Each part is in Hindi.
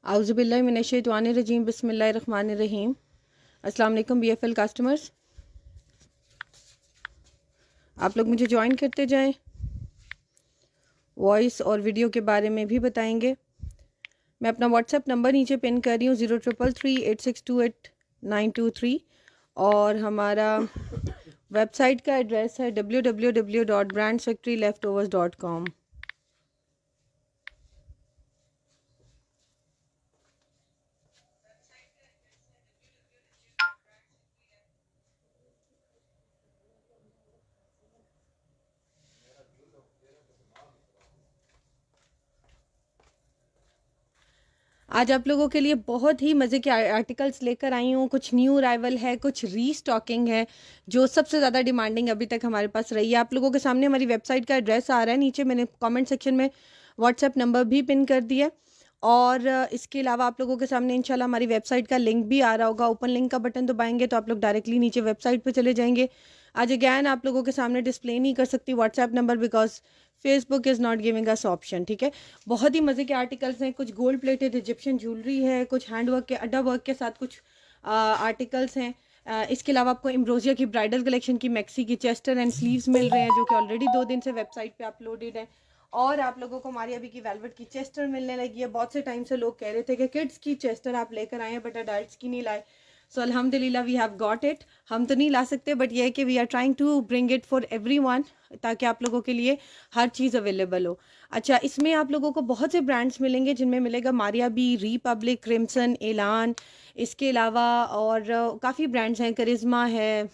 आउज़ुबिल्लाहि मिनश्शैतानिर्रजीम बिस्मिल्लाहिर्रहमानिर्रहीम। अस्सलाम वालेकुम BFL कस्टमर्स, आप लोग मुझे ज्वाइन करते जाएं। वॉइस और वीडियो के बारे में भी बताएंगे। मैं अपना व्हाट्सएप नंबर नीचे पिन कर रही हूँ 0333862892 और हमारा वेबसाइट का एड्रेस है www.brandsfactoryleftovers.com। आज आप लोगों के लिए बहुत ही मज़े के आर्टिकल्स लेकर आई हूँ। कुछ न्यू अराइवल है, कुछ रीस्टॉकिंग है जो सबसे ज़्यादा डिमांडिंग अभी तक हमारे पास रही है। आप लोगों के सामने हमारी वेबसाइट का एड्रेस आ रहा है, नीचे मैंने कमेंट सेक्शन में व्हाट्सएप नंबर भी पिन कर दिया और इसके अलावा आप लोगों के सामने इंशाल्लाह हमारी वेबसाइट का लिंक भी आ रहा होगा। ओपन लिंक का बटन दबाएंगे तो आप लोग डायरेक्टली नीचे वेबसाइट पर चले जाएंगे। आज अगैन आप लोगों के सामने डिस्प्ले नहीं कर सकती WhatsApp number because Facebook is not giving us option. ठीक है, बहुत ही मज़े के आर्टिकल्स हैं। कुछ गोल्ड प्लेटेड इजिप्शियन ज्वेलरी है, कुछ हैंडवर्क के अड्डा वर्क के साथ कुछ आर्टिकल्स हैं। इसके अलावा आपको एम्ब्रोजिया की ब्राइडल कलेक्शन की मैक्सी की चेस्टर एंड स्लीव्स मिल रहे हैं जो कि ऑलरेडी 2 दिन से वेबसाइट पे अपलोडेड है। और आप लोगों को हमारी अभी की वेलवेट की चेस्टर मिलने लगी है। बहुत से टाइम से लोग कह रहे थे कि किड्स की चेस्टर आप लेकर आए हैं बट अडल्ट्स की नहीं लाए। सो अल्हम्दुलिल्लाह वी हैव गॉट इट। हम तो नहीं ला सकते बट ये है कि we are trying to bring it for everyone ताकि आप लोगों के लिए हर चीज़ अवेलेबल हो। अच्छा, इसमें आप लोगों को बहुत से ब्रांड्स मिलेंगे जिनमें मिलेगा मारिया बी, रिपब्लिक, क्रिम्सन, एलान, इसके अलावा और काफ़ी ब्रांड्स हैं, करिश्मा है,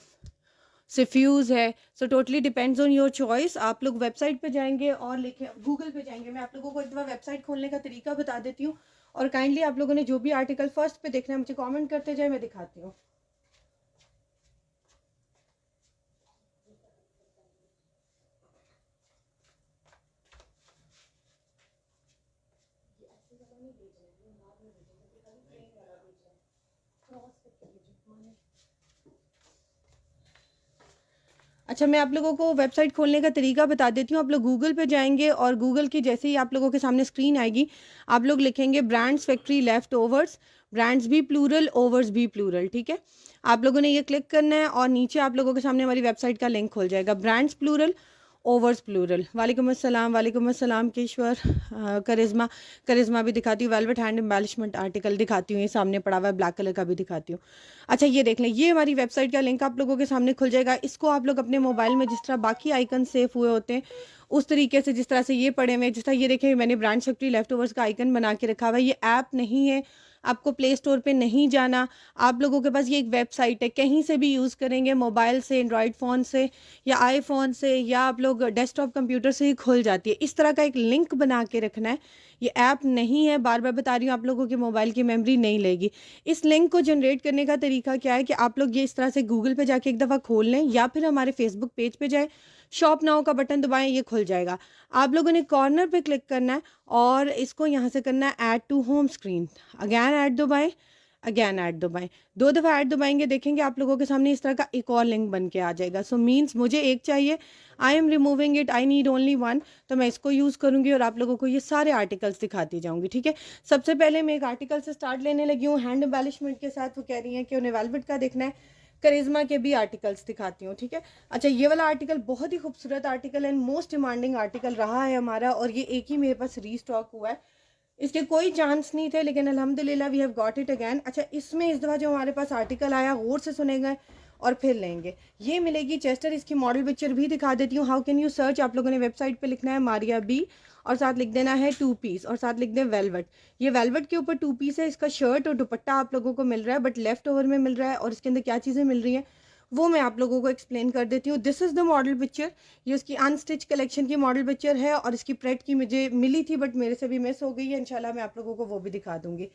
सिफ्यूज़ है। So totally depends on your choice. आप लोग वेबसाइट पे जाएंगे और लिखे गूगल पे जाएंगे। मैं आप लोगों को एक दफ़ा वेबसाइट खोलने का तरीका बता देती हूँ और काइंडली आप लोगों ने जो भी आर्टिकल फर्स्ट पे देखना है मुझे कमेंट करते जाए, मैं दिखाती हूँ। अच्छा, मैं आप लोगों को वेबसाइट खोलने का तरीका बता देती हूँ। आप लोग गूगल पे जाएंगे और गूगल की जैसे ही आप लोगों के सामने स्क्रीन आएगी आप लोग लिखेंगे brands factory left overs, brands भी प्लूरल, ओवर्स भी प्लूरल। ठीक है, आप लोगों ने ये क्लिक करना है और नीचे आप लोगों के सामने हमारी वेबसाइट का लिंक खुल जाएगा। Brands plural, overs plural. वालेकुम अस्सलाम केशवर। करिश्मा, करिश्मा भी दिखाती हूँ। वेलवेट हैंड एम्बेलिशमेंट आर्टिकल दिखाती हूँ, ये सामने पड़ा हुआ है, ब्लैक कलर का भी दिखाती हूँ। अच्छा, ये देख लें, ये हमारी वेबसाइट का लिंक आप लोगों के सामने खुल जाएगा। इसको आप लोग अपने मोबाइल में जिस तरह बाकी आइकन सेव हुए होते हैं उस तरीके से, जिस तरह से ये पड़े हुए हैं, जिस तरह ये देखें मैंने ब्रांड फैक्ट्री लेफ्ट ओवर्स का आइकन बना के रखा हुआ है। ये ऐप नहीं है, आपको प्ले स्टोर पे नहीं जाना। आप लोगों के पास ये एक वेबसाइट है, कहीं से भी यूज़ करेंगे, मोबाइल से, एंड्रॉयड फ़ोन से या आईफोन से या आप लोग डेस्कटॉप कंप्यूटर से ही खुल जाती है। इस तरह का एक लिंक बना के रखना है। ये ऐप नहीं है, बार बार बता रही हूँ, आप लोगों के मोबाइल की मेमोरी नहीं लेगी। इस लिंक को जनरेट करने का तरीका क्या है कि आप लोग ये इस तरह से गूगल पे जाके एक दफ़ा खोल लें या फिर हमारे फेसबुक पेज पे जाएं, शॉप नाउ का बटन दबाएं, ये खुल जाएगा। आप लोगों ने कॉर्नर पे क्लिक करना है और इसको यहाँ से करना है add to home screen. Again add दबाएं, अगैन ऐड दबाएं, 2 दफ़ा ऐड दबाएंगे, देखेंगे आप लोगों के सामने इस तरह का एक और लिंक बन के आ जाएगा। सो मीन्स मुझे एक चाहिए, I am removing it, I need only one, तो मैं इसको यूज़ करूँगी और आप लोगों को ये सारे आर्टिकल्स दिखाती जाऊँगी। ठीक है, सबसे पहले मैं एक आर्टिकल से स्टार्ट लेने लगी हूँ हैंड एम्बेलिशमेंट के साथ। वो कह रही हैं कि उन्हें वेलवेट का देखना है, करिश्मा के भी आर्टिकल्स दिखाती हूँ। ठीक है, अच्छा, ये वाला आर्टिकल बहुत ही खूबसूरत article and most demanding article रहा है हमारा और ये एक ही मेरे पास रीस्टॉक हुआ है। इसके कोई चांस नहीं थे लेकिन अल्हम्दुलिल्लाह we have got it again. अच्छा, इसमें इस दफ़ा जो हमारे पास आर्टिकल आया गौर से सुनेंगे और फिर लेंगे। ये मिलेगी चेस्टर, इसकी मॉडल पिक्चर भी दिखा देती हूँ। हाउ कैन यू सर्च, आप लोगों ने वेबसाइट पे लिखना है मारिया बी और साथ लिख देना है 2 पीस और साथ लिख दें वेलवेट। ये वेलवेट के ऊपर 2 पीस है, इसका शर्ट और दुपट्टा आप लोगों को मिल रहा है बट लेफ्ट ओवर में मिल रहा है। और इसके अंदर क्या चीज़ें मिल रही हैं वो मैं आप लोगों को एक्सप्लेन कर देती हूँ। This is the model picture, ये उसकी अनस्टिच कलेक्शन की मॉडल पिक्चर है और इसकी प्रेट की मुझे मिली थी बट मेरे से भी मिस हो गई है। इंशाल्लाह मैं आप लोगों को वो भी दिखा दूंगी।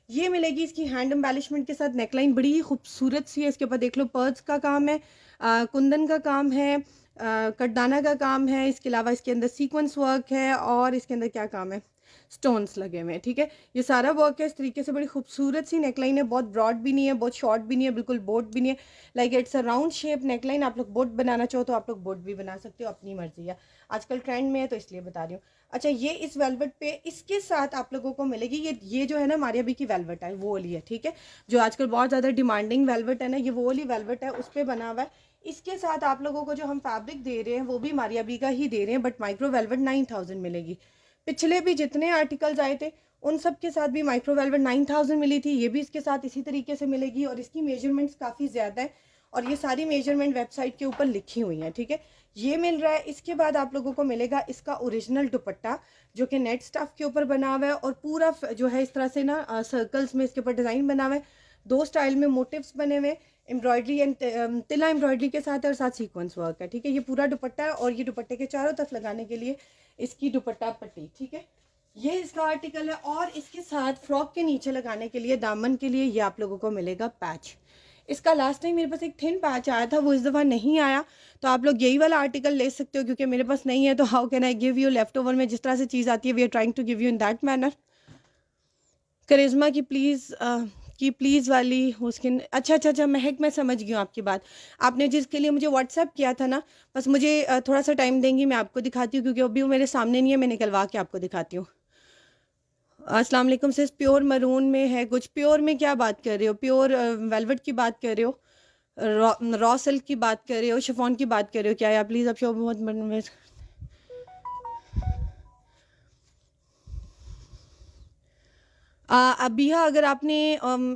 ये मिलेगी इसकी हैंड एम्बेलिशमेंट के साथ, नेकलाइन बड़ी ही खूबसूरत सी है। इसके ऊपर देख लो पर्ल्स का काम है, कुंदन का काम है, कटदाना का काम है। इसके अलावा इसके अंदर सीक्वेंस वर्क है और इसके अंदर क्या काम है, स्टोन्स लगे हुए हैं। ठीक है, ये सारा वर्क है इस तरीके से। बड़ी खूबसूरत सी नेकलाइन है, बहुत ब्रॉड भी नहीं है, बहुत शॉर्ट भी नहीं है, बिल्कुल बोट भी नहीं है। Like it's a round shape neckline. आप लोग बोट बनाना चाहो तो आप लोग बोट भी बना सकते हो, अपनी मर्जी है। आजकल ट्रेंड में है तो इसलिए बता रही हूँ। अच्छा, ये इस वेलवेट पे इसके साथ आप लोगों को मिलेगी ये जो है ना मारिया बी की वेलवेट है, वो वाली है, ठीक है, जो आजकल बहुत ज़्यादा डिमांडिंग वेलवेट है ना, ये वो वाली वेलवेट है, उस पर बना हुआ है। इसके साथ आप लोगों को जो हम फैब्रिक दे रहे हैं वो भी मारिया बी का ही दे रहे हैं, बट माइक्रो वेलवेट 9000 मिलेगी। पिछले भी जितने आर्टिकल्स आए थे उन सब के साथ भी माइक्रो वेलवेट 9000 मिली थी, ये भी इसके साथ इसी तरीके से मिलेगी। और इसकी मेजरमेंट्स काफ़ी ज़्यादा है और ये सारी मेजरमेंट वेबसाइट के ऊपर लिखी हुई हैं, ठीक है, ये मिल रहा है। इसके बाद आप लोगों को मिलेगा इसका ओरिजिनल दुपट्टा, जो कि नेट स्टफ के ऊपर बना हुआ है और पूरा जो है इस तरह से ना सर्कल्स में इसके ऊपर डिज़ाइन बना हुआ है, 2 स्टाइल में मोटिव्स बने हुए, एम्ब्रॉयडरी एंड तिला एम्ब्रॉयडरी के साथ और साथ सीक्वेंस वर्क है, ठीक है, ये पूरा दुपट्टा है। और ये दुपट्टे के चारों तरफ लगाने के लिए इसकी दुपट्टा पट्टी, ठीक है, ये इसका आर्टिकल है। और इसके साथ फ्रॉक के नीचे लगाने के लिए, दामन के लिए, ये आप लोगों को मिलेगा पैच। इसका लास्ट टाइम मेरे पास एक थिन पैच आया था, वो इस दफ़ा नहीं आया, तो आप लोग यही वाला आर्टिकल ले सकते हो, क्योंकि मेरे पास नहीं है। तो how can I give you left over में जिस तरह से चीज़ आती है, we are trying to give you in that manner. Karishma की प्लीज़ वाली हो स्किन, अच्छा, महक, मैं समझ गई हूँ आपकी बात। आपने जिसके लिए मुझे व्हाट्सएप किया था ना, बस मुझे थोड़ा सा टाइम देंगी, मैं आपको दिखाती हूँ, क्योंकि अभी वो मेरे सामने नहीं है, मैं निकलवा के आपको दिखाती हूँ। अस्सलाम वालेकुम सिस, प्योर मरून में है कुछ, प्योर में क्या बात कर रहे हो, प्योर वेलवेट की बात कर रहे हो, रॉ सिल्क की बात कर रहे हो, शिफॉन की बात कर रहे हो, क्या है? प्लीज़, अब शो बहुत अभी हाँ, अगर आपने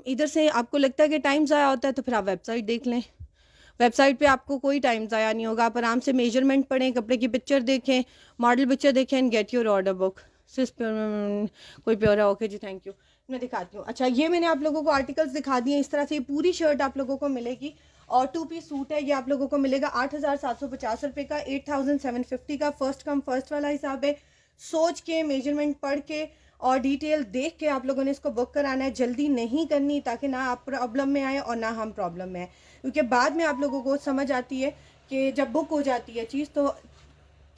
इधर से आपको लगता है कि टाइम ज़ाया होता है तो फिर आप वेबसाइट देख लें। वेबसाइट पे आपको कोई टाइम ज़ाया नहीं होगा, आप आराम से मेजरमेंट पढ़ें, कपड़े की पिक्चर देखें, मॉडल पिक्चर देखें and gate your order book. सिर्फ कोई प्योर है, ओके जी, थैंक यू। मैं दिखाती हूँ। अच्छा, ये मैंने आप लोगों को आर्टिकल्स दिखा दिए। इस तरह से ये पूरी शर्ट आप लोगों को मिलेगी और 2 पीस सूट है, ये आप लोगों को मिलेगा 8750 रुपये का, 8750 का। फर्स्ट कम फर्स्ट वाला हिसाब है। सोच के, मेजरमेंट पढ़ के और डिटेल देख के आप लोगों ने इसको बुक कराना है, जल्दी नहीं करनी, ताकि ना आप प्रॉब्लम में आए और ना हम प्रॉब्लम में आए, क्योंकि बाद में आप लोगों को समझ आती है कि जब बुक हो जाती है चीज़, तो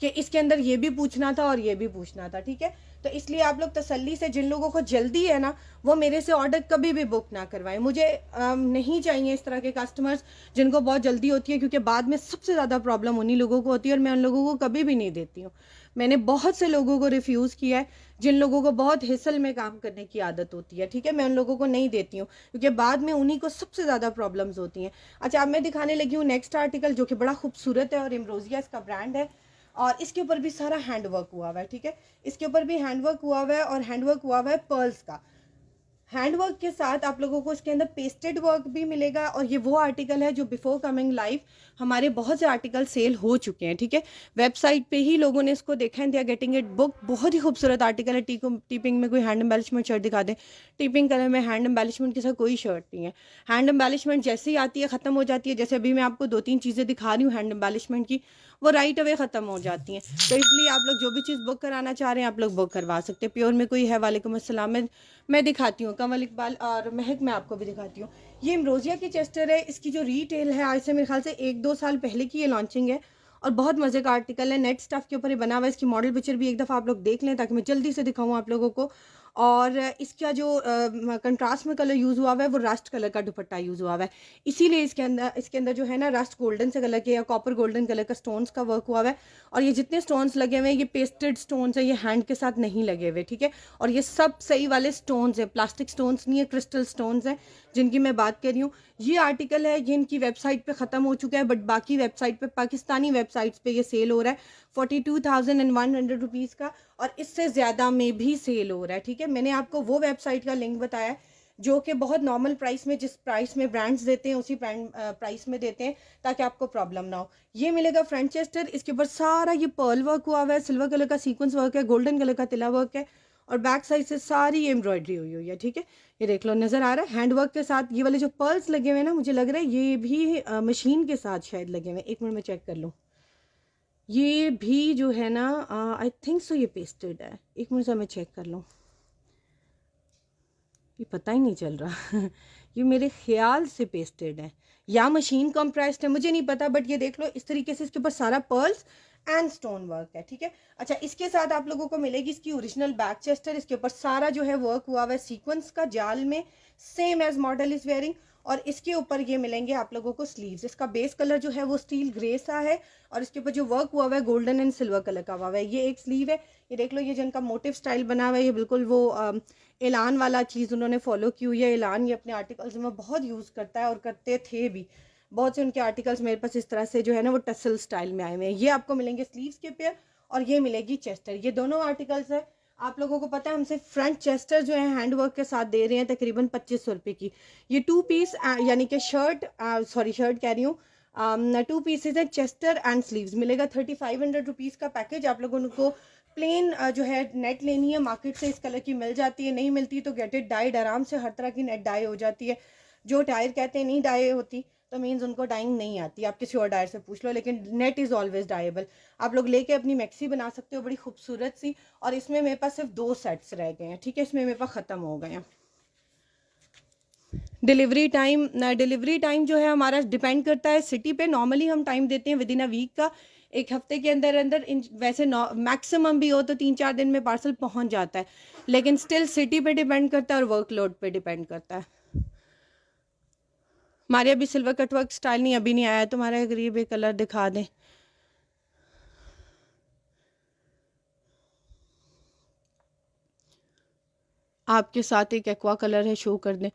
कि इसके अंदर ये भी पूछना था और ये भी पूछना था, ठीक है। तो इसलिए आप लोग तसल्ली से, जिन लोगों को जल्दी है ना, वो मेरे से ऑर्डर कभी भी बुक ना करवाएं। मुझे नहीं चाहिए इस तरह के कस्टमर्स जिनको बहुत जल्दी होती है, क्योंकि बाद में सबसे ज़्यादा प्रॉब्लम उन्हीं लोगों को होती है और मैं उन लोगों को कभी भी नहीं देती हूँ। मैंने बहुत से लोगों को रिफ्यूज़ किया है, जिन लोगों को बहुत हिसल में काम करने की आदत होती है, ठीक है, मैं उन लोगों को नहीं देती हूँ, क्योंकि बाद में उन्हीं को सबसे ज़्यादा प्रॉब्लम्स होती हैं। अच्छा, अब मैं दिखाने लगी हूँ नेक्स्ट आर्टिकल, जो कि बड़ा खूबसूरत है और एम्ब्रोसिया इसका ब्रांड है और इसके ऊपर भी सारा हैंडवर्क हुआ हुआ है, ठीक है, इसके ऊपर भी हैंडवर्क हुआ हुआ है और हैंडवर्क हुआ हुआ है पर्ल्स का। हैंडवर्क के साथ आप लोगों को इसके अंदर पेस्टेड वर्क भी मिलेगा और ये वो आर्टिकल है जो बिफोर कमिंग लाइव हमारे बहुत से आर्टिकल सेल हो चुके हैं, ठीक है, वेबसाइट पे ही लोगों ने इसको देखा है, they are getting it book. बहुत ही खूबसूरत आर्टिकल है। टीपिंग में कोई हैंड एम्बेलिशमेंट शर्ट दिखा दें, टीपिंग कलर में हैंड एम्बेलिशमेंट के साथ कोई शर्ट नहीं है। हैंड एम्बेलिशमेंट जैसे ही आती है ख़त्म हो जाती है, जैसे अभी मैं आपको 2-3 चीज़ें दिखा रही हूँ हैंड एम्बेलिशमेंट की, वो राइट अवे ख़त्म हो जाती हैं। तो इसलिए आप लोग जो भी चीज़ बुक कराना चाह रहे हैं आप लोग बुक करवा सकते हैं। प्योर में कोई है? वालेकुम अस्सलाम। मैं दिखाती हूँ, कमल इकबाल और महक, मैं आपको भी दिखाती हूँ। ये एम्ब्रोसिया की चेस्टर है, इसकी जो रीटेल है आज से मेरे ख्याल से 1-2 साल पहले की ये लॉन्चिंग है और बहुत मज़े का आर्टिकल है। नेट स्टफ के ऊपर ये बना हुआ है। इसकी मॉडल पिक्चर भी एक दफ़ा आप लोग देख लें ताकि मैं जल्दी से दिखाऊँ आप लोगों को। और इसका जो कंट्रास्ट में कलर यूज़ हुआ हुआ है वो रस्ट कलर का दुपट्टा यूज़ हुआ हुआ है, इसीलिए इसके अंदर जो है ना रस्ट गोल्डन से कलर के या कॉपर गोल्डन कलर का स्टोन्स का वर्क हुआ हुआ है। और ये जितने स्टोन्स लगे हुए हैं ये पेस्टेड स्टोन्स है, ये हैंड के साथ नहीं लगे हुए, ठीक है। और ये सब सही वाले स्टोन्स है, प्लास्टिक स्टोन्स नहीं है, क्रिस्टल स्टोन्स हैं जिनकी मैं बात कर रही हूँ। ये आर्टिकल है, ये इनकी वेबसाइट पे ख़त्म हो चुका है, बट बाकी वेबसाइट पे, पाकिस्तानी वेबसाइट्स पे ये सेल हो रहा है 42,100 रुपीज़ का और इससे ज़्यादा में भी सेल हो रहा है, ठीक है। मैंने आपको वो वेबसाइट का लिंक बताया है जो कि बहुत नॉर्मल प्राइस में, जिस प्राइस में ब्रांड्स देते हैं उसी प्राइस में देते हैं ताकि आपको प्रॉब्लम ना हो। ये मिलेगा फ्रेंचेस्टर, इसके ऊपर सारा ये पर्ल वर्क हुआ हुआ है, सिल्वर कलर का सीक्वेंस वर्क है, गोल्डन कलर का तिला वर्क है और बैक साइड से सारी एम्ब्रॉयडरी हुई हुई है, ठीक है। ये देख लो, नज़र आ रहा है हैंडवर्क के साथ। ये वाले जो पर्ल्स लगे हुए हैं ना, मुझे लग रहा है ये भी मशीन के साथ शायद लगे हुए हैं। एक मिनट में चेक कर लूँ। ये भी जो है ना, आई थिंक सो ये पेस्टेड है। एक मिनट से मैं चेक कर लूँ, ये पता ही नहीं चल रहा ये मेरे ख्याल से पेस्टेड है या मशीन कंप्रेस्ड है, मुझे नहीं पता, बट ये देख लो इस तरीके से इसके ऊपर सारा पर्ल्स एंड स्टोन वर्क है, ठीक है। अच्छा, इसके साथ आप लोगों को मिलेगी इसकी ओरिजिनल बैक चेस्टर, इसके ऊपर सारा जो है वर्क हुआ हुआ है सीक्वेंस का जाल में, same as model is wearing. और इसके ऊपर ये मिलेंगे आप लोगों को स्लीव्स। इसका बेस कलर जो है वो स्टील ग्रे सा है और इसके ऊपर जो वर्क हुआ हुआ है गोल्डन एंड सिल्वर कलर का हुआ है। ये एक स्लीव है, ये देख लो, ये जिनका मोटिव स्टाइल बना हुआ है, ये बिल्कुल वो एलान वाला चीज़ उन्होंने फॉलो की हुई है। एलान ये अपने आर्टिकल्स में बहुत यूज़ करता है और करते थे भी, बहुत से उनके आर्टिकल्स मेरे पास इस तरह से जो है ना वो टसल स्टाइल में आए हुए हैं। ये आपको मिलेंगे स्लीव्स के पेयर और ये मिलेगी चेस्टर। ये दोनों आर्टिकल्स है, आप लोगों को पता है हमसे फ्रंट चेस्टर जो है हैंडवर्क के साथ दे रहे हैं तकरीबन 2500 रुपये की। ये 2 पीस यानी कि शर्ट कह रही हूँ, 2 पीसेज है, चेस्टर एंड स्लीव्स मिलेगा 3500 रुपीज़ का पैकेज। आप लोगों को प्लेन जो है नेट लेनी है, मार्केट से इस कलर की मिल जाती है, नहीं मिलती तो गेट इट डाइड, आराम से हर तरह की नेट डाई हो जाती है। जो टायर कहते हैं नहीं डाई होती तो मीन्स उनको डाइंग नहीं आती, आप किसी और डायर से पूछ लो, लेकिन नेट इज़ ऑलवेज डाइबल। आप लोग लेके अपनी मैक्सी बना सकते हो बड़ी खूबसूरत सी। और इसमें मेरे पास सिर्फ 2 सेट्स रह गए हैं, ठीक है, इसमें मेरे पास ख़त्म हो गए हैं। डिलीवरी टाइम जो है हमारा डिपेंड करता है सिटी पे। नॉर्मली हम टाइम देते हैं विद इन अ वीक का, एक हफ्ते के अंदर अंदर। वैसे मैक्सिमम भी हो तो 3-4 दिन में पार्सल पहुंच जाता है, लेकिन स्टिल सिटी पे डिपेंड करता है और वर्कलोड पे डिपेंड करता है। हमारे अभी सिल्वर कटवर्क स्टाइल नहीं अभी नहीं आया, तुम्हारे करीब एक कलर दिखा दें। आपके साथ एक एक्वा कलर है, शो कर दें।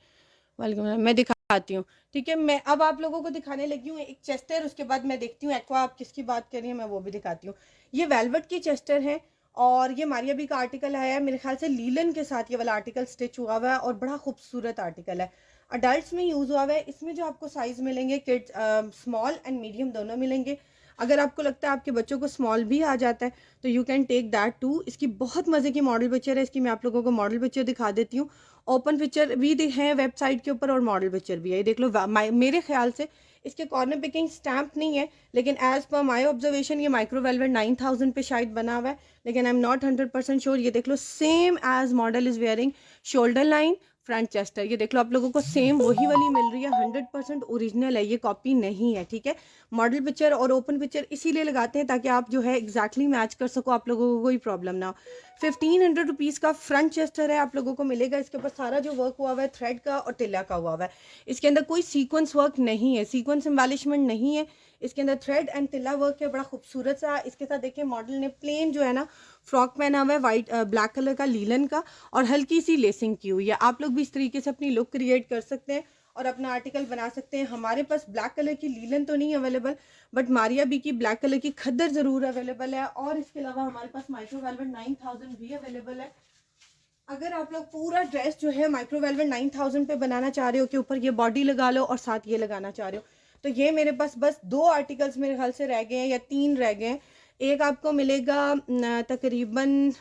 वालेकुम, मैं दिखाती हूँ, ठीक है। मैं अब आप लोगों को दिखाने लगी हूँ एक चेस्टर, उसके बाद मैं देखती हूँ एक्वा आप किसकी बात कर रही हैं, मैं वो भी दिखाती हूँ। ये वेलवेट की चेस्टर है और ये मारिया बी का आर्टिकल आया है, मेरे ख्याल से लीलन के साथ ये वाला आर्टिकल स्टिच हुआ हुआ है और बड़ा खूबसूरत आर्टिकल है, अडल्ट में यूज़ हुआ हुआ है। इसमें जो आपको साइज़ मिलेंगे किड्स स्मॉल एंड मीडियम दोनों मिलेंगे। अगर आपको लगता है आपके बच्चों को स्मॉल भी आ जाता है तो you can take that too. इसकी बहुत मज़े की मॉडल पिक्चर है, इसकी मैं आप लोगों को मॉडल पिक्चर दिखा देती हूँ। ओपन पिक्चर भी है वेबसाइट के ऊपर और मॉडल पिक्चर भी है, ये देख लो। मेरे ख्याल से इसके कॉर्नर पिकिंग स्टैम्प नहीं है, लेकिन एज पर माई ऑब्जर्वेशन ये माइक्रो वेलवेट 9000 पे शायद बना हुआ है, लेकिन आई एम नॉट 100% श्योर। ये देख लो, same as model is wearing, shoulder line, front chester, ये देख लो आप लोगों को सेम वही वाली मिल रही है, 100% ओरिजिनल है, ये कॉपी नहीं है, ठीक है। मॉडल पिक्चर और ओपन पिक्चर इसीलिए लगाते हैं ताकि आप जो है एग्जैक्टली मैच कर सको, आप लोगों को कोई प्रॉब्लम ना हो। 1500 रुपीज़ का फ्रंट चेस्टर है, आप लोगों को मिलेगा। इसके ऊपर सारा जो वर्क हुआ हुआ है थ्रेड का और तिल्ला का हुआ हुआ है। इसके अंदर कोई सीक्वेंस वर्क नहीं है, सीक्वेंस एम्बेलिशमेंट नहीं है, इसके अंदर थ्रेड एंड तिल्ला वर्क है, बड़ा खूबसूरत सा। इसके साथ देखिए मॉडल ने प्लेन जो है ना फ्रॉक पहना हुआ है, वाइट ब्लैक कलर का लीलन का, और हल्की सी लेसिंग की हुई है। आप लोग भी इस तरीके से अपनी लुक क्रिएट कर सकते हैं और अपना आर्टिकल बना सकते हैं। हमारे पास ब्लैक कलर की लीलन तो नहीं अवेलेबल, बट मारिया बी की ब्लैक कलर की खद्दर ज़रूर अवेलेबल है, और इसके अलावा हमारे पास माइक्रो वेलवेट 9000 भी अवेलेबल है। अगर आप लोग पूरा ड्रेस जो है माइक्रो वेलवेट 9000 पे बनाना चाह रहे हो कि ऊपर ये बॉडी लगा लो और साथ ये लगाना चाह रहे हो, तो ये मेरे पास बस 2 आर्टिकल्स मेरे ख्याल से रह गए हैं या 3 रह गए हैं। एक आपको मिलेगा तकरीबन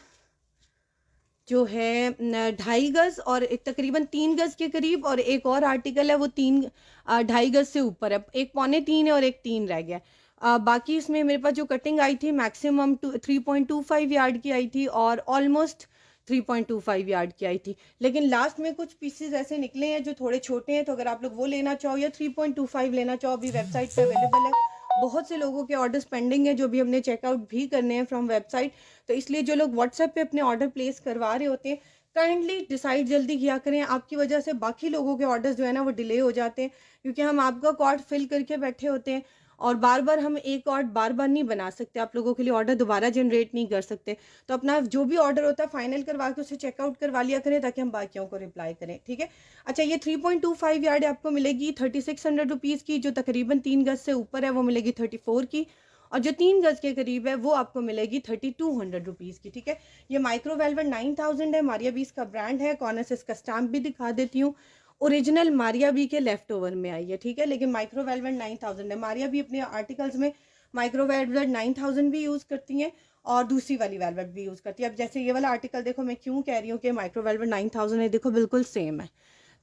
जो है 2.5 गज और एक तकरीबन 3 गज के करीब, और एक और आर्टिकल है वो 2.5 गज से ऊपर है, एक 2.25 है और एक 3 रह गया। बाकी इसमें मेरे पास जो कटिंग आई थी मैक्सिमम 3.25 यार्ड की आई थी और ऑलमोस्ट 3.25 यार्ड की आई थी, लेकिन लास्ट में कुछ पीसेस ऐसे निकले हैं जो थोड़े छोटे हैं, तो अगर आप लोग वो लेना चाहो या 3.25 लेना चाहो, अभी वेबसाइट पे अवेलेबल है। बहुत से लोगों के ऑर्डर्स पेंडिंग है जो भी हमने चेकआउट भी करने हैं फ्रॉम वेबसाइट, तो इसलिए जो लोग व्हाट्सएप पे अपने ऑर्डर प्लेस करवा रहे होते हैं काइंडली डिसाइड जल्दी किया करें, आपकी वजह से बाकी लोगों के ऑर्डर्स जो है ना वो डिले हो जाते हैं, क्योंकि हम आपका कॉर्ड फिल करके बैठे होते हैं और बार बार हम एक ऑर्डर बार बार नहीं बना सकते, आप लोगों के लिए ऑर्डर दोबारा जनरेट नहीं कर सकते। तो अपना जो भी ऑर्डर होता है फाइनल करवा के उसे चेकआउट करवा लिया करें ताकि हम बाकियों को रिप्लाई करें, ठीक है। अच्छा, ये 3.25 यार्ड आपको मिलेगी 3600 रुपीज़ की, जो तकरीबन 3 गज से ऊपर है वो मिलेगी 34 की, और जो 3 गज के करीब है वो आपको मिलेगी 3200 रुपीज़ की, ठीक है। ये माइक्रो वेलवेट 9000 है, मारिया बीस का ब्रांड है, कॉर्नर से इसका स्टैम्प भी दिखा देती हूँ, ओरिजिनल मारिया बी के लेफ्ट ओवर में आई है, ठीक है, लेकिन माइक्रो वेलवेट 9000 है। मारिया बी अपने आर्टिकल्स में माइक्रो वेलवेट 9000 भी यूज़ करती हैं और दूसरी वाली वेलवेट भी यूज़ करती है। अब जैसे ये वाला आर्टिकल देखो, मैं क्यों कह रही हूँ कि माइक्रो वेलवेट 9000 है, देखो बिल्कुल सेम है,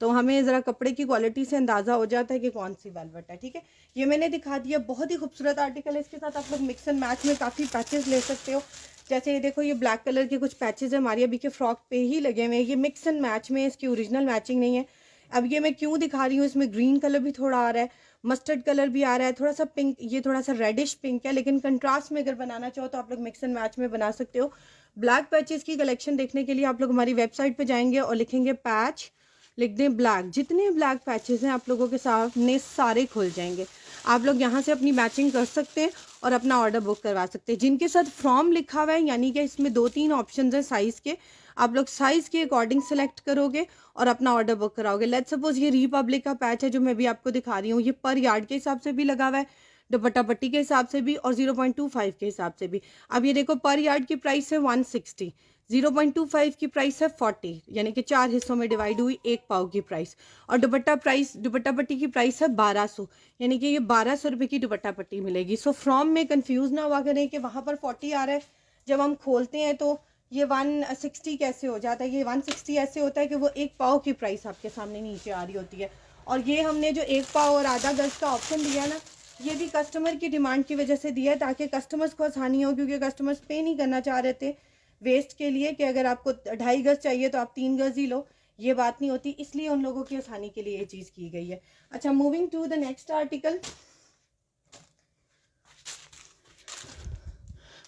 तो हमें ज़रा कपड़े की क्वालिटी से अंदाज़ा हो जाता है कि कौन सी वेलवेट है, ठीक है। ये मैंने दिखा दिया, बहुत ही खूबसूरत आर्टिकल है। इसके साथ आप लोग मिक्स एंड मैच में काफ़ी पैचेस ले सकते हो, जैसे ये देखो, ये ब्लैक कलर के कुछ पैचेस है मारिया बी के फ्रॉक पे ही लगे हुए हैं, ये मिक्स एंड मैच में, इसकी ओरिजिनल मैचिंग नहीं है। अब ये मैं क्यों दिखा रही हूँ, इसमें ग्रीन कलर भी थोड़ा आ रहा है, मस्टर्ड कलर भी आ रहा है, थोड़ा सा पिंक, ये थोड़ा सा रेडिश पिंक है, लेकिन कंट्रास्ट में अगर बनाना चाहो तो आप लोग मिक्स एंड मैच में बना सकते हो। ब्लैक पैचेस की कलेक्शन देखने के लिए आप लोग हमारी वेबसाइट पे जाएंगे और लिखेंगे पैच लिख दें ब्लैक, जितने ब्लैक पैचेस हैं आप लोगों के सामने सारे खुल जाएंगे। आप लोग यहाँ से अपनी मैचिंग कर सकते हैं और अपना ऑर्डर बुक करवा सकते हैं। जिनके साथ फ्रॉम लिखा हुआ है, यानी कि इसमें 2-3 ऑप्शन है साइज़ के, आप लोग साइज़ के अकॉर्डिंग सेलेक्ट करोगे और अपना ऑर्डर बुक कराओगे। लेट्स सपोज ये रिपब्लिक का पैच है जो मैं भी आपको दिखा रही हूँ, ये पर यार्ड के हिसाब से भी लगा हुआ है, दुपट्टा पट्टी के हिसाब से भी और 0.25 के हिसाब से भी। अब ये देखो पर यार्ड की प्राइस है 160, 0.25 की प्राइस है 40, यानी कि 4 हिस्सों में डिवाइड हुई एक पाव की प्राइस। और दुपट्टा पट्टी की प्राइस है 1200, यानी कि ये 1200 रुपये की दुपट्टा पट्टी मिलेगी। सो फ्रॉम में कंफ्यूज ना हुआ करें कि वहाँ पर 40 आ रहा है, जब हम खोलते हैं तो ये 160 कैसे हो जाता है। ये 160 ऐसे होता है कि वो एक पाव की प्राइस आपके सामने नीचे आ रही होती है। और ये हमने जो एक पाव और आधा गज का ऑप्शन दिया ना, ये भी कस्टमर की डिमांड की वजह से दिया है ताकि कस्टमर्स को आसानी हो, क्योंकि कस्टमर्स पे नहीं करना चाह रहे थे वेस्ट के लिए कि अगर आपको 2.5 गज चाहिए तो आप 3 गज ही लो, ये बात नहीं होती, इसलिए उन लोगों की आसानी के लिए ये चीज़ की गई है। अच्छा, moving to the next article.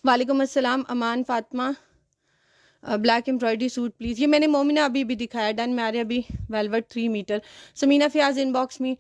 वालेकुम अस्सलाम Aman Fatima, black embroidery suit please. ये मैंने मोमिना अभी भी दिखाया, डन मैंने अभी वेलवेट 3 मीटर। समीना फयाज इनबॉक्स में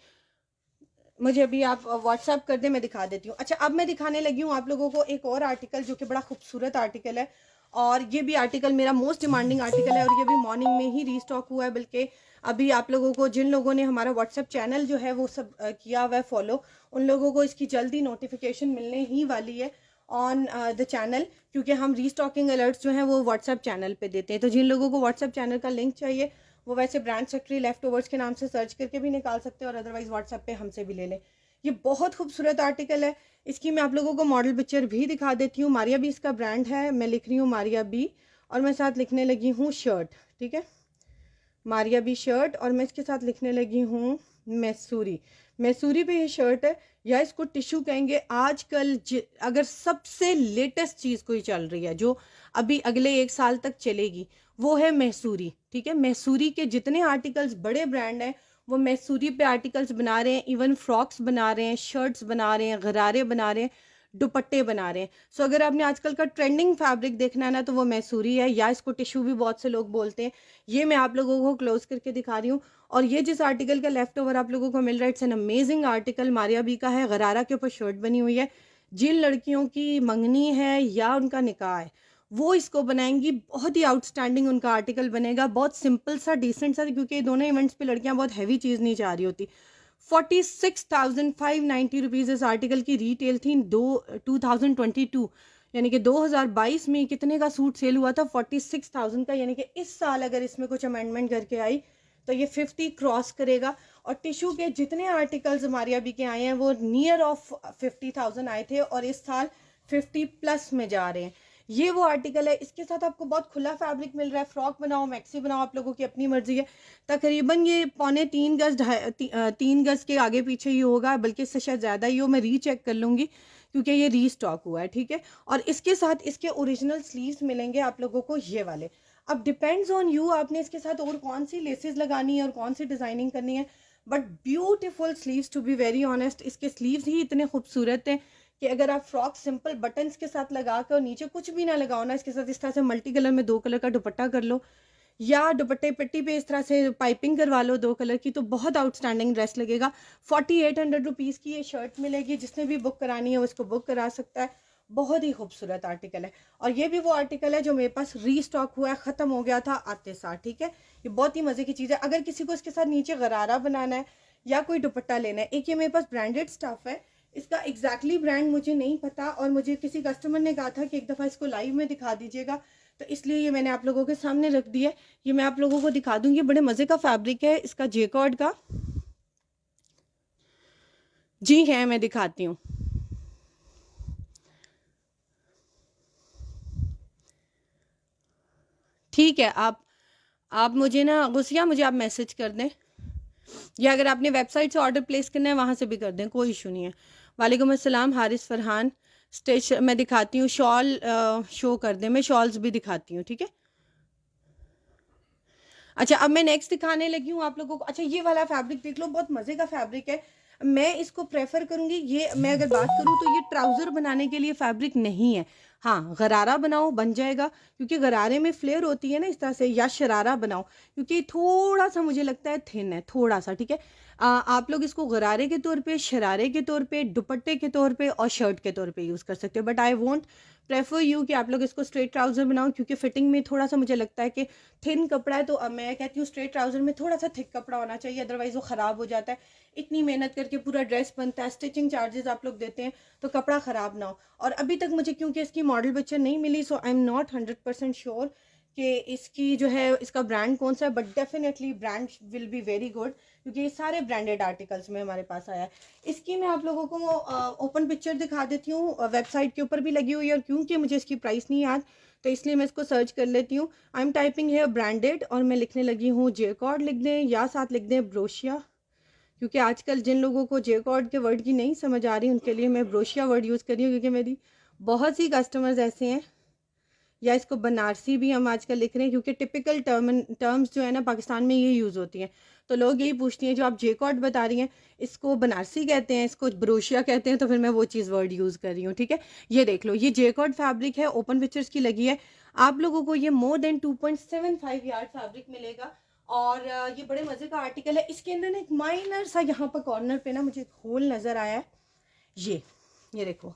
मुझे अभी आप व्हाट्सएप कर दें, मैं दिखा देती हूँ। अच्छा, अब मैं दिखाने लगी हूँ आप लोगों को एक और आर्टिकल जो कि बड़ा खूबसूरत आर्टिकल है, और ये भी आर्टिकल मेरा मोस्ट डिमांडिंग आर्टिकल है, और ये भी मॉर्निंग में ही रीस्टॉक हुआ है। बल्कि अभी आप लोगों को, जिन लोगों ने हमारा व्हाट्सएप चैनल जो है वो सब किया हुआ है फॉलो, उन लोगों को इसकी जल्दी नोटिफिकेशन मिलने ही वाली है ऑन द चैनल, क्योंकि हम रीस्टॉकिंग अलर्ट्स जो हैं वो व्हाट्सएप चैनल पे देते हैं। तो जिन लोगों को व्हाट्सएप चैनल का लिंक चाहिए वो वैसे ब्रांड सेक्रेटरी लेफ्ट ओवर्स के नाम से सर्च करके भी निकाल सकते हैं, और अदरवाइज व्हाट्सएप पे हमसे भी ले लें। ये बहुत खूबसूरत आर्टिकल है, इसकी मैं आप लोगों को मॉडल पिक्चर भी दिखा देती हूँ। मारिया बी इसका ब्रांड है, मैं लिख रही हूँ मारिया बी, और मैं साथ लिखने लगी हूँ शर्ट, ठीक है, मारिया बी शर्ट, और मैं इसके साथ लिखने लगी हूँ मैसूरी। मैसूरी पे ये शर्ट है, या इसको टिश्यू कहेंगे। आजकल अगर सबसे लेटेस्ट चीज़ कोई चल रही है जो अभी अगले 1 साल तक चलेगी, वो है मैसूरी, ठीक है। मैसूरी के जितने आर्टिकल्स बड़े ब्रांड हैं वो मैसूरी पे आर्टिकल्स बना रहे हैं, इवन फ्रॉक्स बना रहे हैं, शर्ट्स बना रहे हैं, गरारे बना रहे हैं, दुपट्टे बना रहे हैं। सो अगर आपने आजकल का ट्रेंडिंग फैब्रिक देखना है ना, तो वो मैसूरी है, या इसको टिश्यू भी बहुत से लोग बोलते हैं। ये मैं आप लोगों को क्लोज करके दिखा रही हूँ। और ये जिस आर्टिकल का लेफ्ट ओवर आप लोगों को मिल रहा है, it's an amazing article, Maria B का है, गरारा के ऊपर शर्ट बनी हुई है। जिन लड़कियों की मंगनी है या उनका निकाह है वो इसको बनाएंगी, बहुत ही आउटस्टैंडिंग उनका आर्टिकल बनेगा, बहुत सिंपल सा, डिसेंट सा, क्योंकि दोनों इवेंट्स पे लड़कियां बहुत हैवी चीज़ नहीं चाह रही होती। 46,590 रुपीज़ इस आर्टिकल की रीटेल थी 2022, यानी कि 2022 में कितने का सूट सेल हुआ था, 46,000 का। यानी कि इस साल अगर इसमें कुछ अमेंडमेंट करके आई तो ये 50 क्रॉस करेगा। और टिश्यू के जितने आर्टिकल्स हमारे अभी के आए हैं वो नियर ऑफ 50,000 आए थे, और इस साल 50 प्लस में जा रहे हैं। ये वो आर्टिकल है, इसके साथ आपको बहुत खुला फैब्रिक मिल रहा है, फ्रॉक बनाओ, मैक्सी बनाओ, आप लोगों की अपनी मर्जी है। तकरीबन ये 3.25 गज 3 गज के आगे पीछे ही होगा, बल्कि इससे शायद ज़्यादा ही हो, मैं रीचेक कर लूँगी क्योंकि ये रीस्टॉक हुआ है, ठीक है। और इसके साथ इसके ओरिजिनल स्लीव्स मिलेंगे आप लोगों को ये वाले। अब डिपेंड्स ऑन यू, आपने इसके साथ और कौन सी लेसेस लगानी है और कौन सी डिज़ाइनिंग करनी है, but beautiful sleeves, to be very honest. इसके स्लीव्स ही इतने खूबसूरत हैं कि अगर आप फ्रॉक सिंपल बटन्स के साथ लगा कर नीचे कुछ भी ना लगाओ ना, इसके साथ इस तरह से मल्टी कलर में 2 कलर का दुपट्टा कर लो, या दुपट्टे पट्टी पे इस तरह से पाइपिंग करवा लो 2 कलर की, तो बहुत आउटस्टैंडिंग ड्रेस लगेगा। 4800 रुपीज़ की ये शर्ट मिलेगी, जिसने भी बुक करानी है वो इसको बुक करा सकता है। बहुत ही खूबसूरत आर्टिकल है, और ये भी वो आर्टिकल है जो मेरे पास रीस्टॉक हुआ है, ख़त्म हो गया था आते साथ, ठीक है। ये बहुत ही मज़े की चीज़ है। अगर किसी को इसके साथ नीचे गरारा बनाना है या कोई दुपट्टा लेना है, एक ये मेरे पास ब्रांडेड स्टफ़ है, इसका एग्जैक्टली ब्रांड मुझे नहीं पता, और मुझे किसी कस्टमर ने कहा था कि एक दफ़ा इसको लाइव में दिखा दीजिएगा, तो इसलिए ये मैंने आप लोगों के सामने रख दिया। ये मैं आप लोगों को दिखा दूंगी, बड़े मज़े का फैब्रिक है इसका, जेकॉर्ड का। जी है, मैं दिखाती हूँ। ठीक है, आप मुझे ना गुस्सिया, मुझे आप मैसेज कर दें, या अगर आपने वेबसाइट से ऑर्डर प्लेस करना है वहाँ से भी कर दें, कोई इशू नहीं है। वालेकुम अस्सलाम हारिस फरहान। स्टेज मैं दिखाती हूँ, शॉल शो कर दें, मैं शॉल्स भी दिखाती हूँ, ठीक है। अच्छा, अब मैं नेक्स्ट दिखाने लगी हूँ आप लोगों को। अच्छा, ये वाला फैब्रिक देख लो, बहुत मज़े का फैब्रिक है। मैं इसको प्रेफर करूँगी, ये मैं अगर बात करूँ तो ये ट्राउज़र बनाने के लिए फैब्रिक नहीं है। हाँ, गरारा बनाओ बन जाएगा, क्योंकि गरारे में फ्लेयर होती है ना इस तरह से, या शरारा बनाओ, क्योंकि थोड़ा सा मुझे लगता है थिन है थोड़ा सा, ठीक है। आप लोग इसको गरारे के तौर पे, शरारे के तौर पे, दुपट्टे के तौर पे और शर्ट के तौर पे यूज़ कर सकते हो, but I won't prefer you कि आप लोग इसको स्ट्रेट ट्राउज़र बनाओ, क्योंकि फिटिंग में थोड़ा सा मुझे लगता है कि थिन कपड़ा है। तो अब मैं कहती हूँ स्ट्रेट ट्राउज़र में थोड़ा सा थिक कपड़ा होना चाहिए, अदरवाइज़ वो ख़राब हो जाता है। इतनी मेहनत करके पूरा ड्रेस बनता है, स्टिचिंग चार्जेस आप लोग देते हैं, तो कपड़ा ख़राब ना हो। और अभी तक मुझे क्योंकि इसकी मॉडल पिक्चर नहीं मिली, सो आई एम नॉट 100% श्योर कि इसकी जो है इसका ब्रांड कौन सा है, but definitely brand will be very good, क्योंकि ये सारे ब्रांडेड आर्टिकल्स में हमारे पास आया है। इसकी मैं आप लोगों को ओपन पिक्चर दिखा देती हूँ, वेबसाइट के ऊपर भी लगी हुई है, और क्योंकि मुझे इसकी प्राइस नहीं याद तो इसलिए मैं इसको सर्च कर लेती हूँ। आई एम टाइपिंग है ब्रांडेड, और मैं लिखने लगी हूँ जेकॉर्ड लिख दें या साथ लिख दें ब्रोशिया, क्योंकि आजकल जिन लोगों को जेकॉर्ड के वर्ड की नहीं समझ आ रही उनके लिए मैं ब्रोशिया वर्ड यूज़ कर रही हूँ, क्योंकि मेरी बहुत सी कस्टमर्स ऐसे हैं। या इसको बनारसी भी हम आजकल लिख रहे हैं, क्योंकि टिपिकल टर्म्स जो है ना पाकिस्तान में ये यूज़ होती हैं, तो लोग यही पूछती हैं जो आप जेकॉर्ड बता रही हैं इसको बनारसी कहते हैं, इसको ब्रोशिया कहते हैं, तो फिर मैं वो चीज़ वर्ड यूज़ कर रही हूँ, ठीक है। ये देख लो, ये जेकॉर्ड फैब्रिक है, ओपन पिक्चर्स की लगी है। आप लोगों को ये मोर देन 2.75 यार्ड फैब्रिक मिलेगा, और ये बड़े मज़े का आर्टिकल है। इसके अंदर ना एक माइनर सा यहाँ पर कॉर्नर पे ना मुझे एक होल नज़र आया है, ये देखो,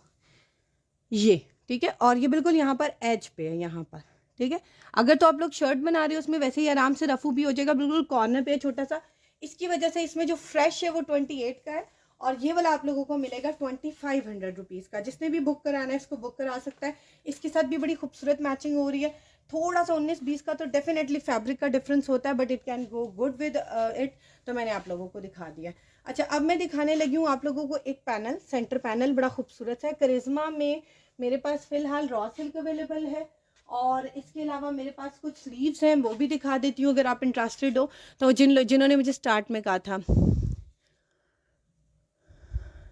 ये ठीक है, और ये बिल्कुल यहाँ पर एज पे है, यहाँ पर, ठीक है। अगर तो आप लोग शर्ट बना रहे हो उसमें वैसे ही आराम से रफू भी हो जाएगा, बिल्कुल कॉर्नर पे छोटा सा। इसकी वजह से इसमें जो फ्रेश है वो 28 का है, और ये वाला आप लोगों को मिलेगा 2500 रुपीज़ का। जिसने भी बुक कराना है इसको बुक करा सकता है। इसके साथ भी बड़ी खूबसूरत मैचिंग हो रही है। थोड़ा सा 19-20 का तो डेफिनेटली फैब्रिक का डिफरेंस होता है, but it can go good with it, तो मैंने आप लोगों को दिखा दिया। अच्छा, अब मैं दिखाने लगी हूँ आप लोगों को एक पैनल, सेंटर पैनल बड़ा खूबसूरत है, करिश्मा में मेरे पास फ़िलहाल रॉ सिल्क अवेलेबल है, और इसके अलावा मेरे पास कुछ स्लीव्स हैं, वो भी दिखा देती हूँ अगर आप इंटरेस्टेड हो। तो जिन्होंने मुझे स्टार्ट में कहा था,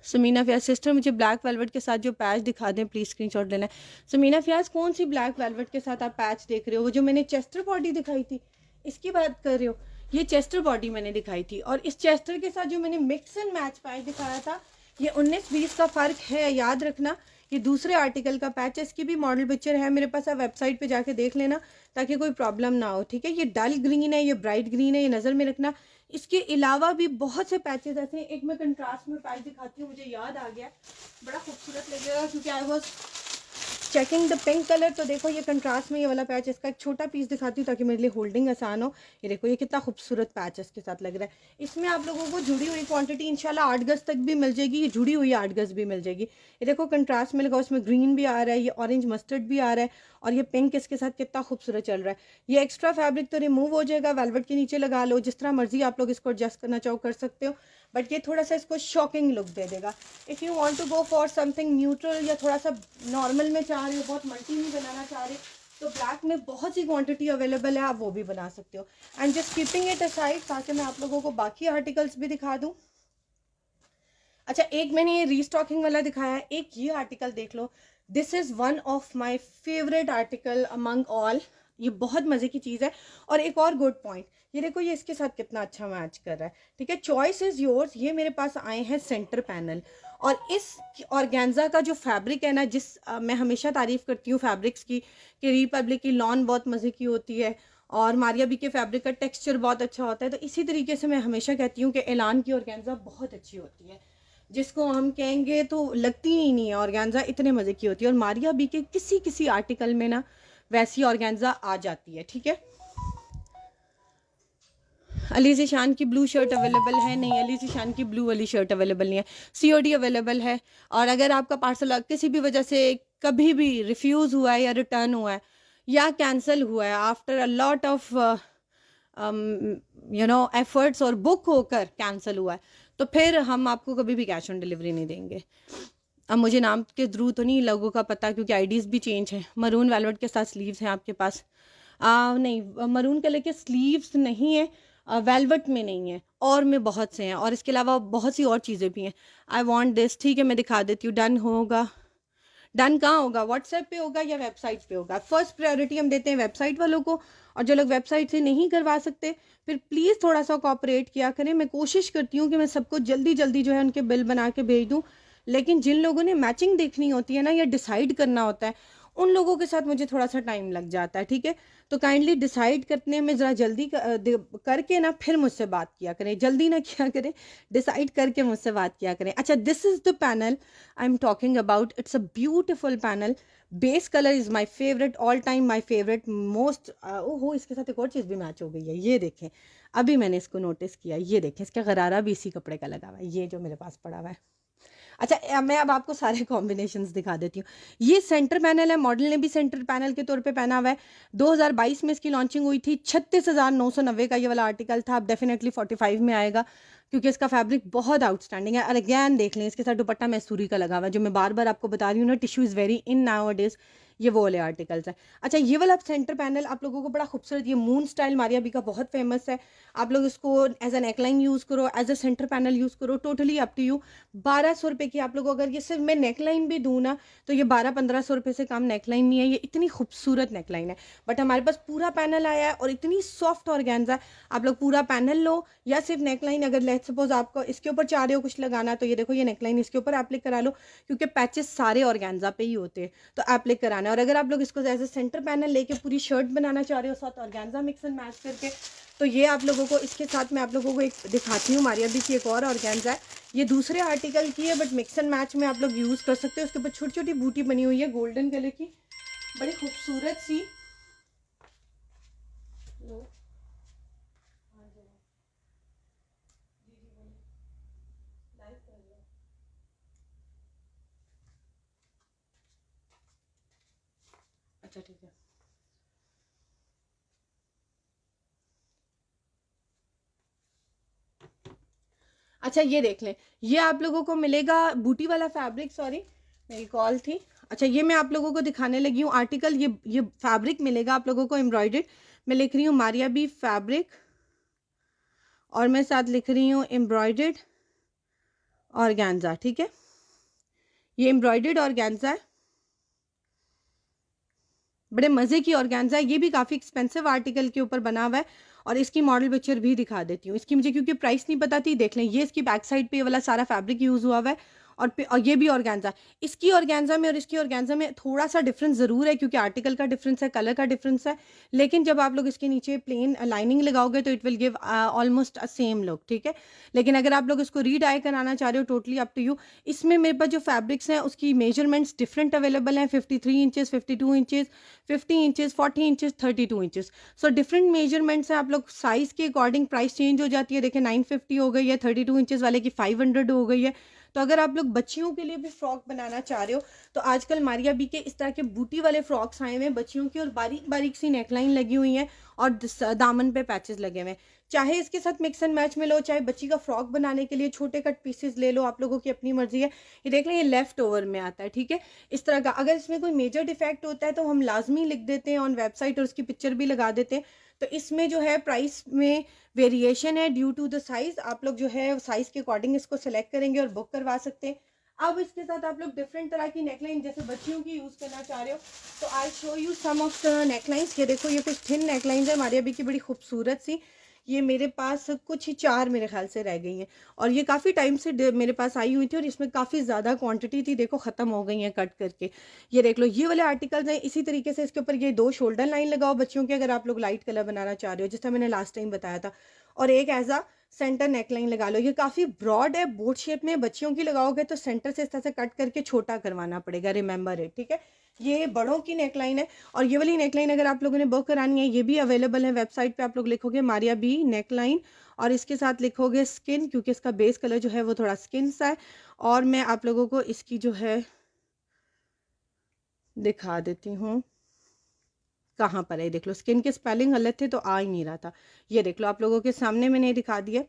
समीना फ्याज सिस्टर मुझे ब्लैक वेलवेट के साथ जो पैच दिखा दें प्लीज़, स्क्रीनशॉट लेना है। समीना फ्याज कौन सी ब्लैक वेलवेट के साथ आप पैच देख रहे हो? वो जो मैंने चेस्टर बॉडी दिखाई थी इसकी बात कर रहे हो? ये चेस्टर बॉडी मैंने दिखाई थी, और इस चेस्टर के साथ जो मैंने मिक्स एंड मैच पैच दिखाया था, ये 19-20 का फ़र्क है, याद रखना। ये दूसरे आर्टिकल का पैच है, इसकी भी मॉडल पिक्चर है मेरे पास, आप वेबसाइट पे जाके देख लेना ताकि कोई प्रॉब्लम ना हो, ठीक है। ये डल ग्रीन है, ये ब्राइट ग्रीन है, ये नज़र में रखना। इसके अलावा भी बहुत से पैचेस ऐसे हैं। एक मैं कंट्रास्ट में पैच दिखाती हूँ, मुझे याद आ गया, बड़ा खूबसूरत लगेगा, क्योंकि I was checking the pink colour. तो देखो ये कंट्रास्ट में ये वाला पैच, इसका एक छोटा पीस दिखाती हूँ ताकि मेरे लिए होल्डिंग आसान हो। ये देखो ये कितना खूबसूरत पैच इसके साथ लग रहा है। इसमें आप लोगों को जुड़ी हुई क्वांटिटी इंशाल्लाह 8 गज तक भी मिल जाएगी, ये जुड़ी हुई 8 गज भी मिल जाएगी। ये देखो कंट्रास्ट में लगा, उसमें ग्रीन भी आ रहा है, ये ऑरेंज मस्टर्ड भी आ रहा है, और ये पिंक इसके साथ कितना खूबसूरत चल रहा है। ये एक्स्ट्रा फैब्रिक तो रिमूव हो जाएगा, वेलवेट के नीचे लगा लो, जिस तरह मर्जी आप लोग इसको एडजस्ट करना चाहो कर सकते हो, बट ये थोड़ा सा इसको शॉकिंग लुक दे देगा। If you want to go for something neutral या थोड़ा सा नॉर्मल में चाह रहे हो, बहुत मल्टी नहीं बनाना चाह रहे, तो ब्लैक में बहुत सी क्वांटिटी अवेलेबल है, आप वो भी बना सकते हो। And just keeping it aside ताकि मैं आप लोगों को बाकी आर्टिकल्स भी दिखा दूँ। अच्छा, एक मैंने ये रीस्टॉकिंग वाला दिखाया है, एक ये आर्टिकल देख लो। This is one of my favourite article among all, ये बहुत मज़े की चीज़ है। और एक और गुड पॉइंट, ये देखो ये इसके साथ कितना अच्छा मैच कर रहा है, ठीक है। Choice is yours. ये मेरे पास आए हैं सेंटर पैनल, और इस ऑर्गेन्जा का जो फैब्रिक है ना, मैं हमेशा तारीफ़ करती हूँ फैब्रिक्स की, कि रिपब्लिक की लॉन बहुत मज़े की होती है, और मारिया बी के फैब्रिक का टेक्सचर बहुत अच्छा होता है। तो इसी तरीके से मैं हमेशा कहती हूँ कि एलान की ऑर्गेन्जा बहुत अच्छी होती है, जिसको हम कहेंगे तो लगती ही नहीं है, ऑर्गेन्जा इतने मज़े की होती है। और मारिया बी के किसी किसी आर्टिकल में ना वैसी ऑर्गेन्जा आ जाती है, ठीक है। अली ज़ीशान की ब्लू शर्ट अवेलेबल है? नहीं, अली ज़ीशान की ब्लू वाली शर्ट अवेलेबल नहीं है। सीओडी अवेलेबल है, और अगर आपका पार्सल किसी भी वजह से कभी भी रिफ्यूज़ हुआ है या रिटर्न हुआ है या कैंसिल हुआ है after a lot of efforts और बुक होकर कैंसिल हुआ है, तो फिर हम आपको कभी भी कैश ऑन डिलीवरी नहीं देंगे। अब मुझे नाम के थ्रू तो नहीं लोगों का पता, क्योंकि आईडीज़ भी चेंज हैं। मरून वेलवेट के साथ स्लीव्स हैं आपके पास? नहीं, मरून कलर के स्लीव्स नहीं है, वेलवेट में नहीं है, और में बहुत से हैं, और इसके अलावा बहुत सी और चीज़ें भी हैं। आई वांट दिस, ठीक है मैं दिखा देती हूँ। डन होगा, डन कहाँ होगा, व्हाट्सएप पे होगा या वेबसाइट पे होगा। फर्स्ट प्रायोरिटी हम देते हैं वेबसाइट वालों को, और जो लोग वेबसाइट से नहीं करवा सकते फिर प्लीज़ थोड़ा सा कोऑपरेट किया करें। मैं कोशिश करती हूँ कि मैं सबको जल्दी जल्दी जो है उनके बिल बना के भेज दूँ, लेकिन जिन लोगों ने मैचिंग देखनी होती है ना या डिसाइड करना होता है, उन लोगों के साथ मुझे थोड़ा सा टाइम लग जाता है, ठीक है। तो काइंडली डिसाइड करने में ज़रा जल्दी करके ना फिर मुझसे बात किया करें, जल्दी ना किया करें, डिसाइड करके मुझसे बात किया करें। अच्छा, this is the panel I am talking about, it's a beautiful panel. Base colour is my favourite, all time my favourite most. ओहो, इसके साथ एक और चीज़ भी मैच हो गई है, ये देखें, अभी मैंने इसको नोटिस किया, ये देखें, इसका गरारा भी इसी कपड़े का लगा हुआ है, ये जो मेरे पास पड़ा हुआ है। अच्छा, मैं अब आपको सारे कॉम्बिनेशंस दिखा देती हूँ। ये सेंटर पैनल है, मॉडल ने भी सेंटर पैनल के तौर पे पहना हुआ है। 2022 में इसकी लॉन्चिंग हुई थी, 36,990 का ये वाला आर्टिकल था। अब डेफिनेटली 45 में आएगा, क्योंकि इसका फैब्रिक बहुत आउटस्टैंडिंग है। और अगैन देख लें, इसके साथ दुपट्टा मैसूरी का लगा हुआ है, जो मैं बार बार आपको बता रही हूँ ना, tissue is very in now days, ये वो वाले आर्टिकल्स हैं। अच्छा, ये वाला सेंटर पैनल आप लोगों को बड़ा खूबसूरत, ये मून स्टाइल मारिया बी का बहुत फेमस है। आप लोग इसको एज अ नेकलाइन यूज़ करो, as a centre panel use करो, टोटली अप टू यू। 1200 रुपये की आप लोग, अगर ये सिर्फ मैं नेकलाइन भी दूँ ना, तो ये 1200-1500 रुपये से कम नेकलाइन नहीं है। ये इतनी खूबसूरत नेकलाइन है, बट हमारे पास पूरा पैनल आया है और इतनी सॉफ्ट ऑर्गेन्जा है। आप लोग पूरा पैनल लो या सिर्फ नेकलाइन, अगर लेट्स सपोज आपको इसके ऊपर चाह रहे हो कुछ लगाना, तो ये देखो, ये नेकलाइन इसके ऊपर एप्लिक करा लो, क्योंकि पैचेस सारे ऑर्गेन्जा पे ही होते हैं, तो एप्लिक कराना है। और अगर आप लोग इसको एज ए सेंटर पैनल लेके पूरी शर्ट बनाना चाह रहे हो साथ ऑर्गेन्जा मिक्स एंड मैच करके, तो ये आप लोगों को, इसके साथ मैं आप लोगों को एक दिखाती हूँ, मारिया बी की एक और ऑर्गेन्जा है। ये दूसरे आर्टिकल की है, बट मिक्स एंड मैच में आप लोग यूज़ कर सकते हो। उसके ऊपर छोटी छोटी बूटी बनी हुई है गोल्डन कलर की, बड़ी खूबसूरत सी। अच्छा, ठीक है। अच्छा, ये देख लें, ये आप लोगों को मिलेगा बूटी वाला फैब्रिक, सॉरी मेरी कॉल थी। अच्छा, ये मैं आप लोगों को दिखाने लगी हूँ आर्टिकल, ये फैब्रिक मिलेगा आप लोगों को एम्ब्रॉयडर्ड। मैं लिख रही हूँ मारिया बी फैब्रिक, और मैं साथ लिख रही हूँ एम्ब्रॉयडर्ड ऑर्गेन्जा, ठीक है। ये एम्ब्रॉयडर्ड ऑर्गेन्जा है, बड़े मज़े की ऑर्गेन्जा है। ये भी काफ़ी एक्सपेंसिव आर्टिकल के ऊपर बना हुआ है, और इसकी मॉडल पिक्चर भी दिखा देती हूँ इसकी, मुझे क्योंकि प्राइस नहीं पता थी। देख लें, ये इसकी बैक साइड पे ये वाला सारा फैब्रिक यूज़ हुआ हुआ है, और ये भी ऑर्गेन्जा। इसकी ऑर्गेन्जा में और इसकी ऑर्गेन्जा में थोड़ा सा डिफरेंस ज़रूर है, क्योंकि आर्टिकल का डिफरेंस है, कलर का डिफरेंस है। लेकिन जब आप लोग इसके नीचे प्लेन लाइनिंग लगाओगे तो it will give almost a same look, ठीक है। लेकिन अगर आप लोग इसको रीडाई कराना चाह रहे हो, टोटली अप टू यू। इसमें मेरे पास जो फैब्रिक्स हैं उसकी मेजरमेंट्स डिफरेंट अवेलेबल हैं, 53 inches, 52 inches, 50 inches, 40 inches, 32 inches. So different measurements हैं। आप लोग साइज़ के अकॉर्डिंग प्राइस चेंज हो जाती है। देखिए, 950 हो गई है, 32 इंचेस वाले की 500 हो गई है। तो अगर आप लोग बच्चियों के लिए भी फ्रॉक बनाना चाह रहे हो, तो आजकल मारिया बी के इस तरह के बूटी वाले फ्रॉक्स आए हुए हैं बच्चियों की, और बारीक बारीक सी नेकलाइन लगी हुई है, और दामन पे पैचेस लगे हुए हैं। चाहे इसके साथ मिक्स एंड मैच में लो, चाहे बच्ची का फ्रॉक बनाने के लिए छोटे कट पीसेस ले लो, आप लोगों की अपनी मर्जी है। ये देख लें, ये लेफ्ट ओवर में आता है, ठीक है, इस तरह का। अगर इसमें कोई मेजर डिफेक्ट होता है तो हम लाजमी लिख देते हैं ऑन वेबसाइट, और उसकी पिक्चर भी लगा देते हैं। तो इसमें जो है प्राइस में वेरिएशन है ड्यू टू द साइज़। आप लोग जो है साइज़ के अकॉर्डिंग इसको सेलेक्ट करेंगे और बुक करवा सकते हैं। अब इसके साथ आप लोग डिफरेंट तरह की नेकलाइन, जैसे बच्चियों की यूज़ करना चाह रहे हो, तो I show you some of the necklines. ये देखो, ये कुछ थिन नेकलाइंस है मारिया बी की, बड़ी खूबसूरत सी। ये मेरे पास कुछ ही 4 मेरे ख्याल से रह गई हैं, और ये काफ़ी टाइम से मेरे पास आई हुई थी, और इसमें काफ़ी ज़्यादा क्वांटिटी थी। देखो, ख़त्म हो गई हैं कट करके। ये देख लो, ये वाले आर्टिकल्स हैं। इसी तरीके से इसके ऊपर ये 2 शोल्डर लाइन लगाओ बच्चियों के, अगर आप लोग लाइट कलर बनाना चाह रहे हो, जिस तरह मैंने लास्ट टाइम बताया था, और एक एज अ सेंटर नेकलाइन लगा लो। ये काफ़ी ब्रॉड है, बोट शेप में। बच्चियों की लगाओगे तो सेंटर से इस तरह से कट करके छोटा करवाना पड़ेगा, रिमेंबर इट, ठीक है। ये बड़ों की नेकलाइन है, और ये वाली नेकलाइन अगर आप लोगों ने बुक करानी है, ये भी अवेलेबल है वेबसाइट पे। आप लोग लिखोगे मारिया बी नेकलाइन, और इसके साथ लिखोगे स्किन, क्योंकि इसका बेस कलर जो है वो थोड़ा स्किन सा है। और मैं आप लोगों को इसकी जो है दिखा देती हूँ, कहाँ पर है, देख लो, स्किन के स्पेलिंग गलत थे तो आ ही नहीं रहा था। ये देख लो, आप लोगों के सामने मैंने दिखा दिया।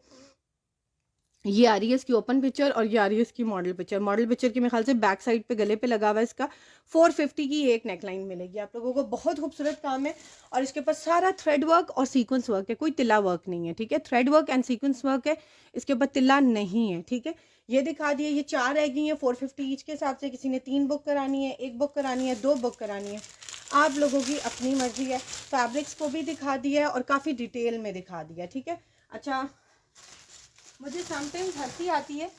ये आ रही है इसकी ओपन पिक्चर और ये आ रही है इसकी मॉडल पिक्चर। मॉडल पिक्चर की मेरे ख्याल से बैक साइड पे गले पे लगा हुआ है इसका। 450 की एक नेकलाइन मिलेगी आप लोगों को। बहुत खूबसूरत काम है और इसके ऊपर सारा थ्रेड वर्क और सीक्वेंस वर्क है, कोई तिल्ला वर्क नहीं है, ठीक है। Thread work and sequence work है, इसके ऊपर तिल्ला नहीं है, ठीक है। ये दिखा दिए, ये 4 रह गई हैं 450 ईच के हिसाब से। किसी ने 3 बुक करानी है, 1 बुक करानी है, 2 बुक करानी है, आप लोगों की अपनी मर्जी है। फैब्रिक्स को भी दिखा दिया है और काफ़ी डिटेल में दिखा दिया, ठीक है। अच्छा, मुझे समटाइम्स हंसी आती है,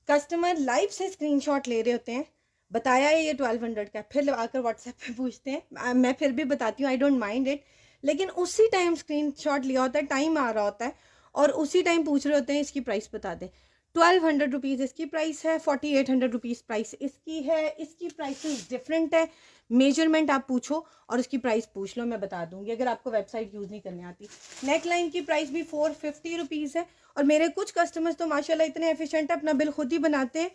कस्टमर लाइव से स्क्रीनशॉट ले रहे होते हैं, बताया है ये 1200 का, फिर आकर व्हाट्सएप पे पूछते हैं, मैं फिर भी बताती हूँ, आई डोंट माइंड इट, लेकिन उसी टाइम स्क्रीनशॉट लिया होता है, टाइम आ रहा होता है और उसी टाइम पूछ रहे होते हैं इसकी प्राइस बता दें। 1200 रुपीज़ इसकी प्राइस है, 4800 रुपीज़ प्राइस इसकी है। इसकी प्राइसेस डिफरेंट है, मेजरमेंट आप पूछो और उसकी प्राइस पूछ लो, मैं बता दूंगी अगर आपको वेबसाइट यूज़ नहीं करनी आती। नेक लाइन की प्राइस भी 450 है और मेरे कुछ कस्टमर्स तो माशाल्लाह इतने एफिशिएंट है, अपना बिल खुद ही बनाते हैं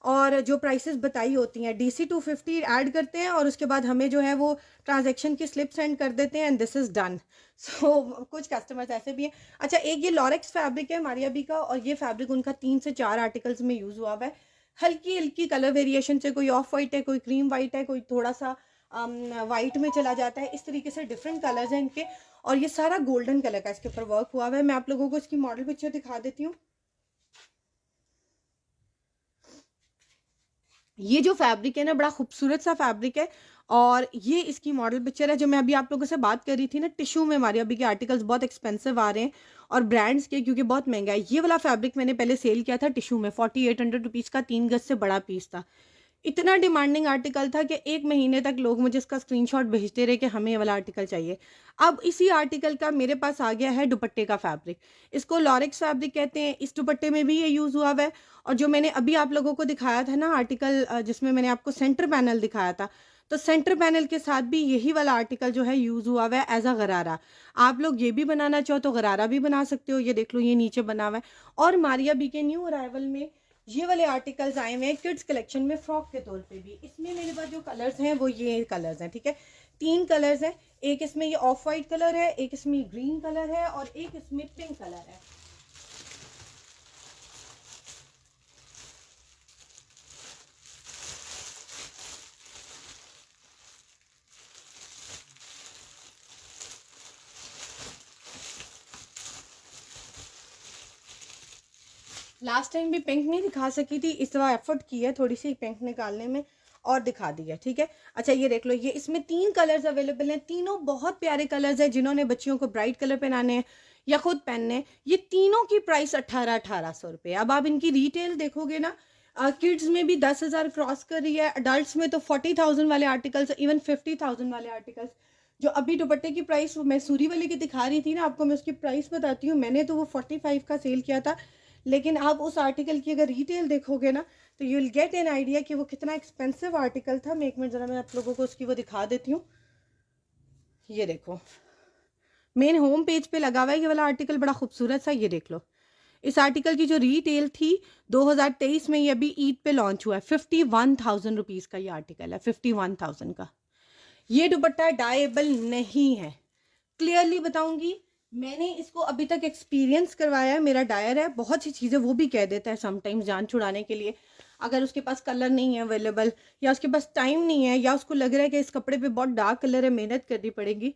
और जो प्राइसेस बताई होती हैं DC 250 ऐड करते हैं और उसके बाद हमें जो है वो ट्रांजैक्शन की स्लिप सेंड कर देते हैं एंड दिस इज़ डन। सो कुछ कस्टमर्स ऐसे भी हैं। अच्छा, एक ये लॉरेक्स फैब्रिक है मारिया बी का और ये फैब्रिक उनका 3 से 4 आर्टिकल्स में यूज़ हुआ हुआ है। हल्की हल्की कलर वेरिएशन से, कोई ऑफ वाइट है, कोई क्रीम वाइट है, कोई थोड़ा सा वाइट में चला जाता है, इस तरीके से डिफरेंट कलर्स हैं इनके। और ये सारा गोल्डन कलर का इसके ऊपर वर्क हुआ हुआ है। मैं आप लोगों को इसकी मॉडल पिक्चर दिखा देती हूँ। ये जो फैब्रिक है ना, बड़ा खूबसूरत सा फैब्रिक है और ये इसकी मॉडल पिक्चर है। जो मैं अभी आप लोगों से बात कर रही थी ना, टिश्यू में हमारे अभी के आर्टिकल्स बहुत एक्सपेंसिव आ रहे हैं और ब्रांड्स के, क्योंकि बहुत महंगा है। ये वाला फैब्रिक मैंने पहले सेल किया था टिश्यू में, 4800 रुपीज़ का 3 गज से बड़ा पीस था। इतना डिमांडिंग आर्टिकल था कि 1 महीने तक लोग मुझे इसका स्क्रीनशॉट भेजते रहे कि हमें ये वाला आर्टिकल चाहिए। अब इसी आर्टिकल का मेरे पास आ गया है दुपट्टे का फैब्रिक। इसको लॉरेक्स फैब्रिक कहते हैं। इस दुपट्टे में भी ये यूज़ हुआ हुआ है और जो मैंने अभी आप लोगों को दिखाया था ना आर्टिकल, जिसमें मैंने आपको सेंटर पैनल दिखाया था, तो सेंटर पैनल के साथ भी यही वाला आर्टिकल जो है यूज़ हुआ हुआ है एज अ गरारा। आप लोग ये भी बनाना चाहो तो गरारा भी बना सकते हो। ये देख लो, ये नीचे बना हुआ है। और मारिया बी के न्यू अराइवल में ये वाले आर्टिकल्स आए हुए हैं किड्स कलेक्शन में, फ्रॉक के तौर पे भी। इसमें मेरे पास जो कलर्स हैं वो ये कलर्स हैं, ठीक है। 3 कलर्स हैं, एक इसमें ये ऑफ वाइट कलर है, एक इसमें ग्रीन कलर है और एक इसमें पिंक कलर है। लास्ट टाइम भी पिंक नहीं दिखा सकी थी, इस दफ़ा एफर्ट की है थोड़ी सी पिंक निकालने में और दिखा दी है, ठीक है। अच्छा, ये देख लो, ये इसमें 3 कलर्स अवेलेबल हैं। तीनों बहुत प्यारे कलर्स हैं। जिन्होंने बच्चियों को ब्राइट कलर पहनाने हैं या खुद पहनने हैं, ये तीनों की प्राइस 1800 रुपये। अब आप इनकी रिटेल देखोगे ना, किड्स में भी 10,000 क्रॉस कर रही है, अडल्ट में तो 40,000 वाले आर्टिकल्स, इवन 50,000 वाले आर्टिकल्स। जो अभी दुपट्टे की प्राइस मैं सूरी वाले की दिखा रही थी ना आपको, मैं उसकी प्राइस बताती हूँ। मैंने तो वो 45 का सेल किया था, लेकिन आप उस आर्टिकल की अगर रिटेल देखोगे ना तो you will get an idea कि वो कितना एक्सपेंसिव आर्टिकल था। मैं एक मिनट ज़रा मैं आप लोगों को उसकी वो दिखा देती हूँ। ये देखो, मेन होम पेज पे लगा हुआ है ये वाला आर्टिकल, बड़ा खूबसूरत सा। ये देख लो, इस आर्टिकल की जो रिटेल थी 2023 में, ये अभी ईद पे लॉन्च हुआ है। 51,000 रुपीज़ का ये आर्टिकल है, 51,000 का। ये दुपट्टा डाइएबल नहीं है, क्लियरली बताऊंगी। मैंने इसको अभी तक एक्सपीरियंस करवाया है, मेरा डायर है। बहुत सी चीज़ें वो भी कह देता है समटाइम्स जान छुड़ाने के लिए। अगर उसके पास कलर नहीं है अवेलेबल या उसके पास टाइम नहीं है या उसको लग रहा है कि इस कपड़े पे बहुत डार्क कलर है, मेहनत करनी पड़ेगी,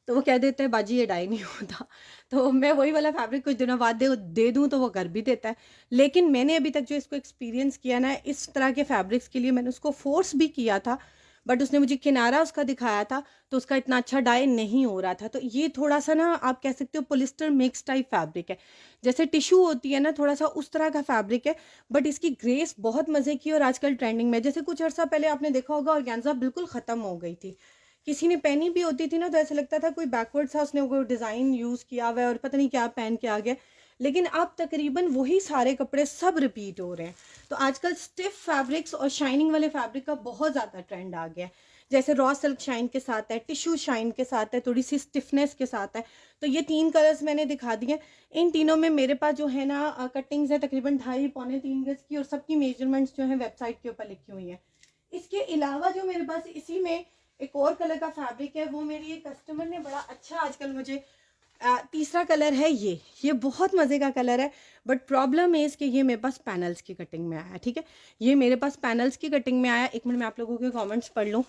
तो वो कह देता है बाजी ये डाई नहीं होता। तो मैं वही वाला फैब्रिक कुछ दिनों बाद दे दूँ तो वो कर भी देता है। लेकिन मैंने अभी तक जो इसको एक्सपीरियंस किया ना, इस तरह के फैब्रिक्स के लिए मैंने उसको फोर्स भी किया था, बट उसने मुझे किनारा उसका दिखाया था तो उसका इतना अच्छा डाई नहीं हो रहा था। तो ये थोड़ा सा ना आप कह सकते हो पोलिस्टर मिक्स टाइप फैब्रिक है, जैसे टिश्यू होती है ना, थोड़ा सा उस तरह का फैब्रिक है। बट इसकी ग्रेस बहुत मज़े की और आजकल ट्रेंडिंग में, जैसे कुछ अर्सा पहले आपने देखा होगा ऑर्गेन्जा बिल्कुल ख़त्म हो गई थी, किसी ने पहनी भी होती थी ना तो ऐसा लगता था कोई बैकवर्ड सा उसने कोई डिज़ाइन यूज़ किया हुआ है और पता नहीं क्या पहन के आ गया। लेकिन अब तकरीबन वही सारे कपड़े सब रिपीट हो रहे हैं। तो आजकल स्टिफ फैब्रिक्स और शाइनिंग वाले फैब्रिक का बहुत ज़्यादा ट्रेंड आ गया है। जैसे रॉ सिल्क शाइन के साथ है, टिश्यू शाइन के साथ है, थोड़ी सी स्टिफनेस के साथ है। तो ये 3 कलर्स मैंने दिखा दिए। इन तीनों में मेरे पास जो है ना कटिंग्स है तकरीबन 2.5 पौने 3 गज की और सबकी मेजरमेंट्स जो है वेबसाइट के ऊपर लिखी हुई हैं। इसके अलावा जो मेरे पास इसी में एक और कलर का फैब्रिक है, वो मेरी एक कस्टमर ने बड़ा अच्छा आजकल मुझे तीसरा कलर है ये बहुत मज़े का कलर है, बट प्रॉब्लम इज़ कि ये मेरे पास पैनल्स की कटिंग में आया है, ठीक है। ये मेरे पास पैनल्स की कटिंग में आया। एक मिनट में आप लोगों के कमेंट्स पढ़ लूँ।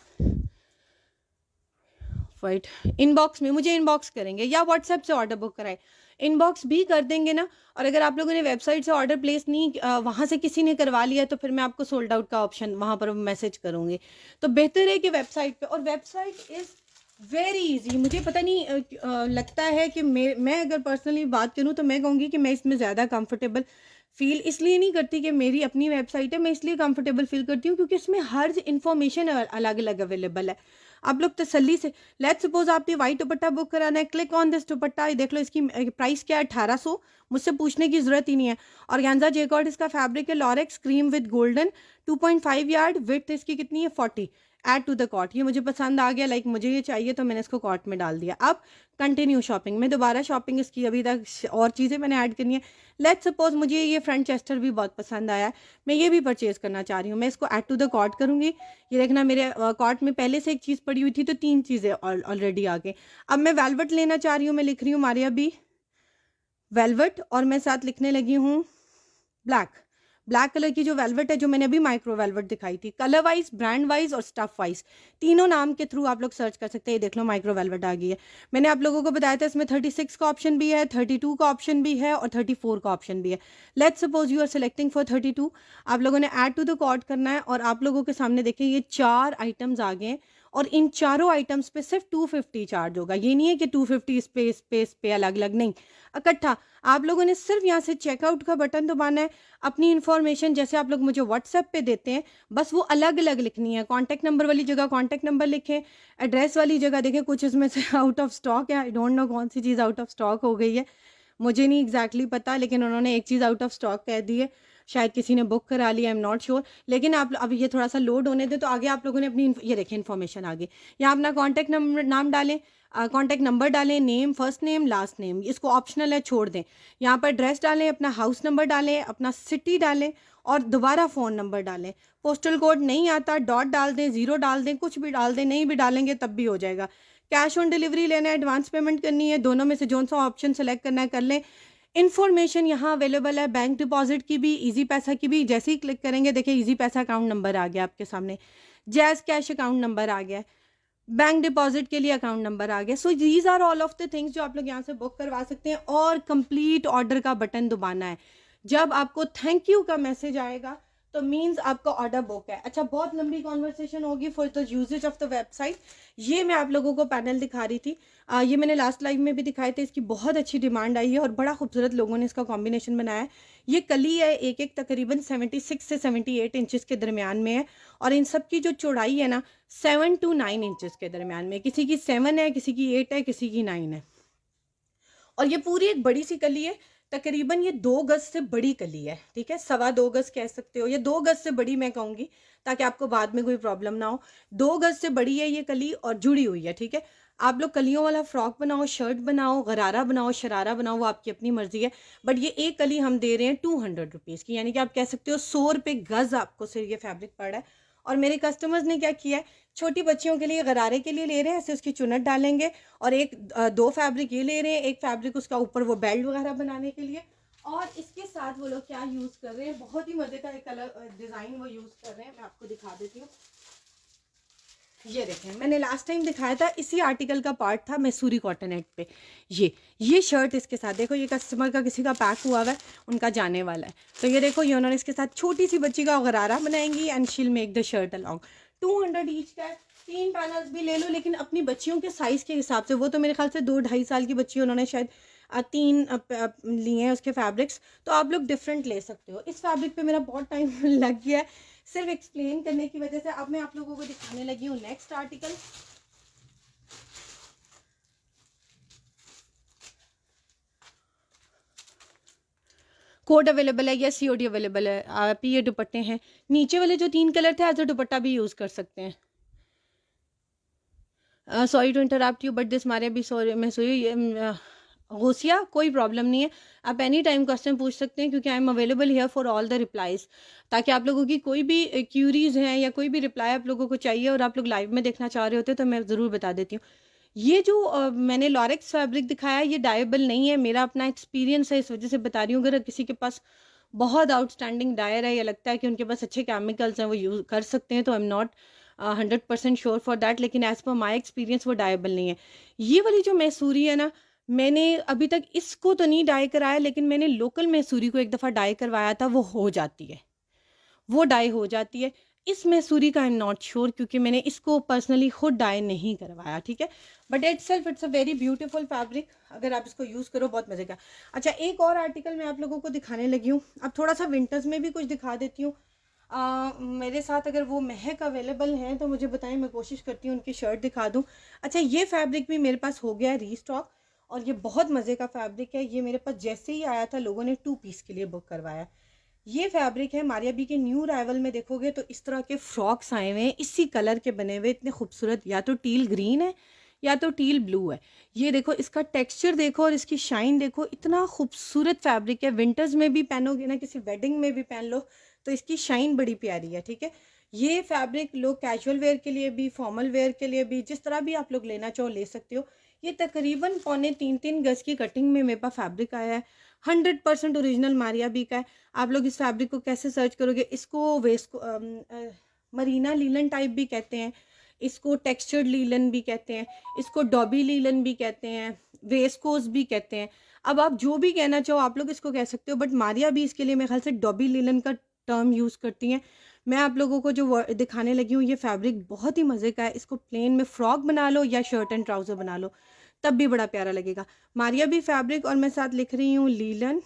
वाइट इनबॉक्स में मुझे इनबॉक्स करेंगे या व्हाट्सएप से ऑर्डर बुक कराए, इनबॉक्स भी कर देंगे ना। और अगर आप लोगों ने वेबसाइट से ऑर्डर प्लेस नहीं वहाँ से किसी ने करवा लिया तो फिर मैं आपको सोल्ड आउट का ऑप्शन वहाँ पर मैसेज करूँगी। तो बेहतर है कि वेबसाइट पे, और वेबसाइट इज़ वेरी इजी। मुझे पता नहीं लगता है कि मैं अगर पर्सनली बात करूँ तो मैं कहूँगी कि मैं इसमें ज़्यादा कंफर्टेबल फील इसलिए नहीं करती कि मेरी अपनी वेबसाइट है, मैं इसलिए कंफर्टेबल फील करती हूँ क्योंकि इसमें हर इन्फॉर्मेशन अलग अलग अवेलेबल है। आप लोग तसल्ली से, लेट्स सपोज आपने वाइट दुपट्टा बुक कराना है, क्लिक ऑन दिस दुपट्टा, देख लो इसकी प्राइस क्या है, 1800। मुझसे पूछने की जरूरत ही नहीं है। ऑर्गेन्जा जैकॉर्ड इसका फैब्रिक है, Lurex cream with golden, 2.5 yard, width इसकी कितनी है 40। ऐड टू द कॉर्ट, ये मुझे पसंद आ गया, लाइक मुझे ये चाहिए तो मैंने इसको कॉर्ट में डाल दिया। अब कंटिन्यू शॉपिंग में, दोबारा शॉपिंग इसकी अभी तक और चीज़ें मैंने ऐड करनी है। लेट्स सपोज मुझे ये फ्रंट चेस्टर भी बहुत पसंद आया है, मैं ये भी परचेज करना चाह रही हूँ, मैं इसको ऐड टू द कॉर्ट करूँगी। ये देखना मेरे कॉर्ट में पहले से एक चीज़ पड़ी हुई थी तो 3 चीज़ें ऑलरेडी आ गई। अब मैं वेलवेट लेना चाह रही हूँ, मैं लिख रही हूँ मारिया बी वेलवेट, और मैं साथ लिखने लगी हूँ ब्लैक कलर की जो वेलवेट है, जो मैंने अभी माइक्रो वेलवेट दिखाई थी। कलर वाइज, ब्रांड वाइज और स्टफ वाइज तीनों नाम के थ्रू आप लोग सर्च कर सकते हैं। देख लो माइक्रो वेलवेट आ गई है। मैंने आप लोगों को बताया था इसमें 36 का ऑप्शन भी है, 32 का ऑप्शन भी है और 34 का ऑप्शन भी है। Let's suppose you are selecting for 32, आप लोगों ने ऐड टू द कार्ट करना है और आप लोगों के सामने देखिए ये 4 आइटम्स आ गए हैं और इन चारों आइटम्स पे सिर्फ 250 चार्ज होगा। ये नहीं है कि 250 स्पेस पे अलग अलग, नहीं, इकट्ठा। आप लोगों ने सिर्फ यहाँ से चेकआउट का बटन दबाना है। अपनी इन्फॉर्मेशन जैसे आप लोग मुझे व्हाट्सएप पे देते हैं, बस वो अलग अलग लिखनी है। कॉन्टैक्ट नंबर वाली जगह कॉन्टैक्ट नंबर लिखें, एड्रेस वाली जगह देखें कुछ इसमें से आउट ऑफ स्टॉक है। आई डोंट नो कौन सी चीज़ आउट ऑफ स्टॉक हो गई है, मुझे नहीं एग्जैक्टली पता, लेकिन उन्होंने एक चीज़ आउट ऑफ स्टॉक कह दी है। शायद किसी ने बुक करा लिया, आई एम नॉट श्योर। लेकिन आप अभी ये थोड़ा सा लोड होने दे तो आगे आप लोगों ने अपनी ये देखें इन्फॉर्मेशन आगे। यहाँ अपना कॉन्टैक्ट नंबर नाम डालें, कॉन्टैक्ट नंबर डालें, name, first name, last name, इसको ऑप्शनल है छोड़ दें। यहाँ पर एड्रेस डालें, अपना हाउस नंबर डालें, अपना सिटी डालें और दोबारा फ़ोन नंबर डालें। पोस्टल कोड नहीं आता, डॉट डाल दें, ज़ीरो डाल दें, कुछ भी डाल दें, नहीं भी डालेंगे तब भी हो जाएगा। कैश ऑन डिलीवरी लेना है, एडवांस पेमेंट करनी है, दोनों में से जो सा ऑप्शन सेलेक्ट करना है कर लें। इन्फॉर्मेशन यहाँ अवेलेबल है बैंक डिपॉजिट की भी, इजी पैसा की भी। जैसे ही क्लिक करेंगे देखिए इजी पैसा अकाउंट नंबर आ गया आपके सामने, जैज़ कैश अकाउंट नंबर आ गया, बैंक डिपॉजिट के लिए अकाउंट नंबर आ गया। So these are all of the things जो आप लोग यहाँ से बुक करवा सकते हैं। और कंप्लीट ऑर्डर का बटन दबाना है। जब आपको थैंक यू का मैसेज आएगा तो मीन्स आपका ऑर्डर बुक है। अच्छा, बहुत लंबी कॉन्वर्सेशन होगी for the uses of the website. ये मैं आप लोगों को पैनल दिखा रही थी, ये मैंने लास्ट लाइव में भी दिखाए थे। इसकी बहुत अच्छी डिमांड आई है और बड़ा खूबसूरत लोगों ने इसका कॉम्बिनेशन बनाया है। ये कली है, एक एक तकरीबन 76 से 78 इंचेस के दरमियान में है और इन सब की जो चौड़ाई है ना 7 to 9 इंचेस के दरमियान में। किसी की 7 है, किसी की 8 है, किसी की 9 है। और ये पूरी एक बड़ी सी कली है, तकरीबन ये 2 गज से बड़ी कली है, ठीक है, 2.25 गज कह सकते हो, ये 2 गज से बड़ी मैं कहूँगी ताकि आपको बाद में कोई प्रॉब्लम ना हो। 2 गज से बड़ी है ये कली और जुड़ी हुई है, ठीक है। आप लोग कलियों वाला फ्रॉक बनाओ, शर्ट बनाओ, गरारा बनाओ, शरारा बनाओ, वो आपकी अपनी मर्जी है। बट ये एक कली हम दे रहे हैं 200 रुपीज़ की, यानी कि आप कह सकते हो 100 रुपये गज आपको सिर्फ ये फैब्रिक पड़ रहा है। और मेरे कस्टमर्स ने क्या किया है, छोटी बच्चियों के लिए गरारे के लिए ले रहे हैं, ऐसे उसकी चुनट डालेंगे और दो फैब्रिक ये ले रहे हैं, एक फैब्रिक उसका ऊपर वो बेल्ट वगैरह बनाने के लिए। और इसके साथ वो लोग क्या यूज़ कर रहे हैं, बहुत ही मज़े का एक कलर डिज़ाइन वो यूज़ कर रहे हैं, मैं आपको दिखा देती हूँ। ये देखें, मैंने लास्ट टाइम दिखाया था, इसी आर्टिकल का पार्ट था मैसूरी कॉटनेट पे। ये शर्ट इसके साथ देखो, ये कस्टमर का किसी का पैक हुआ हुआ है, उनका जाने वाला है। तो ये देखो, ये उन्होंने इसके साथ छोटी सी बच्ची का गरारा बनाएंगी and she'll make the shirt along. 200 each का है। 3 पैनल्स भी ले लो, लेकिन अपनी बच्चियों के साइज़ के हिसाब से। वो तो मेरे ख्याल से 2-2.5 साल की बच्ची, उन्होंने शायद 3 लिए हैं उसके फैब्रिक्स, तो आप लोग डिफरेंट ले सकते हो। इस फैब्रिक पे मेरा बहुत टाइम लग गया है सिर्फ एक्सप्लेन करने की वजह से। अब मैं आप लोगों को दिखाने लगी हूँ नेक्स्ट आर्टिकल। कोड अवेलेबल है या सीओडी अवेलेबल है। आप ये दुपट्टे हैं, नीचे वाले जो 3 कलर थे एज अ दुपट्टा भी यूज़ कर सकते हैं। Sorry to interrupt you but this मारे भी सॉरी मैं सोई गौसिया, कोई प्रॉब्लम नहीं है, आप एनी टाइम क्वेश्चन पूछ सकते हैं क्योंकि I am available here for all the replies. ताकि आप लोगों की कोई भी क्यूरीज हैं या कोई भी रिप्लाई आप लोगों को चाहिए और आप लोग लाइव में देखना चाह रहे होते तो मैं ज़रूर बता देती हूँ। ये जो मैंने लॉरेक्स फैब्रिक दिखाया है, ये डाइएबल नहीं है, मेरा अपना एक्सपीरियंस है, इस वजह से बता रही हूँ। अगर किसी के पास बहुत आउटस्टैंडिंग डायर है या लगता है कि उनके पास अच्छे केमिकल्स हैं, वो यूज़ कर सकते हैं, तो I am not 100% sure for that, लेकिन एज पर माई एक्सपीरियंस वो डाइएबल नहीं है। ये वाली जो मैसूरी है ना, मैंने अभी तक इसको तो नहीं डाई कराया, लेकिन मैंने लोकल मैसूरी को एक दफ़ा डाई करवाया था, वो हो जाती है, वो डाई हो जाती है। इस मैसूरी का आई एम नॉट श्योर, क्योंकि मैंने इसको पर्सनली खुद डाई नहीं करवाया, ठीक है। But itself it's a very beautiful fabric, अगर आप इसको यूज़ करो बहुत मज़े का। अच्छा, एक और आर्टिकल मैं आप लोगों को दिखाने लगी हूँ। अब थोड़ा सा विंटर्स में भी कुछ दिखा देती हूँ। मेरे साथ अगर वो महक अवेलेबल हैं तो मुझे बताएं, मैं कोशिश करती हूँ उनकी शर्ट दिखा दूँ। अच्छा, ये फैब्रिक भी मेरे पास हो गया है रीस्टॉक, और ये बहुत मज़े का फैब्रिक है। ये मेरे पास जैसे ही आया था, लोगों ने 2 पीस के लिए बुक करवाया। ये फैब्रिक है मारिया बी के न्यू अराइवल में, देखोगे तो इस तरह के फ्रॉक्स आए हुए हैं, इसी कलर के बने हुए, इतने खूबसूरत। या तो टील ग्रीन है या तो टील ब्लू है। ये देखो, इसका टेक्सचर देखो और इसकी शाइन देखो, इतना खूबसूरत फैब्रिक है। विंटर्स में भी पहनोगे ना, किसी वेडिंग में भी पहन लो तो इसकी शाइन बड़ी प्यारी है, ठीक है। ये फैब्रिक लोग कैजुअल वेयर के लिए भी, फॉर्मल वेयर के लिए भी, जिस तरह भी आप लोग लेना चाहो ले सकते हो। ये तकरीबन 2.25-3 गज की कटिंग में मेरे पास फैब्रिक आया है। 100% ओरिजिनल मारिया बी का है। आप लोग इस फैब्रिक को कैसे सर्च करोगे, इसको वेस्ट मरीना लीलन टाइप भी कहते हैं, इसको टेक्सचर्ड लीलन भी कहते हैं, इसको डॉबी लीलन भी कहते हैं, वेस्कोस भी कहते हैं। अब आप जो भी कहना चाहो आप लोग इसको कह सकते हो, बट मारिया भी इसके लिए मेरे ख्याल से डॉबी लीलन का टर्म यूज़ करती हैं। मैं आप लोगों को जो दिखाने लगी हूँ, ये फैब्रिक बहुत ही मज़े का है। इसको प्लेन में फ्रॉक बना लो या शर्ट एंड ट्राउज़र बना लो, तब भी बड़ा प्यारा लगेगा। मारिया भी फैब्रिक, और मैं साथ लिख रही हूँ लीलन,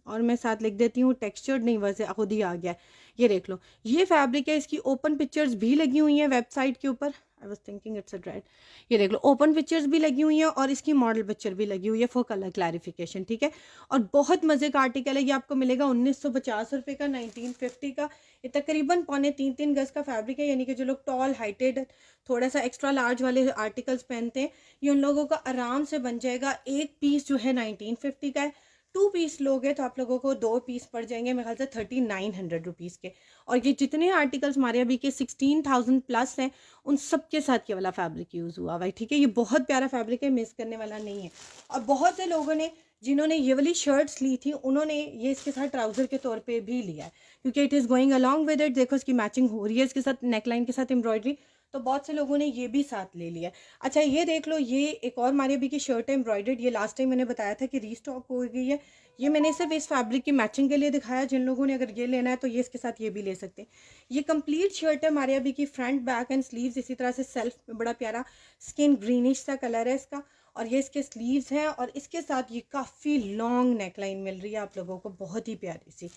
और मैं साथ लिख देती हूँ टेक्सचर्ड, नहीं वैसे खुद ही आ गया है। ये देख लो, ये फैब्रिक है, इसकी ओपन पिक्चर्स भी लगी हुई हैं वेबसाइट के ऊपर। I was thinking it's a dread. ये देख लो, ओपन पिक्चर्स भी लगी हुई हैं और इसकी मॉडल पिक्चर भी लगी हुई है फॉर कलर क्लैरिफिकेशन, ठीक है। और बहुत मज़े का आर्टिकल है। ये आपको मिलेगा 1950 रुपये का, 1950 का। ये तकरीबन 2.25-3 गज का फैब्रिक है, यानी कि जो लोग टॉल हाइटेड थोड़ा सा एक्स्ट्रा लार्ज वाले आर्टिकल्स पहनते हैं, ये उन लोगों का आराम से बन जाएगा। एक पीस जो है 1950 का है, 2 पीस लोगे तो आप लोगों को 2 पीस पड़ जाएंगे मेरे ख्याल से 3900 रुपीज़ के। और ये जितने आर्टिकल्स हमारे अभी के 16,000 प्लस हैं, उन सब के साथ ये वाला फैब्रिक यूज़ हुआ भाई, ठीक है। ये बहुत प्यारा फैब्रिक है, मिस करने वाला नहीं है। और बहुत से लोगों ने जिन्होंने ये वाली शर्ट्स ली थी, उन्होंने ये इसके साथ ट्राउज़र के तौर पे भी लिया है, क्योंकि it is going along with it. देखो इसकी मैचिंग हो रही है इसके साथ, नेकलाइन के साथ एम्ब्रॉयडरी, तो बहुत से लोगों ने ये भी साथ ले लिया। अच्छा, ये देख लो, ये एक और मारिया बी की शर्ट है एम्ब्रॉयडर्ड। ये लास्ट टाइम मैंने बताया था कि रीस्टॉक हो गई है। ये मैंने सिर्फ इस फैब्रिक की मैचिंग के लिए दिखाया। जिन लोगों ने अगर ये लेना है तो ये इसके साथ ये भी ले सकते हैं। ये कंप्लीट शर्ट है मारिया बी की, फ्रंट बैक एंड स्लीव्स इसी तरह से सेल्फ में, बड़ा प्यारा स्किन ग्रीनिश सा कलर है इसका, और ये इसके स्लीव्स हैं। और इसके साथ ये काफ़ी लॉन्ग नेकलाइन मिल रही है आप लोगों को, बहुत ही प्यारी सी।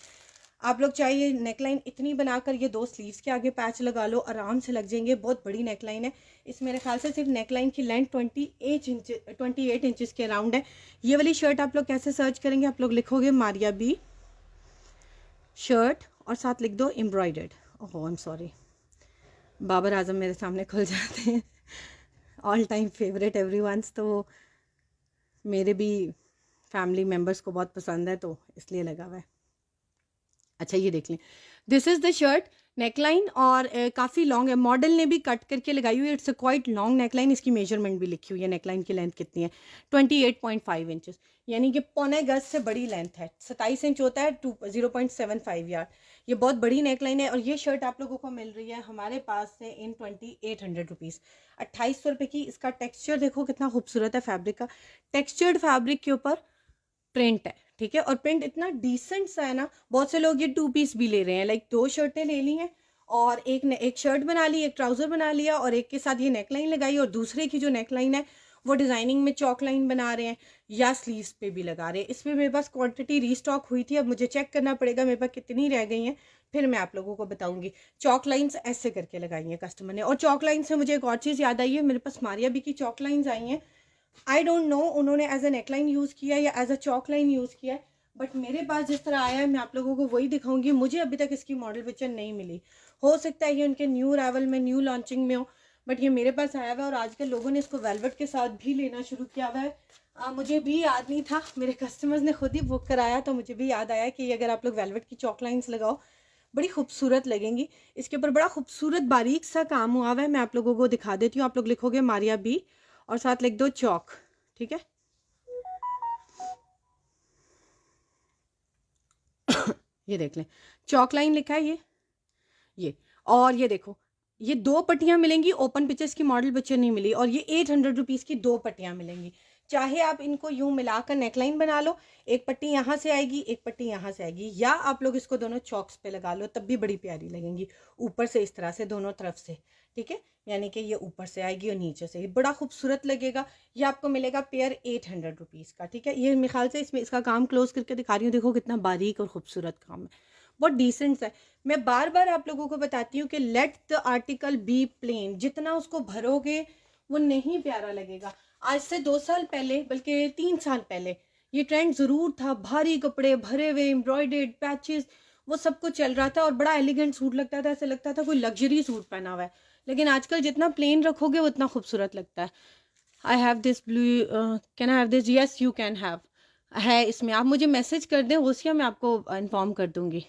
आप लोग चाहिए नेकलाइन इतनी बनाकर ये 2 स्लीव्स के आगे पैच लगा लो, आराम से लग जाएंगे। बहुत बड़ी नेकलाइन है। इस मेरे ख्याल से सिर्फ नेकलाइन की लेंथ 28 इंचज़ के अराउंड है। ये वाली शर्ट आप लोग कैसे सर्च करेंगे, आप लोग लिखोगे मारिया बी शर्ट और साथ लिख दो embroidered. Oh I am sorry, Babar Azam मेरे सामने खुल जाते हैं, ऑल टाइम फेवरेट एवरीवंस, तो मेरे भी फैमिली मेम्बर्स को बहुत पसंद है, तो इसलिए लगा हुआ है। अच्छा, ये देख लें, this is the shirt. Neckline और काफ़ी लॉन्ग है, मॉडल ने भी कट करके लगाई हुई है। It's a quite long neckline. इसकी मेजरमेंट भी लिखी हुई है, नेकलाइन की लेंथ कितनी है, 28.5 इंचज़, यानी कि 1.25 गज से बड़ी लेंथ है। 27 इंच होता है, 0.75 यार्ड। ये बहुत बड़ी नेकलाइन है। और ये शर्ट आप लोगों को मिल रही है हमारे पास से इन 2800 रुपीज़, 2800 रुपये की। इसका टेक्स्चर देखो कितना खूबसूरत है फैब्रिक का, टेक्स्चर्ड फैब्रिक के ऊपर प्रिंट है, ठीक है। और प्रिंट इतना डिसेंट सा है ना, बहुत से लोग ये 2 पीस भी ले रहे हैं, लाइक 2 शर्टें ले ली हैं और एक शर्ट बना ली, एक ट्राउज़र बना लिया, और एक के साथ ये नेकलाइन लगाई, और दूसरे की जो नेकलाइन है वो डिज़ाइनिंग में चौक लाइन बना रहे हैं या स्लीव्स पे भी लगा रहे हैं। इसमें मेरे पास क्वांटिटी रीस्टॉक हुई थी, अब मुझे चेक करना पड़ेगा मेरे पास कितनी रह गई हैं, फिर मैं आप लोगों को बताऊंगी। चौक लाइन्स ऐसे करके लगाई हैं कस्टमर ने। और चौक लाइन से मुझे एक और चीज़ याद आई है, मेरे पास मारिया बी की चौक लाइन्स आई हैं। आई डोंट नो उन्होंने एज अ नेकलाइन यूज़ किया या एज अ चौक लाइन यूज़ किया, बट मेरे पास जिस तरह आया है मैं आप लोगों को वही दिखाऊंगी। मुझे अभी तक इसकी मॉडल पिक्चर नहीं मिली, हो सकता है ये उनके न्यू अराइवल में, न्यू लॉन्चिंग में हो, बट ये मेरे पास आया हुआ है। और आजकल लोगों ने इसको वेलवेट के साथ भी लेना शुरू किया हुआ है। मुझे भी याद नहीं था, मेरे कस्टमर्स ने खुद ही बुक कराया, तो मुझे भी याद आया कि अगर आप लोग वेलवेट की चौक लाइन्स लगाओ बड़ी खूबसूरत लगेंगी। इसके ऊपर बड़ा खूबसूरत बारीक सा काम हुआ हुआ है, मैं आप लोगों को दिखा देती हूँ। आप लोग लिखोगे मारिया बी और साथ लिख दो चौक, ठीक है। ये देख लें, चौक लाइन लिखा है ये। और ये देखो, ये 2 पट्टियां मिलेंगी, ओपन पिक्चर्स की मॉडल पिक्चर नहीं मिली, और ये 800 रुपीज़ की 2 पट्टियां मिलेंगी। चाहे आप इनको यूं मिलाकर नेकलाइन बना लो, एक पट्टी यहाँ से आएगी, एक पट्टी यहाँ से आएगी, या आप लोग इसको दोनों चौक्स पे लगा लो, तब भी बड़ी प्यारी लगेंगी, ऊपर से इस तरह से दोनों तरफ से, ठीक है। यानी कि ये ऊपर से आएगी और नीचे से, बड़ा खूबसूरत लगेगा। ये आपको मिलेगा पेयर 800 रुपीज़ का, ठीक है। ये मेरे ख्याल से इसमें इसका काम क्लोज करके दिखा रही हूँ, देखो कितना बारीक और खूबसूरत काम है, बहुत डिसेंट है। मैं बार बार आप लोगों को बताती हूँ कि let the article be plain, जितना उसको भरोगे वो नहीं प्यारा लगेगा। आज से 2 साल पहले, बल्कि 3 साल पहले, ये ट्रेंड ज़रूर था, भारी कपड़े भरे हुए, एम्ब्रॉयडर्ड पैचेस, वो सब कुछ चल रहा था और बड़ा एलिगेंट सूट लगता था, ऐसा लगता था कोई लग्जरी सूट पहना हुआ है। लेकिन आजकल जितना प्लेन रखोगे वो उतना खूबसूरत लगता है। I have this blue, can I have this? Yes you can have, है इसमें। आप मुझे मैसेज कर दें गौसिया, मैं आपको इन्फॉर्म कर दूँगी।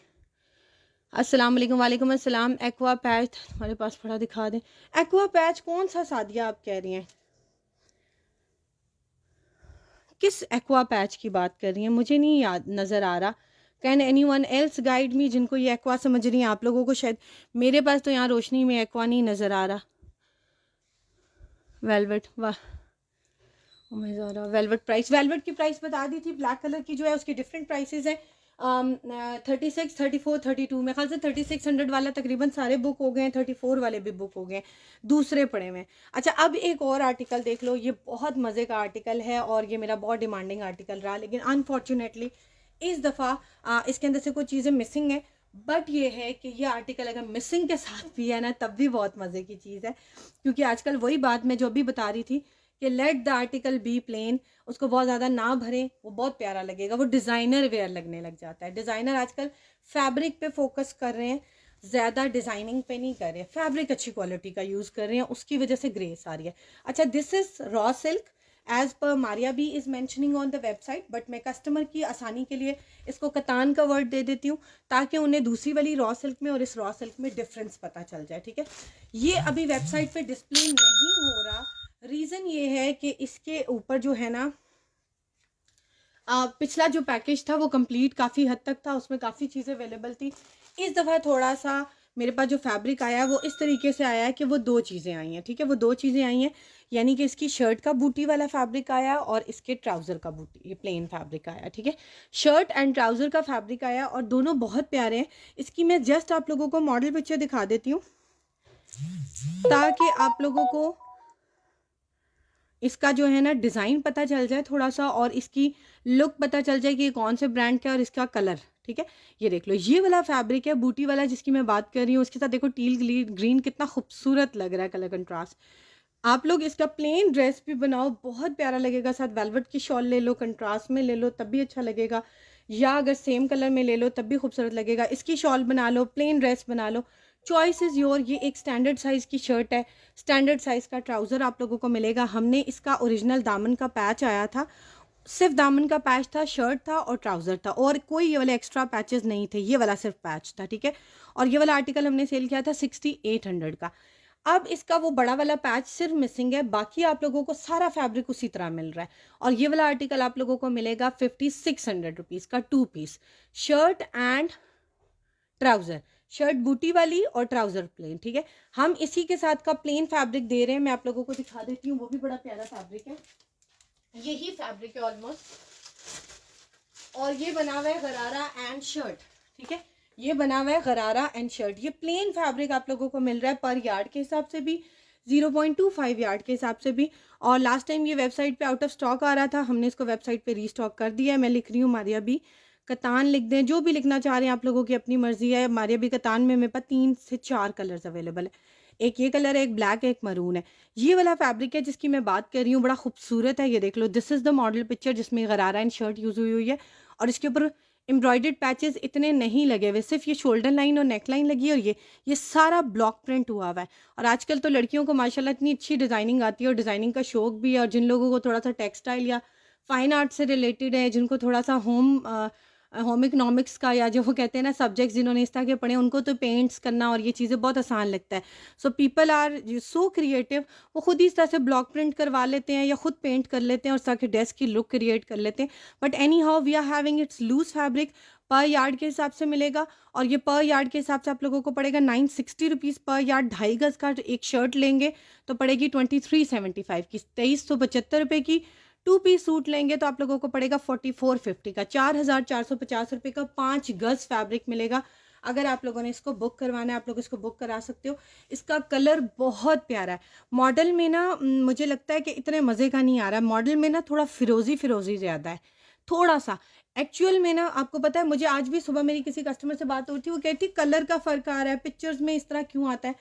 अस्सलाम वालेकुम। वालेकुम अस्सलाम। एक्वा पैच हमारे पास पड़ा, दिखा दें। एक्वा पैच कौन सा सादिया आप कह रही हैं? किस एक्वा पैच की बात कर रही हैं? मुझे नहीं याद नज़र आ रहा। Can anyone else guide me? जिनको ये एक्वा समझ रही हैं आप लोगों को शायद, मेरे पास तो यहाँ रोशनी में एक्वा नहीं नज़र आ रहा। वेलवेट, वाह वेलवेट प्राइस, वेलवेट की प्राइस बता दी थी। ब्लैक कलर की जो है उसकी डिफरेंट प्राइसेस हैं। 36, 34, 32, मेरे ख्याल से 3600 वाला तकरीबन सारे बुक हो गए हैं, 34 वाले भी बुक हो गए हैं, दूसरे पड़े हुए हैं। अच्छा, अब एक और आर्टिकल देख लो, ये बहुत मज़े का आर्टिकल है और ये मेरा बहुत डिमांडिंग आर्टिकल रहा, लेकिन अनफॉर्चुनेटली इस दफ़ा इसके अंदर से कुछ चीज़ें मिसिंग है। बट ये है कि ये आर्टिकल अगर मिसिंग के साथ भी है ना, तब भी बहुत मज़े की चीज़ है, क्योंकि आजकल वही बात मैं जो अभी बता रही थी कि let the article be plain, उसको बहुत ज़्यादा ना भरें, वो बहुत प्यारा लगेगा, वो डिज़ाइनर वेयर लगने लग जाता है। डिज़ाइनर आजकल फैब्रिक पे फोकस कर रहे हैं, ज़्यादा डिज़ाइनिंग पे नहीं कर रहे हैं, फैब्रिक अच्छी क्वालिटी का यूज़ कर रहे हैं, उसकी वजह से ग्रेस आ रही है। अच्छा, this is raw silk as per Maria B is mentioning on the website, but मैं कस्टमर की आसानी के लिए इसको कतान का वर्ड दे देती हूँ, ताकि उन्हें दूसरी वाली रॉ सिल्क में और इस रॉ सिल्क में डिफरेंस पता चल जाए, ठीक है। ये अभी वेबसाइट पे डिस्प्ले नहीं हो रहा, रीज़न ये है कि इसके ऊपर जो है ना, पिछला जो पैकेज था वो कंप्लीट काफ़ी हद तक था, उसमें काफ़ी चीज़ें अवेलेबल थी। इस दफ़ा थोड़ा सा मेरे पास जो फैब्रिक आया है वो इस तरीके से आया है कि वो 2 चीज़ें आई हैं, ठीक है। वो 2 चीज़ें आई हैं, यानी कि इसकी शर्ट का बूटी वाला फैब्रिक आया और इसके ट्राउज़र का बूटी, ये प्लेन फैब्रिक आया, ठीक है। शर्ट एंड ट्राउज़र का फैब्रिक आया और दोनों बहुत प्यारे हैं। इसकी मैं जस्ट आप लोगों को मॉडल पिक्चर दिखा देती हूँ, ताकि आप लोगों को इसका जो है ना डिज़ाइन पता चल जाए थोड़ा सा, और इसकी लुक पता चल जाए कि ये कौन से ब्रांड का है और इसका कलर, ठीक है। ये देख लो, ये वाला फैब्रिक है बूटी वाला जिसकी मैं बात कर रही हूँ, उसके साथ देखो टील ग्रीन कितना खूबसूरत लग रहा है कलर कंट्रास्ट। आप लोग इसका प्लेन ड्रेस भी बनाओ, बहुत प्यारा लगेगा, साथ वेलवेट की शॉल ले लो, कंट्रास्ट में ले लो तब भी अच्छा लगेगा, या अगर सेम कलर में ले लो तब भी खूबसूरत लगेगा। इसकी शॉल बना लो, प्लेन ड्रेस बना लो, चॉइस इज़ योर। ये एक स्टैंडर्ड साइज़ की शर्ट है, स्टैंडर्ड साइज़ का ट्राउज़र आप लोगों को मिलेगा। हमने इसका ओरिजिनल दामन का पैच आया था, सिर्फ दामन का पैच था, शर्ट था और ट्राउज़र था, और कोई ये वाले एक्स्ट्रा पैचेस नहीं थे, ये वाला सिर्फ पैच था, ठीक है। और ये वाला आर्टिकल हमने सेल किया था 6800 का। अब इसका वो बड़ा वाला पैच सिर्फ मिसिंग है, बाकी आप लोगों को सारा फैब्रिक उसी तरह मिल रहा है। और ये वाला आर्टिकल आप लोगों को मिलेगा 5600 रुपीज़ का, 2 piece shirt and trouser, shirt बूटी वाली और ट्राउज़र प्लेन, ठीक है। हम इसी के साथ का प्लेन फैब्रिक दे रहे हैं, मैं आप लोगों को दिखा देती हूँ, वो भी बड़ा प्यारा फैब्रिक है, यही फैब्रिक है ऑलमोस्ट। और ये बना हुआ है गरारा एंड शर्ट, ठीक है। ये बना हुआ है गरारा एंड शर्ट। ये प्लेन फैब्रिक आप लोगों को मिल रहा है पर यार्ड के हिसाब से भी, 0.25 यार्ड के हिसाब से भी। और लास्ट टाइम ये वेबसाइट पे आउट ऑफ स्टॉक आ रहा था, हमने इसको वेबसाइट पे रीस्टॉक कर दिया है। मैं लिख रही हूँ मारिया बी कतान, लिख दें जो भी लिखना चाह रहे हैं, आप लोगों की अपनी मर्जी है। मारिया बी कतान में मेरे पास 3 से 4 कलर्स अवेलेबल है, एक ये कलर है, एक ब्लैक है, एक मरून है। ये वाला फैब्रिक है जिसकी मैं बात कर रही हूँ, बड़ा खूबसूरत है। ये देख लो, this is the model picture जिसमें गरारा एंड शर्ट यूज़ हुई है, और इसके ऊपर एम्ब्रॉयडर्ड पैचेस इतने नहीं लगे हुए, सिर्फ ये शोल्डर लाइन और नेक लाइन लगी है, और ये सारा ब्लॉक प्रिंट हुआ हुआ है। और आजकल तो लड़कियों को माशाल्लाह इतनी अच्छी डिज़ाइनिंग आती है और डिज़ाइनिंग का शौक भी है, और जिन लोगों को थोड़ा सा टेक्सटाइल या फाइन आर्ट से रिलेटेड है, जिनको थोड़ा सा होम होम इकोनॉमिक्स का या जो वो कहते हैं ना सब्जेक्ट्स जिन्होंने इस तरह के पढ़े उनको तो पेंट्स करना और ये चीज़ें बहुत आसान लगता है. So people are so creative, वो खुद ही इस तरह से ब्लॉक प्रिंट करवा लेते हैं या खुद पेंट कर लेते हैं और इस तरह के डेस्क की लुक क्रिएट कर लेते हैं. But anyhow we are having its loose fabric, पर यार्ड के हिसाब से मिलेगा. और ये पर यार्ड के हिसाब से आप लोगों को पड़ेगा 960 रुपीज़ पर यार्ड. 2.5 गज का एक शर्ट लेंगे तो पड़ेगी 2375 की, 2375 रुपये की. 2 पीस सूट लेंगे तो आप लोगों को पड़ेगा 4450 का. 4450 रुपये का 5 गज फैब्रिक मिलेगा. अगर आप लोगों ने इसको बुक करवाना है आप लोग इसको बुक करा सकते हो. इसका कलर बहुत प्यारा है. मॉडल में ना मुझे लगता है कि इतने मज़े का नहीं आ रहा है. मॉडल में ना थोड़ा फिरोजी फिरोजी ज़्यादा है, थोड़ा सा. एक्चुअल में ना आपको पता है, मुझे आज भी सुबह मेरी किसी कस्टमर से बात होती है, वो कहती कलर का फ़र्क आ रहा है, पिक्चर्स में इस तरह क्यों आता है.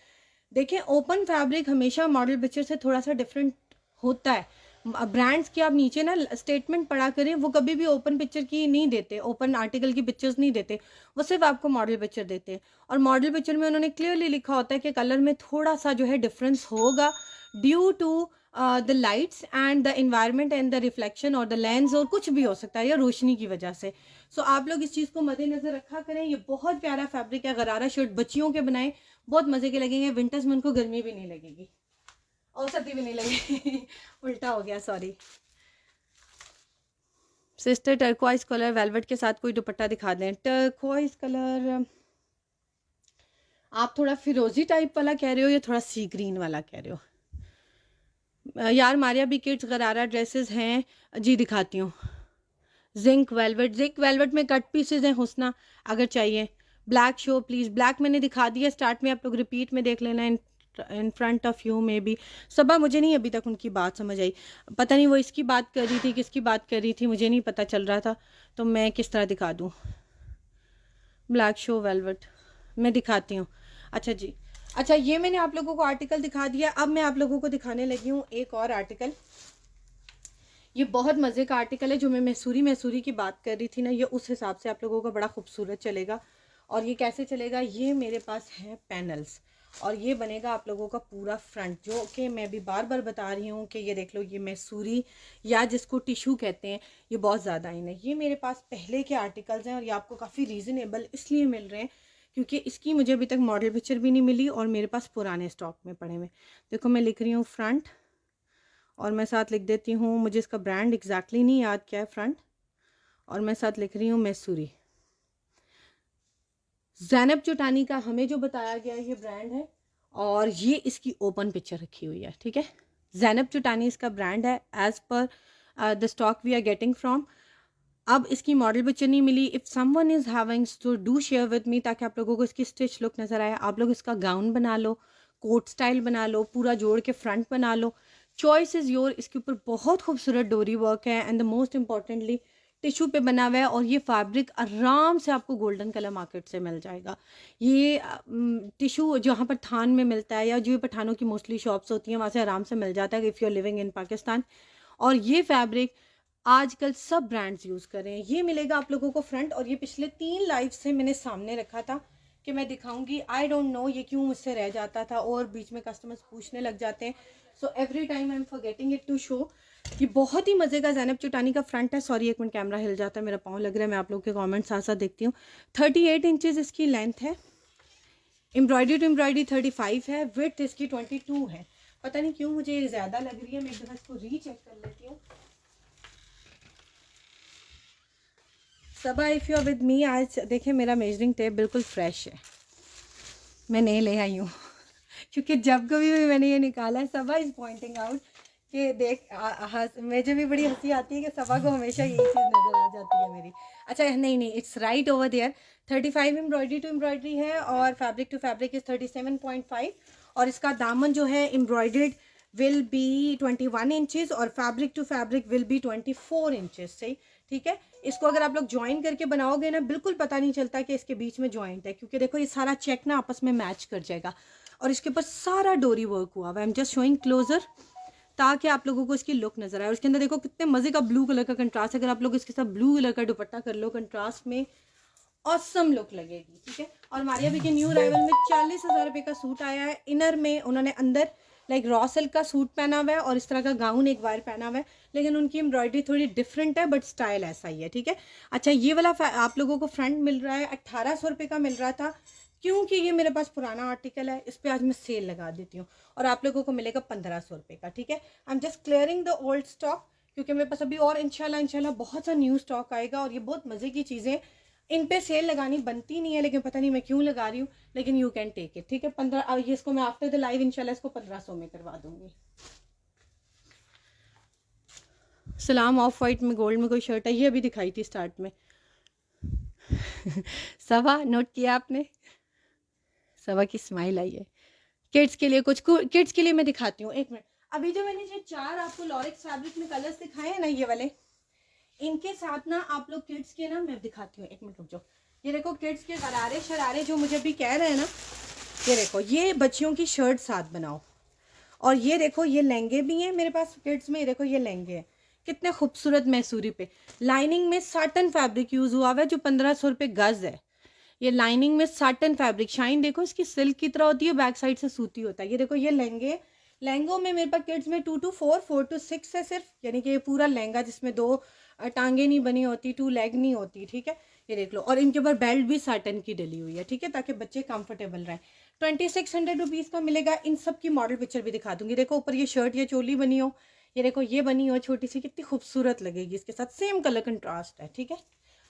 देखिए ओपन फैब्रिक हमेशा मॉडल पिक्चर से थोड़ा सा डिफरेंट होता है. ब्रांड्स की आप नीचे ना स्टेटमेंट पढ़ा करें, वो कभी भी ओपन पिक्चर की नहीं देते, ओपन आर्टिकल की पिक्चर्स नहीं देते, वो सिर्फ आपको मॉडल पिक्चर देते हैं. और मॉडल पिक्चर में उन्होंने क्लियरली लिखा होता है कि कलर में थोड़ा सा जो है डिफरेंस होगा due to the lights and the environment and the reflection और द लेंस, और कुछ भी हो सकता है या रोशनी की वजह से. सो आप लोग इस चीज़ को मद्देनजर रखा करें. ये बहुत प्यारा फैब्रिक है. गरारा शर्ट बच्चियों के बनाए बहुत मज़े के लगेंगे. विंटर्स में उनको गर्मी भी नहीं लगेगी और सर्दी भी नहीं लगेगी. उल्टा हो गया, sorry. Sister turquoise colour velvet के साथ कोई दुपट्टा दिखा दें. टर्क्वाइज कलर आप थोड़ा फिरोजी टाइप वाला कह रहे हो या थोड़ा सी ग्रीन वाला कह रहे हो? यार मारिया भी किड्स गरारा ड्रेसेस हैं जी, दिखाती हूँ. जिंक वेलवेट में कट पीसेज हैं हुस्ना, अगर चाहिए. Black show please. ब्लैक मैंने दिखा दिया स्टार्ट में, आप लोग रिपीट में देख लेना. इन फ्रंट ऑफ यू में भी सबा, मुझे नहीं अभी तक उनकी बात समझ आई. पता नहीं वो इसकी बात कर रही थी किसकी बात कर रही थी, मुझे नहीं पता चल रहा था, तो मैं किस तरह दिखा दूँ. ब्लैक शो वेलवेट मैं दिखाती हूँ. अच्छा जी, अच्छा ये मैंने आप लोगों को आर्टिकल दिखा दिया. अब मैं आप लोगों को दिखाने लगी हूँ एक और आर्टिकल. ये बहुत मज़े का आर्टिकल है. जो मैं मैसूरी की बात कर रही थी ना, ये उस हिसाब से आप लोगों को बड़ा खूबसूरत चलेगा. और ये कैसे चलेगा, ये मेरे पास है पैनल्स और ये बनेगा आप लोगों का पूरा फ्रंट, जो कि मैं भी बार बार बता रही हूँ कि ये देख लो, ये मैसूरी या जिसको टिशू कहते हैं, ये बहुत ज़्यादा इन है. ये मेरे पास पहले के आर्टिकल्स हैं और ये आपको काफ़ी रीज़नेबल इसलिए मिल रहे हैं क्योंकि इसकी मुझे अभी तक मॉडल पिक्चर भी नहीं मिली और मेरे पास पुराने स्टॉक में पड़े हुए. देखो मैं लिख रही हूँ फ्रंट और मैं साथ लिख देती हूँ, मुझे इसका ब्रांड एग्जैक्टली नहीं याद क्या है, फ्रंट, और मैं साथ लिख रही हूँ मैसूरी. ज़ैनब चुटानी का हमें जो बताया गया ये ब्रांड है और ये इसकी ओपन पिक्चर रखी हुई है. ठीक है, ज़ैनब चुटानी इसका ब्रांड है as per the stock we are getting from. अब इसकी मॉडल पिक्चर नहीं मिली. इफ़ समवन इज़ हैविंग तो डू शेयर विद मी, ताकि आप लोगों को इसकी स्टिच लुक नज़र आए. आप लोग इसका गाउन बना लो, कोट स्टाइल बना लो, पूरा जोड़ के फ्रंट बना लो. Choice is your. इसके ऊपर बहुत खूबसूरत डोरी वर्क है and the most importantly tissue पे बना हुआ है और ये फैब्रिक आराम से आपको गोल्डन कलर मार्केट से मिल जाएगा. ये टिशू जहाँ पर थान में मिलता है या जो पठानों की मोस्टली शॉप्स होती हैं वहाँ से आराम से मिल जाता है if you are living in Pakistan. और ये फैब्रिक आजकल सब ब्रांड्स यूज़ कर रहे हैं. ये मिलेगा आप लोगों को फ्रंट और ये पिछले 3 लाइव से मैंने सामने रखा था कि मैं दिखाऊंगी. आई डोंट नो ये क्यों मुझसे रह जाता था और बीच में कस्टमर्स पूछने लग जाते हैं. So every time I am forgetting it to show. ये बहुत ही मज़े का ज़ैनब चुटानी का फ्रंट है. सॉरी एक मिनट कैमरा हिल जाता है, मेरा पाँव लग रहा है. मैं आप लोगों के कमेंट साथ साथ देखती हूँ. 38 इंचेस इसकी लेंथ है. एम्ब्रॉयडरी टू एम्ब्रॉयडरी 35 है. विड्थ इसकी 22 है. पता नहीं क्यों मुझे ये ज़्यादा लग रही है, मैं एक दफ़ा इसको रीचेक कर लेती हूँ. Saba if you are with me, आज देखें मेरा मेजरिंग टेप बिल्कुल फ्रेश है, मैं नहीं ले आई हूँ क्योंकि जब कभी भी मैंने ये निकाला है सबा इज़ पॉइंटिंग आउट कि देख मुझे भी बड़ी हंसी आती है कि सबा को हमेशा यही चीज़ नज़र आ जाती है मेरी. अच्छा नहीं, it's right over there. 35 embroidery to embroidery है और फैब्रिक टू फैब्रिक इज़ 37.5 और इसका दामन जो है एम्ब्रॉयडर्ड विल बी 21 इंचेस और fabric to fabric will be 24 inches. सही, ठीक है. इसको अगर आप लोग ज्वाइन करके बनाओगे ना, बिल्कुल पता नहीं चलता कि इसके बीच में ज्वाइंट है, क्योंकि देखो ये सारा चेक ना आपस में मैच कर जाएगा और इसके ऊपर सारा डोरी वर्क हुआ हुआ है. I am just showing closer ताकि आप लोगों को इसकी लुक नजर आए. और इसके अंदर देखो कितने मजे का ब्लू कलर का कंट्रास्ट. अगर आप लोग इसके साथ ब्लू कलर का दुपट्टा कर लो कंट्रास्ट में, ऑसम लुक लगेगी. ठीक है. और मारिया भी के न्यू अराइवल में 40,000 रुपये का सूट आया है. इनर में उन्होंने अंदर लाइक रॉ सिल्क का सूट पहना हुआ है और इस तरह का गाउन एक बार पहना हुआ है, लेकिन उनकी एम्ब्रॉयडरी थोड़ी डिफरेंट है, बट स्टाइल ऐसा ही है, ठीक है। अच्छा, ये वाला आप लोगों को फ्रंट मिल रहा है 1800 रुपये का मिल रहा था, क्योंकि ये मेरे पास पुराना आर्टिकल है, इस पर आज मैं सेल लगा देती हूँ और आप लोगों को मिलेगा 1500 रुपये का, ठीक है। I am just clearing the old stock, क्योंकि मेरे पास अभी और इंशाल्लाह बहुत सा न्यू स्टॉक आएगा और ये बहुत मज़े की चीज़ें, इन पे सेल लगानी बनती नहीं है, लेकिन पता नहीं मैं क्यों लगा रही हूँ, लेकिन यू कैन टेक इट, ठीक है। 15 ये इसको मैं आफ्टर द लाइव इंशाल्लाह इसको 1500 में करवा दूंगी। सलाम, ऑफ वाइट में गोल्ड में कोई शर्ट है, ये अभी दिखाई थी स्टार्ट में। सवा नोट किया आपने, सवा की स्माइल आई है। किड्स के लिए कुछ किड्स के लिए मैं दिखाती हूँ, एक मिनट। अभी जो मैंने ये 4 आपको लॉरिक्स फैब्रिक में कलर्स दिखाए हैं ना, ये वाले, इनके साथ ना आप लोग किड्स के ना मैं दिखाती हूँ, एक मिनट रुक जाओ। ये देखो किड्स के गरारे शरारे जो मुझे अभी कह रहे हैं ना, ये देखो ये बच्चियों की शर्ट साथ बनाओ, और ये देखो ये लहंगे भी हैं मेरे पास किड्स में, ये देखो ये लहंगे हैं कितने खूबसूरत मैसूरी पे, लाइनिंग में साटन फैब्रिक यूज हुआ हुआ है जो 1500 रुपये गज है। ये लाइनिंग में साटन फैब्रिक, शाइन देखो इसकी सिल्क की तरह होती है, बैक साइड से सूती होता है। ये देखो ये लहंगे, लहंगों में मेरे पास किड्स में 2 to 4, 4 to 6 है सिर्फ, यानी कि ये पूरा लहंगा जिसमें 2 टांगे नहीं बनी होती, 2 लेग नहीं होती, ठीक है। ये देख लो, और इनके ऊपर बेल्ट भी साटन की डली हुई है, ठीक है, ताकि बच्चे कंफर्टेबल रहें। 2600 रुपीज़ का मिलेगा। इन सब की मॉडल पिक्चर भी दिखा दूंगी। देखो ऊपर ये शर्ट या चोली बनी हो, ये देखो ये बनी हो छोटी सी, कितनी खूबसूरत लगेगी इसके साथ, सेम कलर कंट्रास्ट है, ठीक है।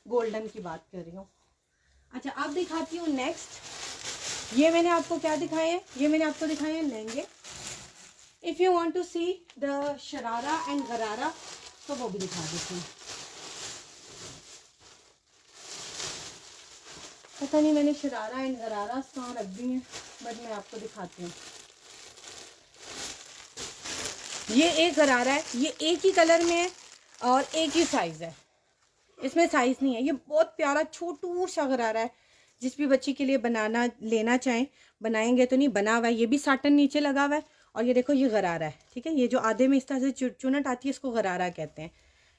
गोल्डन की बात कर रही हूँ। अच्छा अब दिखाती हूँ नेक्स्ट, ये मैंने आपको क्या दिखाए हैं, ये मैंने आपको दिखाए हैं लहंगे। If you want to see the sharara and gharara तो वो भी दिखा देती हूँ। पता नहीं मैंने शरारा एंड गरारा कहाँ रख दी हैं, बट मैं आपको दिखाती हूँ। ये एक गरारा है, ये एक ही कलर में है और एक ही साइज है, इसमें साइज नहीं है। ये बहुत प्यारा छोटू सा गरारा है, जिस भी बच्ची के लिए बनाना लेना चाहें बनाएंगे तो नहीं, बना हुआ है। ये भी साटन नीचे लगा हुआ है, और ये देखो ये गरारा है, ठीक है। ये जो आधे में इस तरह से चुनट आती है इसको गरारा कहते हैं।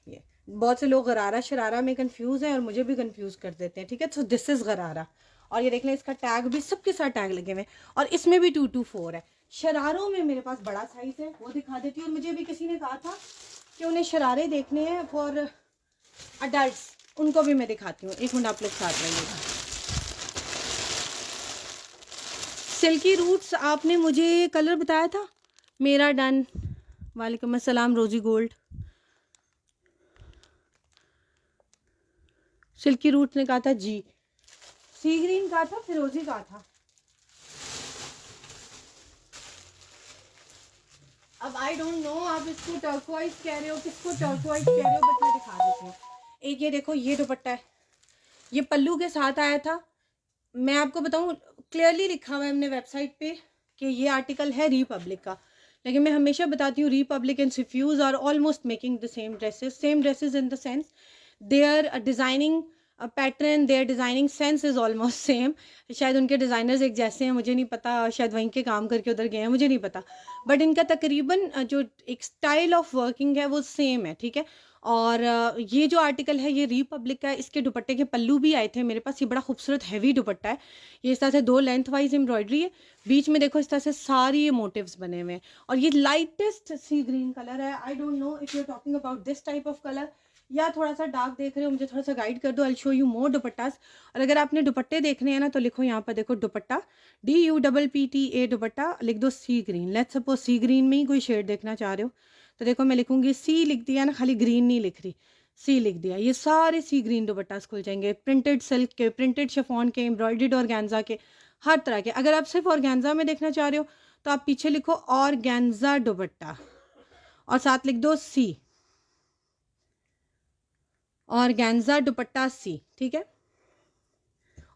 ये बहुत से लोग गरारा शरारा में कंफ्यूज हैं और मुझे भी कंफ्यूज कर देते हैं, ठीक है। तो दिस इज गरारा, और ये देख लें इसका टैग भी, सबके साथ टैग लगे हुए हैं, और इसमें भी 2 to 4 है। शरारों में मेरे पास बड़ा साइज है, वो दिखा देती हूँ। और मुझे भी किसी ने कहा था कि उन्हें शरारे देखने हैं फॉर अडल्ट्स, उनको भी मैं दिखाती हूँ। एक मिनट आप लोग साथ रहिएगा। सिल्की रूट्स आपने मुझे कलर बताया था, मेरा डन। वालेकुम अस्सलाम रोजी गोल्ड। सिल्की रूट्स ने कहा था जी, सी ग्रीन कहा था, फिरोजी कहा था। अब आई डोंट नो आप इसको टर्कोइज कह रहे हो, किसको टर्कोइज कह रहे हो, बट मैं दिखा देती हूँ। एक ये देखो ये दुपट्टा है, ये पल्लू के साथ आया था। मैं आपको बताऊं, क्लियरली लिखा हुआ है हमने वेबसाइट पे कि ये आर्टिकल है रिपब्लिक का, लेकिन मैं हमेशा बताती हूँ रिपब्लिक एंड सिफ्यूज are almost making the same dresses in the sense their designing pattern, their designing sense is almost same. शायद उनके डिजाइनर्स एक जैसे हैं, मुझे नहीं पता, शायद वहीं के काम करके उधर गए हैं, मुझे नहीं पता, बट इनका तकरीबन जो एक स्टाइल ऑफ वर्किंग है वो सेम है, ठीक है। और ये जो आर्टिकल है ये रिपब्लिक का है। इसके दुपट्टे के पल्लू भी आए थे मेरे पास, ये बड़ा खूबसूरत हैवी दुपट्टा है। ये इस तरह से 2 लेंथ वाइज एम्ब्रॉयडरी है, बीच में देखो इस तरह से सारी ये मोटिव्स बने हुए हैं, और ये लाइटेस्ट सी ग्रीन कलर है। I don't know if you are talking about this type of colour, या थोड़ा सा डार्क देख रहे हो, मुझे थोड़ा सा गाइड कर दो। आई शो यू मोर दुपट्टास। और अगर आपने दुपट्टे देखने हैं ना तो लिखो यहाँ पर, देखो दुपट्टा DUPPTA दुपट्टा, लिख दो sea green. Let's suppose sea green में ही कोई शेड देखना चाह रहे हो तो देखो मैं लिखूंगी सी, लिख दिया ना, खाली ग्रीन नहीं लिख रही, सी लिख दिया। ये सारे सी ग्रीन दुपट्टास खुल जाएंगे, प्रिंटेड सिल्क के, प्रिंटेड शिफॉन के, एम्ब्रॉयडर्ड ऑर्गेन्जा के, हर तरह के। अगर आप सिर्फ ऑर्गेन्जा में देखना चाह रहे हो तो आप पीछे लिखो ऑर्गेन्जा दुपट्टा और साथ लिख दो सी, ऑर्गेन्जा दुपट्टा सी, ठीक है।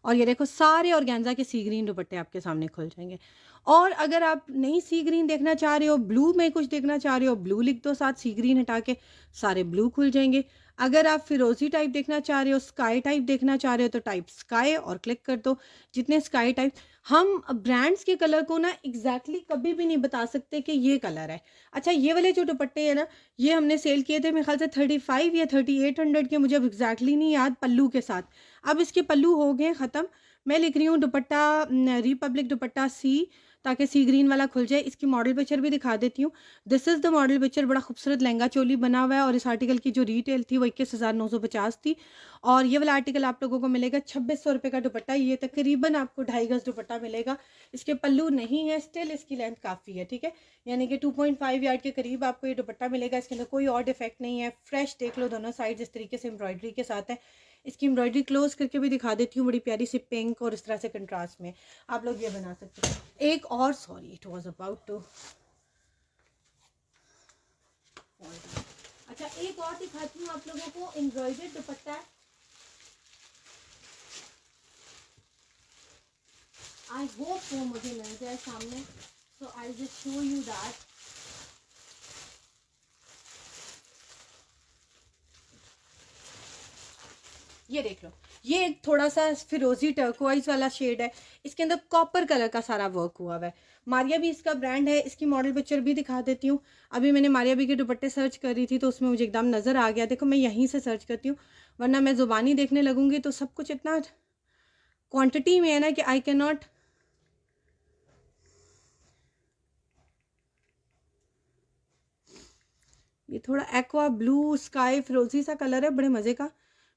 और ये देखो सारे ऑर्गेन्जा के सी ग्रीन दुपट्टे आपके सामने खुल जाएंगे। और अगर आप नहीं सी ग्रीन देखना चाह रहे हो, ब्लू में कुछ देखना चाह रहे हो, ब्लू लिख दो, साथ सी ग्रीन हटा के सारे ब्लू खुल जाएंगे। अगर आप फिरोजी टाइप देखना चाह रहे हो, स्काई टाइप देखना चाह रहे हो तो टाइप स्काई और क्लिक कर दो। जितने स्काई टाइप, हम ब्रांड्स के कलर को ना एग्जैक्टली कभी भी नहीं बता सकते कि ये कलर है। अच्छा ये वाले जो दुपट्टे है ना, ये हमने सेल किए थे मेरे ख्याल से 35 या 3800 के, मुझे अब एग्जैक्टली नहीं याद, पल्लू के साथ। अब इसके पल्लू हो गए ख़त्म। मैं लिख रही हूँ दुपट्टा रिपब्लिक दुपट्टा सी, ताकि सी ग्रीन वाला खुल जाए। इसकी मॉडल पिक्चर भी दिखा देती हूँ। This is the model picture. बड़ा खूबसूरत लहंगा चोली बना हुआ है और इस आर्टिकल की जो रिटेल थी वो 21,950 थी और ये वाला आर्टिकल आप लोगों को मिलेगा 2600 रुपये का दुपट्टा। ये तकरीबन आपको 2.5 गज दुपट्टा मिलेगा। इसके पल्लू नहीं है, स्टिल इसकी लेंथ काफ़ी है, ठीक है, यानी कि 2.5 यार्ड के करीब आपको ये दुपट्टा मिलेगा। इसके अंदर कोई और डिफेक्ट नहीं है, फ्रेश देख लो दोनों साइड इस तरीके से एम्ब्रॉयडरी के साथ है। इसकी एम्ब्रॉयडरी क्लोज करके भी दिखा देती हूँ, बड़ी प्यारी सी पिंक और इस तरह से कंट्रास्ट में आप लोग ये बना सकते हैं। एक और, sorry it was about to, अच्छा एक और दिखाती हूँ आप लोगों को एम्ब्रॉयडर्ड दुपट्टा है। आई होप वो मुझे मिल जाए सामने, so I just show you that. ये देख लो, ये एक थोड़ा सा फिरोजी टर्कोइज वाला शेड है। इसके अंदर कॉपर कलर का सारा वर्क हुआ हुआ है। मारिया भी इसका ब्रांड है। इसकी मॉडल पिक्चर भी दिखा देती हूँ। अभी मैंने मारिया भी के दुपट्टे सर्च कर रही थी तो उसमें मुझे एकदम नज़र आ गया। देखो मैं यहीं से सर्च करती हूँ, वरना मैं ज़ुबानी देखने लगूंगी तो सब कुछ इतना क्वांटिटी में है ना कि आई कैन नॉट। ये थोड़ा एक्वा ब्लू स्काई फिरोजी सा कलर है, बड़े मज़े का।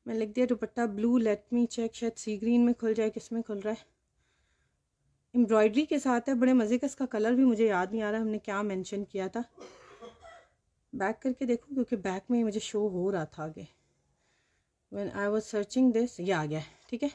मैं लिख दिया dupatta blue, let me check, शायद सी ग्रीन में खुल जाए, किस में खुल रहा है। एम्ब्रॉयडरी के साथ है, बड़े मज़े का। इसका कलर भी मुझे याद नहीं आ रहा हमने क्या मेंशन किया था। बैक करके देखो क्योंकि बैक में मुझे शो हो रहा था आगे when I was searching this. ये आ गया है, ठीक है।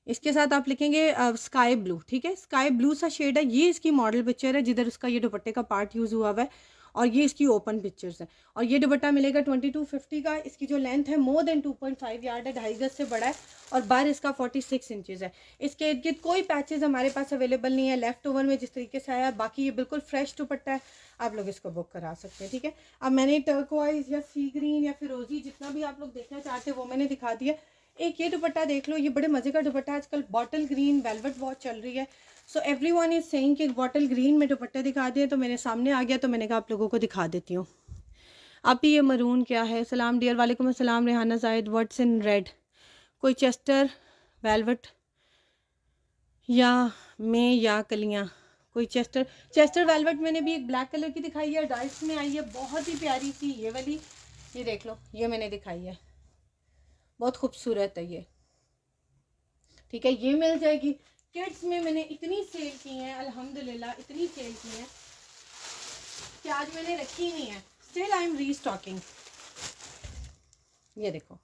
इसके साथ आप लिखेंगे स्काई ब्लू, ठीक है, स्काई ब्लू सा शेड है। ये इसकी मॉडल पिक्चर है जिधर उसका ये दुपट्टे का पार्ट यूज़ हुआ हुआ है और ये इसकी ओपन पिक्चर्स है। और ये दुपट्टा मिलेगा 2250 का। इसकी जो लेंथ है मोर देन 2.5 यार्ड है, 2.5 गज से बड़ा है और बार इसका 46 इंचेस है। इसके इर्द गिर्द कोई पैचेस हमारे पास अवेलेबल नहीं है लेफ्ट ओवर में जिस तरीके से आया। बाकी ये बिल्कुल फ्रेश दुपट्टा है, आप लोग इसको बुक करा सकते हैं, ठीक है। अब मैंने टर्कोइज या सी ग्रीन या फिरोजी जितना भी आप लोग देखना चाहते हैं वो मैंने दिखा दिया। एक ये दुपट्टा देख लो, ये बड़े मज़े का दुपट्टा है। आजकल बॉटल ग्रीन वेलवेट बहुत चल रही है, सो एवरीवन इज सेइंग कि बॉटल ग्रीन में दुपट्टे दिखा दिए तो मेरे सामने आ गया तो मैंने कहा आप लोगों को दिखा देती हूँ। आप ही ये मरून क्या है। सलाम डियर, वालेकुम अस्सलाम Rehana Zahid. What's in red, कोई चेस्टर वेलवेट या में या कलियाँ, कोई चेस्टर वेलवेट मैंने भी एक ब्लैक कलर की दिखाई है, डार्क में आई है, बहुत ही प्यारी सी ये वाली। ये देख लो, ये मैंने दिखाई है, बहुत खूबसूरत है ये, ठीक है। ये मिल जाएगी। किड्स में मैंने इतनी सेल की हैं अल्हम्दुलिल्लाह, इतनी सेल की हैं कि आज मैंने रखी नहीं है। Still I am restocking. ये देखो,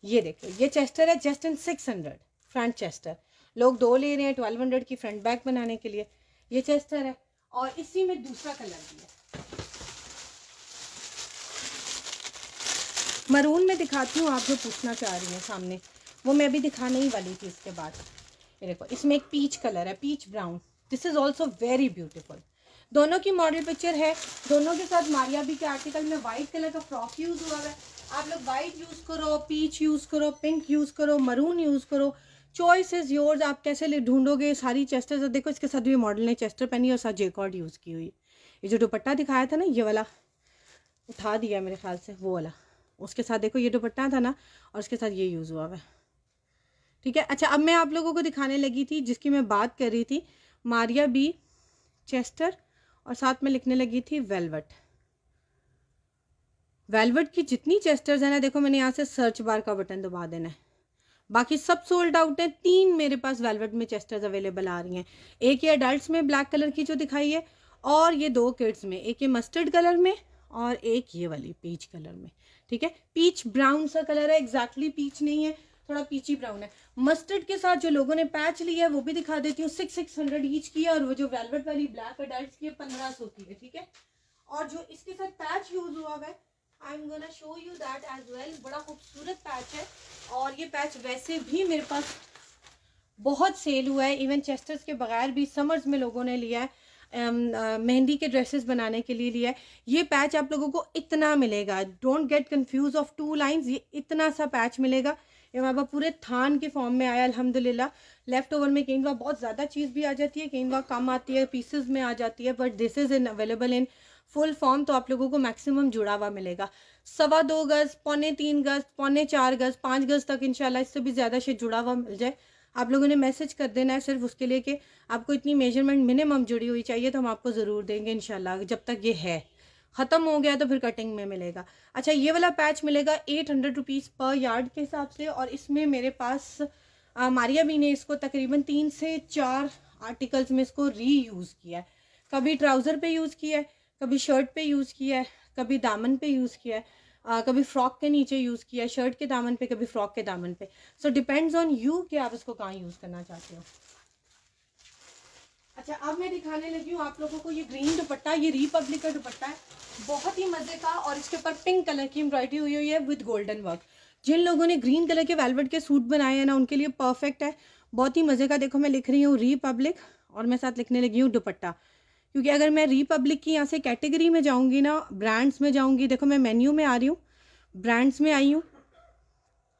ये देखो, ये चेस्टर है जस्ट इन 600 फ्रंट चेस्टर। लोग 2 ले रहे हैं 1200 की फ्रंट बैक बनाने के लिए। ये चेस्टर है और इसी में दूसरा कलर भी है। मरून में दिखाती हूँ, आप जो पूछना चाह रही हैं सामने वो मैं अभी दिखाने ही वाली थी इसके बाद। ये देखो, इसमें एक पीच कलर है, peach brown. This is also very beautiful. दोनों की मॉडल पिक्चर है। दोनों के साथ मारिया बी के आर्टिकल में वाइट कलर का फ्रॉक यूज हुआ है। आप लोग वाइट यूज करो, पीच यूज करो, पिंक यूज करो, मरून यूज करो, चॉइस इज योर्स। आप कैसे ढूंढोगे सारी चेस्टर। देखो इसके साथ भी मॉडल ने चेस्टर पहनी और साथ जेकॉर्ड यूज की हुई। ये जो दुपट्टा दिखाया था ना, ये वाला उठा दिया मेरे ख्याल से, वो वाला, उसके साथ देखो ये दुपट्टा था ना और उसके साथ ये यूज हुआ है, ठीक है। अच्छा, अब मैं आप लोगों को दिखाने लगी थी जिसकी मैं बात कर रही थी, मारिया बी चेस्टर, और साथ में लिखने लगी थी वेलवेट। वेलवेट की जितनी चेस्टर्स है ना, देखो मैंने यहाँ से सर्च बार का बटन दबा देना है, बाकी सब सोल्ड आउट है। 3 मेरे पास वेलवेट में चेस्टर्स अवेलेबल आ रही हैं। एक ये अडल्ट में ब्लैक कलर की जो दिखाई है और ये 2 किड्स में, एक ये मस्टर्ड कलर में और एक ये वाली पीच कलर में, ठीक है। पीच ब्राउन सा कलर है, एग्जैक्टली पीच नहीं है, थोड़ा पीची ब्राउन है। मस्टर्ड के साथ जो लोगों ने पैच लिया है वो भी दिखा देती हूँ। 600 ईच की है और वो जो वेलवेट वाली ब्लैक अडल्ट की है 1500 की है, ठीक है। और जो इसके साथ पैच यूज हुआ है, I am gonna show you that as well. बड़ा खूबसूरत पैच है और ये पैच वैसे भी मेरे पास बहुत सेल हुआ है। इवन चेस्टर्स के बगैर भी समर्स में लोगों ने लिया है, मेहंदी के ड्रेसेस बनाने के लिए लिया है। ये पैच आप लोगों को इतना मिलेगा, don't get confuse of 2 lines. ये इतना सा पैच मिलेगा। ये हमारे पास पूरे थान के फॉर्म में आया अल्हम्दुलिल्लाह। लेफ्ट ओवर में कई बार बहुत ज़्यादा चीज़ भी आ जाती है, कई बार कम आती है, पीसेस में आ जाती है, but this is in available in full form. तो आप लोगों को मैक्सिमम जुड़ा हुआ मिलेगा। 2.25 गज, 3.25 गज, 4.25 गज, 5 गज तक इंशाल्लाह, इससे भी ज़्यादा से जुड़ा हुआ मिल जाए आप लोगों ने मैसेज कर देना है सिर्फ उसके लिए कि आपको इतनी मेजरमेंट मिनिमम जुड़ी हुई चाहिए, तो हम आपको ज़रूर देंगे इंशाल्लाह। जब तक ये है, ख़त्म हो गया तो फिर कटिंग में मिलेगा। अच्छा, ये वाला पैच मिलेगा 800 रुपीज़ पर यार्ड के हिसाब से, और इसमें मेरे पास मारिया भी ने इसको तकरीबन 3 से 4 आर्टिकल्स में इसको री यूज़ किया है। कभी ट्राउज़र पे यूज़ किया है, कभी शर्ट पे यूज़ किया है, कभी दामन पे यूज़ किया है, कभी फ्रॉक के नीचे यूज़ किया है, शर्ट के दामन पे, कभी फ्रॉक के दामन पे। सो डिपेंड्स ऑन यू कि आप इसको कहाँ यूज़ करना चाहते हो। अच्छा, अब मैं दिखाने लगी हूँ आप लोगों को ये ग्रीन दुपट्टा। ये रिपब्लिक का दुपट्टा है, बहुत ही मज़े का, और इसके ऊपर पिंक कलर की एम्ब्रॉयडरी हुई है विद गोल्डन वर्क। जिन लोगों ने ग्रीन कलर के वेलवेट के सूट बनाए हैं ना, उनके लिए परफेक्ट है, बहुत ही मज़े का। देखो मैं लिख रही हूँ रिपब्लिक, और मैं साथ लिखने लगी हूँ दुपट्टा, क्योंकि अगर मैं रिपब्लिक की यहाँ से कैटेगरी में जाऊँगी ना, ब्रांड्स में जाऊँगी, देखो मैं मेन्यू में आ रही हूँ, ब्रांड्स में आई हूँ,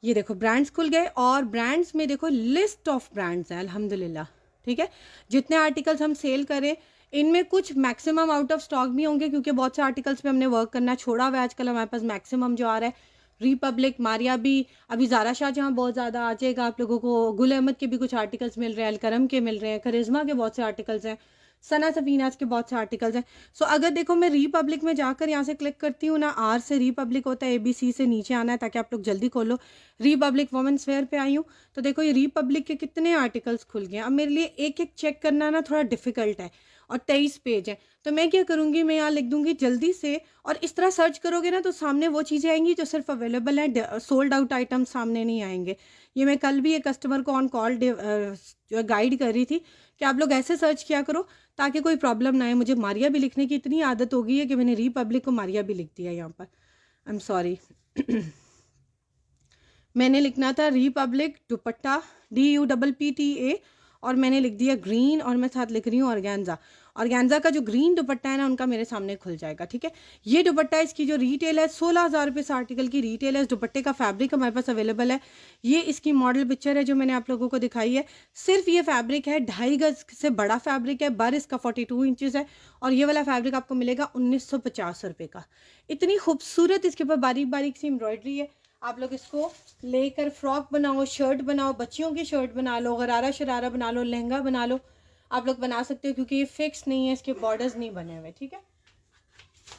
ये देखो ब्रांड्स खुल गए, और ब्रांड्स में देखो लिस्ट ऑफ ब्रांड्स हैं अल्हम्दुलिल्लाह। ठीक है, जितने आर्टिकल्स हम सेल करें, इनमें कुछ मैक्सिमम आउट ऑफ स्टॉक भी होंगे, क्योंकि बहुत से आर्टिकल्स पे हमने वर्क करना छोड़ा हुआ है। आजकल हमारे पास मैक्सिमम जो आ रहा है रिपब्लिक, मारिया भी, अभी ज़ारा शाह जहाँ बहुत ज़्यादा आ जाएगा आप लोगों को, गुल अहमद के भी कुछ आर्टिकल्स मिल रहे हैं, अलकरम के मिल रहे हैं, करिश्मा के बहुत से आर्टिकल्स हैं, सना सफीनाज के बहुत से आर्टिकल्स हैं। सो अगर देखो मैं रिपब्लिक में जाकर यहाँ से क्लिक करती हूँ ना, आर से रिपब्लिक होता है, ABC से नीचे आना है ताकि आप लोग जल्दी खोलो। रिपब्लिक वुमेन्स वेयर पे आई हूँ, तो देखो ये रिपब्लिक के कितने आर्टिकल्स खुल गए। अब मेरे लिए एक एक चेक करना ना थोड़ा डिफिकल्ट है, और 23 पेज है, तो मैं क्या करूँगी, मैं यहाँ लिख दूँगी जल्दी से, और इस तरह सर्च करोगे ना तो सामने वो चीज़ें आएंगी जो सिर्फ अवेलेबल है, सोल्ड आउट आइटम सामने नहीं आएंगे। ये मैं कल भी एक कस्टमर को ऑन कॉल गाइड कर रही थी कि आप लोग ऐसे सर्च किया करो ताकि कोई प्रॉब्लम ना आए। मुझे मारिया भी लिखने की इतनी आदत हो गई है कि मैंने रिपब्लिक को मारिया भी लिख दिया यहाँ पर, आई एम सॉरी। मैंने लिखना था रिपब्लिक दुपट्टा, DUPPTA, और मैंने लिख दिया ग्रीन, और मैं साथ लिख रही हूँ ऑर्गेन्जा। ऑर्गेन्जा का जो ग्रीन दुपट्टा है ना, उनका मेरे सामने खुल जाएगा। ठीक है, ये दुपट्टा, इसकी जो रिटेल है 16,000 रुपये इस आर्टिकल की रिटेल है। इस दुपट्टे का फैब्रिक हमारे पास अवेलेबल है, ये इसकी मॉडल पिक्चर है जो मैंने आप लोगों को दिखाई है। सिर्फ ये फैब्रिक है 2.5 गज से बड़ा फैब्रिक है, बर इसका 42 इंचज़ है, और ये वाला फैब्रिक आपको मिलेगा 1950 रुपये का। इतनी खूबसूरत इसके ऊपर बारीक बारीक सी एम्ब्रॉयडरी है। आप लोग इसको लेकर फ्रॉक बनाओ, शर्ट बनाओ, बच्चियों की शर्ट बना लो, गरारा शरारा बना लो, लहंगा बना लो, आप लोग बना सकते हो, क्योंकि ये फिक्स नहीं है, इसके बॉर्डर्स नहीं बने हुए। ठीक है,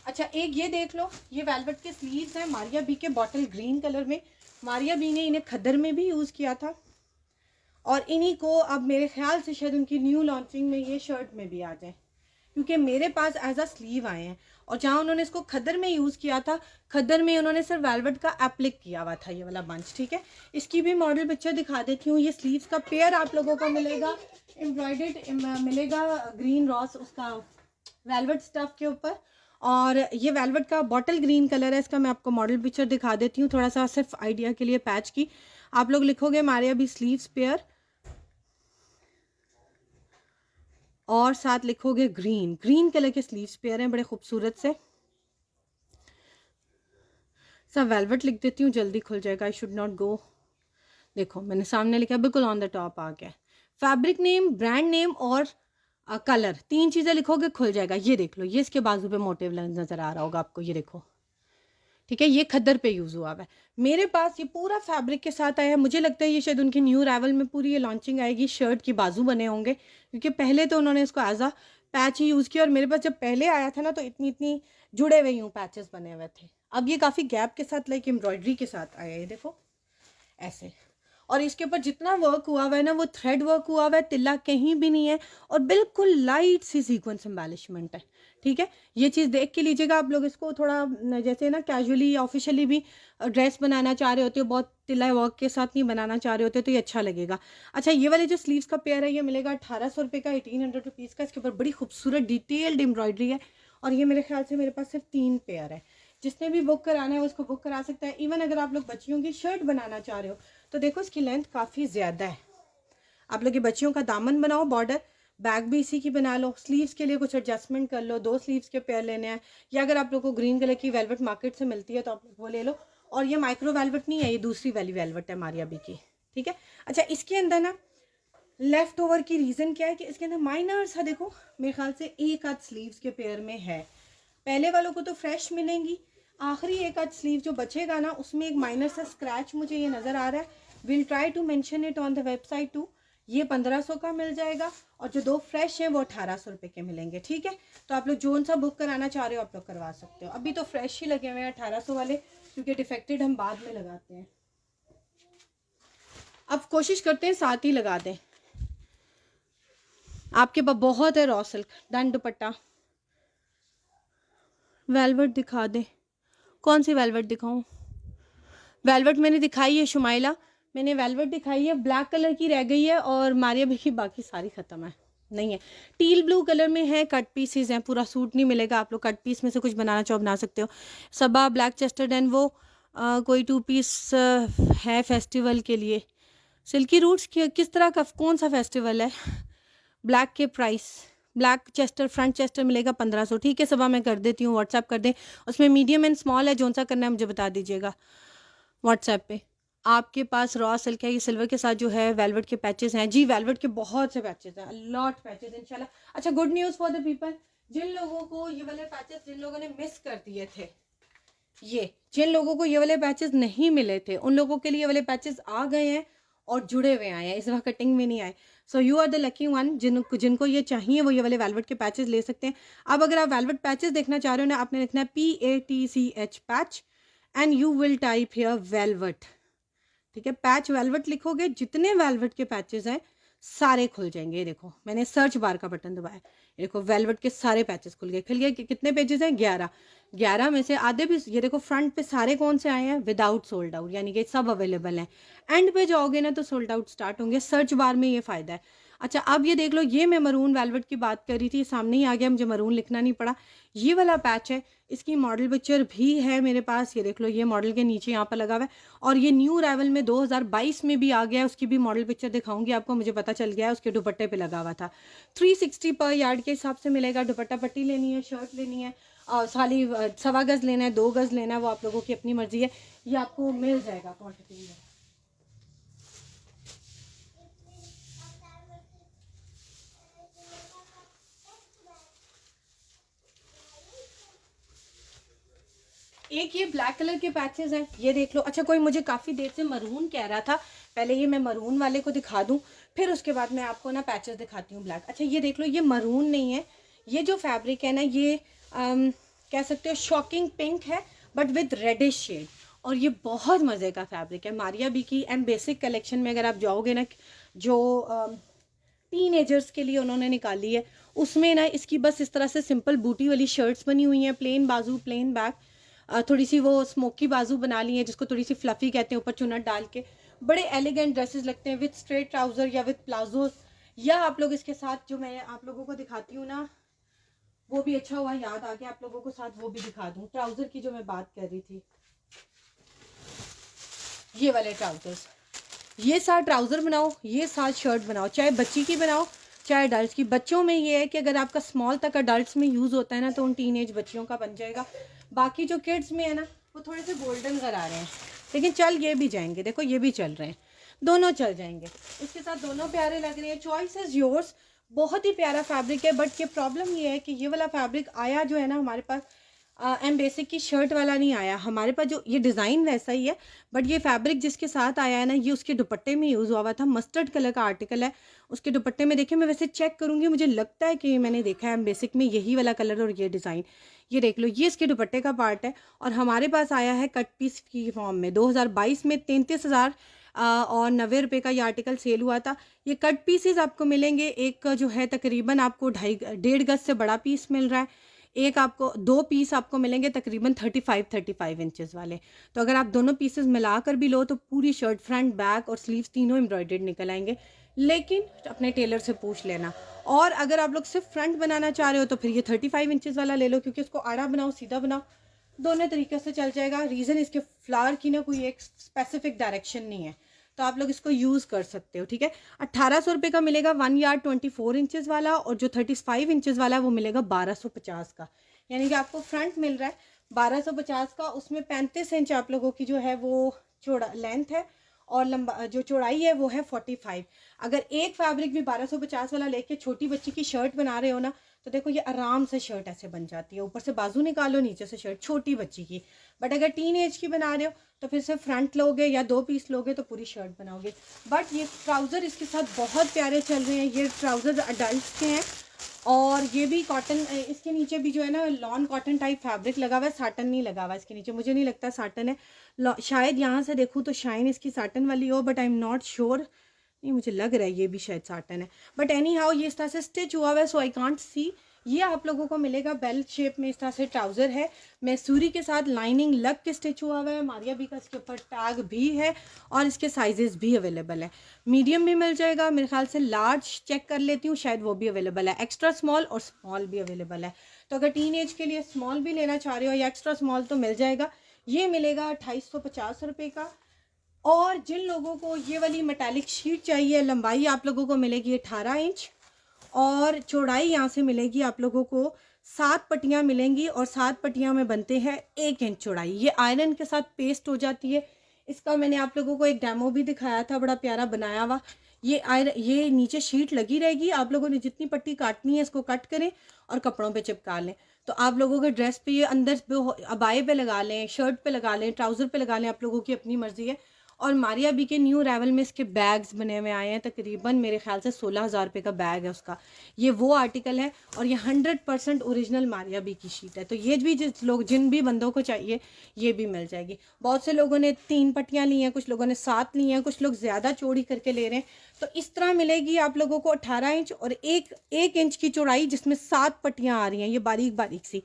अच्छा एक ये देख लो, ये वेलवेट के स्लीव्स हैं मारिया बी के, बॉटल ग्रीन कलर में। मारिया बी ने इन्हें खद्दर में भी यूज़ किया था, और इन्हीं को अब मेरे ख्याल से शायद उनकी न्यू लॉन्चिंग में ये शर्ट में भी आ जाए, क्योंकि मेरे पास एज अ स्लीव आए हैं। और जहाँ उन्होंने इसको खद्दर में यूज़ किया था, खद्दर में उन्होंने सिर्फ वेलवेट का एप्लिक किया हुआ था, ये वाला बंच। ठीक है, इसकी भी मॉडल पिक्चर दिखा देती हूँ। ये स्लीव्स का पेयर आप लोगों को मिलेगा, एम्ब्रॉयडर्ड मिलेगा ग्रीन रॉस उसका वेलवेट स्टफ के ऊपर, और ये वेलवेट का बॉटल ग्रीन कलर है इसका। मैं आपको मॉडल पिक्चर दिखा देती हूँ थोड़ा सा, सिर्फ आइडिया के लिए पैच की। आप लोग लिखोगे मारे अभी स्लीव्स पेयर, और साथ लिखोगे ग्रीन, ग्रीन कलर के स्लीव्स पेयर हैं बड़े खूबसूरत से। सब वेलवेट लिख देती हूँ, जल्दी खुल जाएगा, आई शुड नॉट गो। देखो मैंने सामने लिखा, बिल्कुल ऑन द टॉप आ गया। फैब्रिक नेम, ब्रांड नेम और कलर, 3 चीज़ें लिखोगे खुल जाएगा। ये देख लो, ये इसके बाजू पे मोटिव नज़र आ रहा होगा आपको, ये देखो। ठीक है, ये खद्दर पे यूज़ हुआ है। मेरे पास ये पूरा फैब्रिक के साथ आया है। मुझे लगता है ये शायद उनकी न्यू राइवल में पूरी ये लॉन्चिंग आएगी, शर्ट की बाजू बने होंगे, क्योंकि पहले तो उन्होंने इसको एज अ पैच ही यूज़ किया, और मेरे पास जब पहले आया था ना तो इतनी इतनी जुड़े हुए यूँ पैचेस बने हुए थे। अब ये काफ़ी गैप के साथ, लाइक एम्ब्रॉयडरी के साथ आया है, देखो ऐसे। और इसके ऊपर जितना वर्क हुआ हुआ है ना, वो थ्रेड वर्क हुआ हुआ है, तिल्ला कहीं भी नहीं है, और बिल्कुल लाइट सी सीक्वेंस एम्बेलिशमेंट है। ठीक है, ये चीज़ देख के लीजिएगा आप लोग। इसको थोड़ा जैसे ना कैजुअली ऑफिशियली भी ड्रेस बनाना चाह रहे होते हो, बहुत तिल्ला वर्क के साथ नहीं बनाना चाह रहे होते, तो ये अच्छा लगेगा। अच्छा, ये वाले जो स्लीव्स का पेयर है ये मिलेगा 1800 रुपये का, 1800 रुपीज़ का। इसके ऊपर बड़ी खूबसूरत डिटेल्ड एम्ब्रॉयडरी है, और ये मेरे ख्याल से मेरे पास सिर्फ 3 पेयर है। जिसने भी बुक कराना है उसको बुक करा सकता है। इवन अगर आप लोग बच्चियों की शर्ट बनाना चाह रहे हो तो देखो इसकी लेंथ काफ़ी ज़्यादा है। आप लोग ये बच्चियों का दामन बनाओ, बॉर्डर बैक भी इसी की बना लो, स्लीव्स के लिए कुछ एडजस्टमेंट कर लो, 2 स्लीव्स के पेयर लेने हैं, या अगर आप लोग को ग्रीन कलर की वेलवेट मार्केट से मिलती है तो आप लोग वो ले लो। और ये माइक्रो वेलवेट नहीं है, ये दूसरी वाली वेलवेट है मारिया बी की। ठीक है, अच्छा इसके अंदर ना लेफ्ट ओवर की रीज़न क्या है कि इसके अंदर माइनर सा देखो, मेरे ख्याल से एक आध स्लीव्स के पेयर में है। पहले वालों को तो फ्रेश मिलेंगी, आखिरी एक आध स्लीव जो बचेगा ना उसमें एक माइनर सा स्क्रैच मुझे ये नज़र आ रहा है। Will try to mention it on the website too, ये 1500 का मिल जाएगा और जो 2 फ्रेश हैं वो 1800 रुपये के मिलेंगे। ठीक है, तो आप लोग जोन सा बुक कराना चाह रहे हो आप लोग करवा सकते हो। अभी तो फ्रेश ही लगे हुए हैं 1800 वाले, क्योंकि डिफेक्टेड हम बाद में लगाते हैं। अब कोशिश करते हैं साथ ही लगा दें। आपके पास बहुत है रॉ सिल्क। डन दुपट्टा। वेलवेट दिखा दें, कौन सी वेलवेट दिखाऊं? वेलवेट मैंने दिखाई है शुमाइला, मैंने वेलवेट दिखाई है, ब्लैक कलर की रह गई है और मारिया भी की बाकी सारी ख़त्म है, नहीं है। टील ब्लू कलर में है, कट पीसेस हैं, पूरा सूट नहीं मिलेगा। आप लोग कट पीस में से कुछ बनाना चाहो बना सकते हो। सबा ब्लैक चेस्टर्ड एंड वो कोई 2 पीस है फेस्टिवल के लिए। सिल्की रूट्स किस तरह का, कौन सा फेस्टिवल है? ब्लैक के price, black Chester front Chester मिलेगा 1500। ठीक है सबा, मैं कर देती हूँ, व्हाट्सएप कर दें। उसमें मीडियम एंड स्मॉल है, जौन सा करना है मुझे बता दीजिएगा व्हाट्सएप पे। आपके पास रॉ सिल्क है, ये सिल्वर के साथ जो है वेलवेट के पैचेस हैं। जी वेलवेट के बहुत से पैचेस हैं, लॉट पैचेस इंशाल्लाह। अच्छा, good news for the people, जिन लोगों को ये वाले पैचेस, जिन लोगों ने मिस कर दिए थे, जिन लोगों को ये वाले पैचेस नहीं मिले थे, उन लोगों के लिए ये वाले पैचेस आ गए हैं और जुड़े हुए आए हैं, इस बार कटिंग में नहीं आए। So you are the lucky one, जिनको ये चाहिए वो ये वाले वेलवेट के पैचेस ले सकते हैं। अब अगर आप वेलवेट पैचेस देखना चाह रहे हो ना, आपने लिखना है PATCH patch and you will type here velvet. ठीक है, पैच वेलवेट लिखोगे, जितने वेलवेट के पैचेस हैं सारे खुल जाएंगे। ये देखो मैंने सर्च बार का बटन दबाया, ये देखो वेलवेट के सारे पैचेस खुल गए। कितने पेजेस हैं? 11 में से आधे भी, ये देखो फ्रंट पे सारे कौन से आए हैं? विदाउट सोल्ड आउट, यानी कि सब अवेलेबल हैं। एंड पे जाओगे ना तो सोल्ड आउट स्टार्ट होंगे। सर्च बार में ये फ़ायदा है। अच्छा, अब ये देख लो, ये मैं मरून वेलवेट की बात कर रही थी, सामने ही आ गया, मुझे मरून लिखना नहीं पड़ा। ये वाला पैच है, इसकी मॉडल पिक्चर भी है मेरे पास, ये देख लो, ये मॉडल के नीचे यहाँ पर लगा हुआ है। और ये न्यू अराइवल में 2022 में भी आ गया है, उसकी भी मॉडल पिक्चर दिखाऊंगी आपको, मुझे पता चल गया है, उसके दुपट्टे पे लगा हुआ था। 360 पर यार्ड के हिसाब से मिलेगा। दुपट्टा पट्टी लेनी है, शर्ट लेनी है, साली 1.25 गज़ लेना है, 2 गज़ लेना है, वो आप लोगों की अपनी मर्जी है, ये आपको मिल जाएगा क्वान्टिटी में। एक ये ब्लैक कलर के पैचेस हैं, ये देख लो। अच्छा, कोई मुझे काफ़ी देर से मरून कह रहा था, पहले ये मैं मरून वाले को दिखा दूं, फिर उसके बाद मैं आपको ना पैचेस दिखाती हूँ ब्लैक। अच्छा, ये देख लो, ये मरून नहीं है, ये जो फैब्रिक है ना, ये कह सकते हो शॉकिंग पिंक है बट विद रेडिश शेड, और ये बहुत मज़े का फैब्रिक है। मारिया बी की एंड बेसिक कलेक्शन में अगर आप जाओगे ना, जो टीनेजर्स के लिए उन्होंने निकाली है, उसमें ना इसकी बस इस तरह से सिंपल बूटी वाली शर्ट्स बनी हुई हैं, प्लेन बाजू प्लेन बैक, थोड़ी सी वो स्मोकी बाजू बना ली है, जिसको थोड़ी सी फ्लफी कहते हैं, ऊपर चुन्नट डाल के बड़े एलिगेंट ड्रेसेस लगते हैं विद स्ट्रेट ट्राउजर या विद प्लाजो। या आप लोग इसके साथ जो मैं आप लोगों को दिखाती हूँ ना, वो भी अच्छा हुआ याद आ गया, आप लोगों को साथ वो भी दिखा दूँ। ट्राउजर की जो मैं बात कर रही थी, ये वाले ट्राउजर्स, ये साथ ट्राउजर बनाओ, ये साथ शर्ट बनाओ, चाहे बच्ची की बनाओ चाहे अडल्ट की। बच्चों में ये है कि अगर आपका स्मॉल तक अडल्ट में यूज़ होता है ना, तो उन टीनेज बच्चियों का बन जाएगा। बाकी जो किड्स में है ना, वो थोड़े से गोल्डन करा रहे हैं, लेकिन चल ये भी जाएंगे, देखो ये भी चल रहे हैं, दोनों चल जाएंगे, इसके साथ दोनों प्यारे लग रहे हैं। Choice is yours. बहुत ही प्यारा फैब्रिक है, बट ये प्रॉब्लम ये है कि ये वाला फैब्रिक आया जो है ना हमारे पास, एम बेसिक की शर्ट वाला नहीं आया हमारे पास। जो ये डिज़ाइन वैसा ही है, बट ये फैब्रिक जिसके साथ आया है ना, ये उसके दुपट्टे में यूज़ हुआ था। मस्टर्ड कलर का आर्टिकल है, उसके दुपट्टे में देखिए, मैं वैसे चेक करूँगी, मुझे लगता है कि मैंने देखा है एम बेसिक में यही वाला कलर और ये डिज़ाइन। ये देख लो, ये इसके दुपट्टे का पार्ट है, और हमारे पास आया है कट पीस की फॉर्म में। 2022 में 33,000 और 90 रुपये का ये आर्टिकल सेल हुआ था। ये कट पीसेस आपको मिलेंगे, एक जो है तकरीबन आपको 1.5 गज से बड़ा पीस मिल रहा है, एक आपको 2 पीस आपको मिलेंगे तकरीबन 35 इंचेस वाले। तो अगर आप दोनों पीसेस मिलाकर भी लो तो पूरी शर्ट फ्रंट बैक और स्लीव्स तीनों एम्ब्रॉयडर्ड निकल आएंगे, लेकिन अपने टेलर से पूछ लेना। और अगर आप लोग सिर्फ फ्रंट बनाना चाह रहे हो तो फिर ये 35 इंचेस वाला ले लो, क्योंकि इसको आड़ा बनाओ सीधा बनाओ, दोनों तरीके से चल जाएगा। रीज़न इसके फ्लावर की ना कोई एक स्पेसिफिक डायरेक्शन नहीं है, तो आप लोग इसको यूज़ कर सकते हो। ठीक है, 1800 रुपये का मिलेगा 1 यार्ड 24 इंचेस वाला, और जो 35 इंचेस वाला है वो मिलेगा 1250 का। यानी कि आपको फ्रंट मिल रहा है 1250 का, उसमें 35 इंच आप लोगों की जो है वो चौड़ा लेंथ है, और लंबा जो चौड़ाई है वो है 45। अगर एक फैब्रिक भी 1250 वाला लेके छोटी बच्ची की शर्ट बना रहे हो ना, तो देखो ये आराम से शर्ट ऐसे बन जाती है, ऊपर से बाजू निकालो, नीचे से शर्ट, छोटी बच्ची की। बट अगर टीन एज की बना रहे हो तो फिर से फ्रंट लोगे या 2 पीस लोगे तो पूरी शर्ट बनाओगे। बट ये ट्राउज़र इसके साथ बहुत प्यारे चल रहे हैं। ये ट्राउज़र अडल्ट के हैं और ये भी कॉटन, इसके नीचे भी जो है ना लॉन कॉटन टाइप फैब्रिक लगा हुआ है, साटन नहीं लगा हुआ इसके नीचे, मुझे नहीं लगता साटन है, शायद यहाँ से देखूँ तो शाइन इसकी साटन वाली हो, but I am not sure, नहीं मुझे लग रहा है ये भी शायद साटन है। बट एनी हाउ ये इस तरह से स्टिच हुआ हुआ है, सो आई कांट सी। ये आप लोगों को मिलेगा बेल शेप में, इस तरह से ट्राउज़र है, मैसूरी के साथ लाइनिंग लग के स्टिच हुआ हुआ है। मारिया बी का इसके ऊपर टैग भी है और इसके साइजेस भी अवेलेबल है। मीडियम भी मिल जाएगा मेरे ख्याल से, लार्ज चेक कर लेती हूँ शायद वो भी अवेलेबल है, एक्स्ट्रा स्मॉल और स्मॉल भी अवेलेबल है। तो अगर टीन एज के लिए स्मॉल भी लेना चाह रहे हो या एक्स्ट्रा स्मॉल तो मिल जाएगा। ये मिलेगा 2850 रुपये का। और जिन लोगों को ये वाली मेटालिक शीट चाहिए, लंबाई आप लोगों को मिलेगी 18 इंच और चौड़ाई यहाँ से मिलेगी आप लोगों को 7 पट्टियाँ मिलेंगी और 7 पट्टियाँ में बनते हैं 1 इंच चौड़ाई। ये आयरन के साथ पेस्ट हो जाती है। इसका मैंने आप लोगों को एक डेमो भी दिखाया था, बड़ा प्यारा बनाया हुआ। ये नीचे शीट लगी रहेगी, आप लोगों ने जितनी पट्टी काटनी है इसको कट करें और कपड़ों पे चिपका लें। तो आप लोगों के ड्रेस पे ये अंदर अबाए पे लगा लें, शर्ट पे लगा लें, ट्राउज़र पे लगा लें, आप लोगों की अपनी मर्जी है। और मारिया बी के न्यू अराइवल में इसके बैग्स बने हुए आए हैं, तकरीबन मेरे ख्याल से 16,000 रुपये का बैग है उसका। ये वो आर्टिकल है और ये 100% ओरिजिनल मारिया बी की शीट है। तो ये भी जिन भी बंदों को चाहिए ये भी मिल जाएगी। बहुत से लोगों ने 3 पट्टियाँ ली हैं, कुछ लोगों ने 7 ली हैं, कुछ लोग ज़्यादा चौड़ी करके ले रहे हैं। तो इस तरह मिलेगी आप लोगों को 18 इंच और एक इंच की चौड़ाई जिसमें 7 पट्टियाँ आ रही हैं, ये बारीक बारीक सी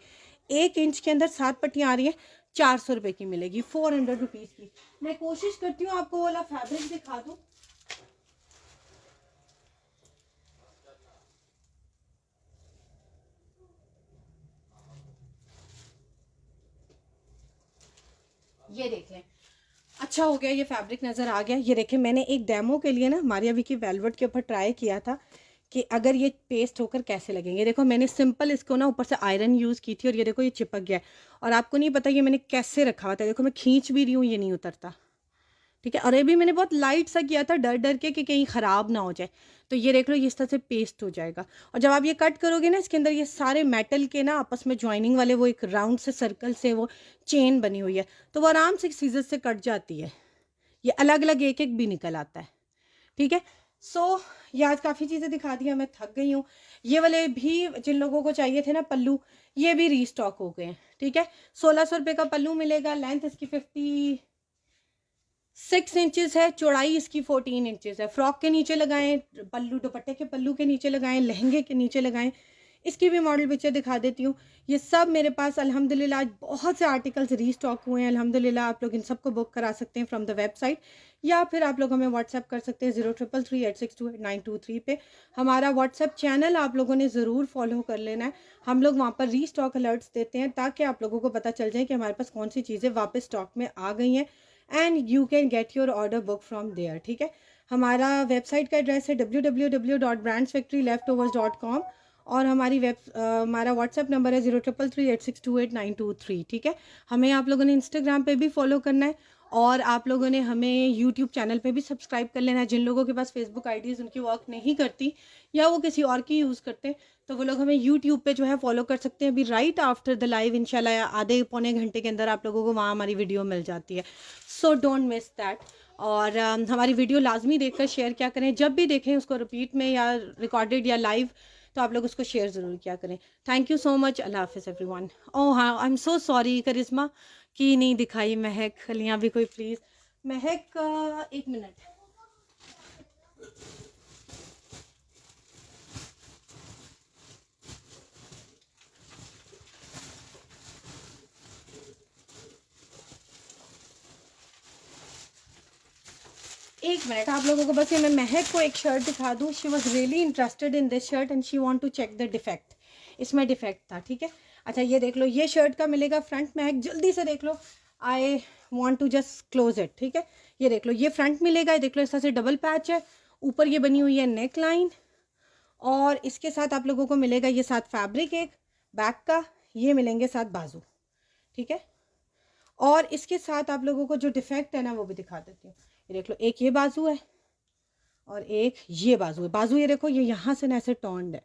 1 इंच के अंदर 7 पट्टियाँ आ रही हैं। 400 रुपये की मिलेगी, 400 रुपीज़ की। मैं कोशिश करती हूँ आपको वाला फैब्रिक दिखा दूँ। ये देख लें, अच्छा हो गया ये फैब्रिक नज़र आ गया। ये देखें, मैंने एक डेमो के लिए ना मारिया वी की वेलवेट के ऊपर ट्राई किया था कि अगर ये पेस्ट होकर कैसे लगेंगे। देखो मैंने सिंपल इसको ना ऊपर से आयरन यूज़ की थी और ये देखो ये चिपक गया है और आपको नहीं पता ये मैंने कैसे रखा हुआ था। देखो मैं खींच भी रही हूँ, ये नहीं उतरता, ठीक है। और ये भी मैंने बहुत लाइट सा किया था डर डर के कि कहीं ख़राब ना हो जाए। तो ये देख लो ये इस तरह से पेस्ट हो जाएगा और जब आप ये कट करोगे ना इसके अंदर ये सारे मेटल के ना आपस में ज्वाइनिंग वाले वो एक राउंड से सर्कल से वो चेन बनी हुई है, तो वो आराम से सीजर से कट जाती है। ये अलग अलग एक एक भी निकल आता है, ठीक है। सो ये आज काफ़ी चीज़ें दिखा दिया, मैं थक गई हूँ। ये वाले भी जिन लोगों को चाहिए थे ना पल्लू, ये भी रीस्टॉक हो गए हैं, ठीक है। 1600 रुपये का पल्लू मिलेगा। लेंथ इसकी 56 इंचेस है, चौड़ाई इसकी 14 इंचेस है। फ्रॉक के नीचे लगाएं, पल्लू दुपट्टे के पल्लू के नीचे लगाएं, लहंगे के नीचे लगाएं। इसकी भी मॉडल पिक्चर दिखा देती हूँ। ये सब मेरे पास अल्हम्दुलिल्लाह आज बहुत से आर्टिकल्स रीस्टॉक हुए हैं अल्हम्दुलिल्लाह। आप लोग इन सबको बुक करा सकते हैं फ्रॉम द वेबसाइट या फिर आप लोग हमें व्हाट्सएप कर सकते हैं 0333862923 पे। हमारा व्हाट्सएप चैनल आप लोगों ने ज़रूर फॉलो कर लेना है। हम लोग वहाँ पर रीस्टॉक अलर्ट्स देते हैं ताकि आप लोगों को पता चल जाए कि हमारे पास कौन सी चीज़ें वापस स्टॉक में आ गई हैं and you can get your order book from there, ठीक है। हमारा वेबसाइट का एड्रेस है www.brandsfactoryleftovers.com और हमारा व्हाट्सएप नंबर है 0333862892 ठीक है। हमें आप लोगों ने इंस्टाग्राम पे भी फॉलो करना है और आप लोगों ने हमें यूट्यूब चैनल पे भी सब्सक्राइब कर लेना है। जिन लोगों के पास फेसबुक आईडीज़ उनकी वर्क नहीं करती या वो किसी और की यूज़ करते हैं तो वो लोग हमें यूट्यूब पे जो है फॉलो कर सकते हैं। अभी राइट आफ्टर द लाइव इंशाल्लाह आधे पौने घंटे के अंदर आप लोगों को वहाँ हमारी वीडियो मिल जाती है, सो डोंट मिस दैट। और हमारी वीडियो लाजमी देखकर शेयर क्या करें, जब भी देखें उसको रिपीट में या रिकॉर्डेड या लाइव तो आप लोग उसको शेयर ज़रूर क्या करें। थैंक यू सो मच, अल्लाह हाफिज़ एवरीवन। ओह हाँ, आई एम सो सॉरी करिश्मा कि नहीं दिखाई महक, यहाँ भी कोई प्लीज़ महक एक मिनट। एक मिनट आप लोगों को बस ये मैं महक को एक शर्ट दिखा दूँ। She was really interested in this shirt and she want to check the defect. इसमें डिफेक्ट था, ठीक है। अच्छा ये देख लो, ये शर्ट का मिलेगा फ्रंट। महक जल्दी से देख लो, I want to just close it, ठीक है। ये देख लो, ये फ्रंट मिलेगा, ये देख लो इस तरह से डबल पैच है, ऊपर ये बनी हुई है नेक लाइन और इसके साथ आप लोगों को मिलेगा ये साथ फैब्रिक एक बैक का, ये मिलेंगे साथ बाजू, ठीक है। और इसके साथ आप लोगों को जो डिफेक्ट है ना वो भी दिखा देती हूँ। ये देख लो, एक ये बाजू है और एक ये बाजू है। बाजू ये देखो, ये यहाँ से ना ऐसे टर्न्ड है,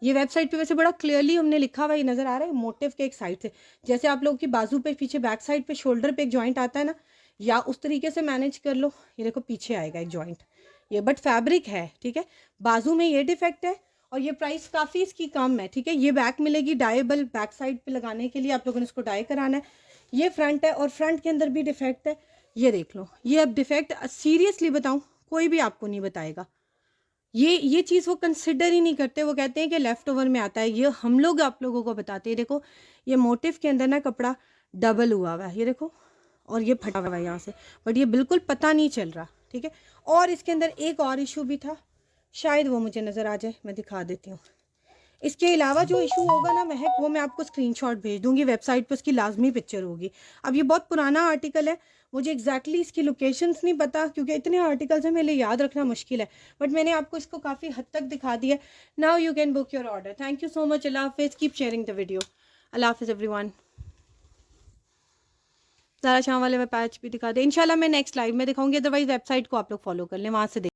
ये वेबसाइट पे वैसे बड़ा क्लियरली हमने लिखा हुआ, ये नज़र आ रहा है मोटिव के एक साइड से, जैसे आप लोगों की बाजू पे पीछे बैक साइड पे शोल्डर पे एक जॉइंट आता है ना, या उस तरीके से मैनेज कर लो। ये देखो पीछे आएगा एक जॉइंट, ये बट फैब्रिक है, ठीक है। बाजू में ये डिफेक्ट है और ये प्राइस काफ़ी इसकी कम है, ठीक है। ये बैक मिलेगी डाइबल, बैक साइड पे लगाने के लिए आप लोगों ने इसको डाई कराना है। ये फ्रंट है और फ्रंट के अंदर भी डिफेक्ट है, ये देख लो। ये अब डिफेक्ट सीरियसली बताऊं, कोई भी आपको नहीं बताएगा। ये चीज़ वो कंसिडर ही नहीं करते, वो कहते हैं कि लेफ्ट ओवर में आता है। ये हम लोग आप लोगों को बताते हैं। देखो ये मोटिव के अंदर ना कपड़ा डबल हुआ हुआ है, ये देखो, और ये फटा हुआ है यहाँ से, बट ये बिल्कुल पता नहीं चल रहा, ठीक है। और इसके अंदर एक और इशू भी था, शायद वो मुझे नज़र आ जाए, मैं दिखा देती हूँ। इसके अलावा जो इशू होगा ना महक, वो मैं आपको स्क्रीनशॉट भेज दूंगी, वेबसाइट पे उसकी लाजमी पिक्चर होगी। अब ये बहुत पुराना आर्टिकल है, मुझे एग्जैक्टली इसकी लोकेशंस नहीं पता क्योंकि इतने आर्टिकल्स हैं, मेरे लिए याद रखना मुश्किल है, बट मैंने आपको इसको काफ़ी हद तक दिखा दिया। Now you can book your order. Thank you so much. अल्लाह हाफिज़। Keep sharing the video. अल्लाह हाफिज़ एवरीवन। ज़रा शाम वाले पैच भी दिखा दे इंशाल्लाह, मैं नेक्स्ट लाइव में दिखाऊंगी, अदरवाइज वेबसाइट को आप लोग फॉलो कर लें, वहाँ से देख।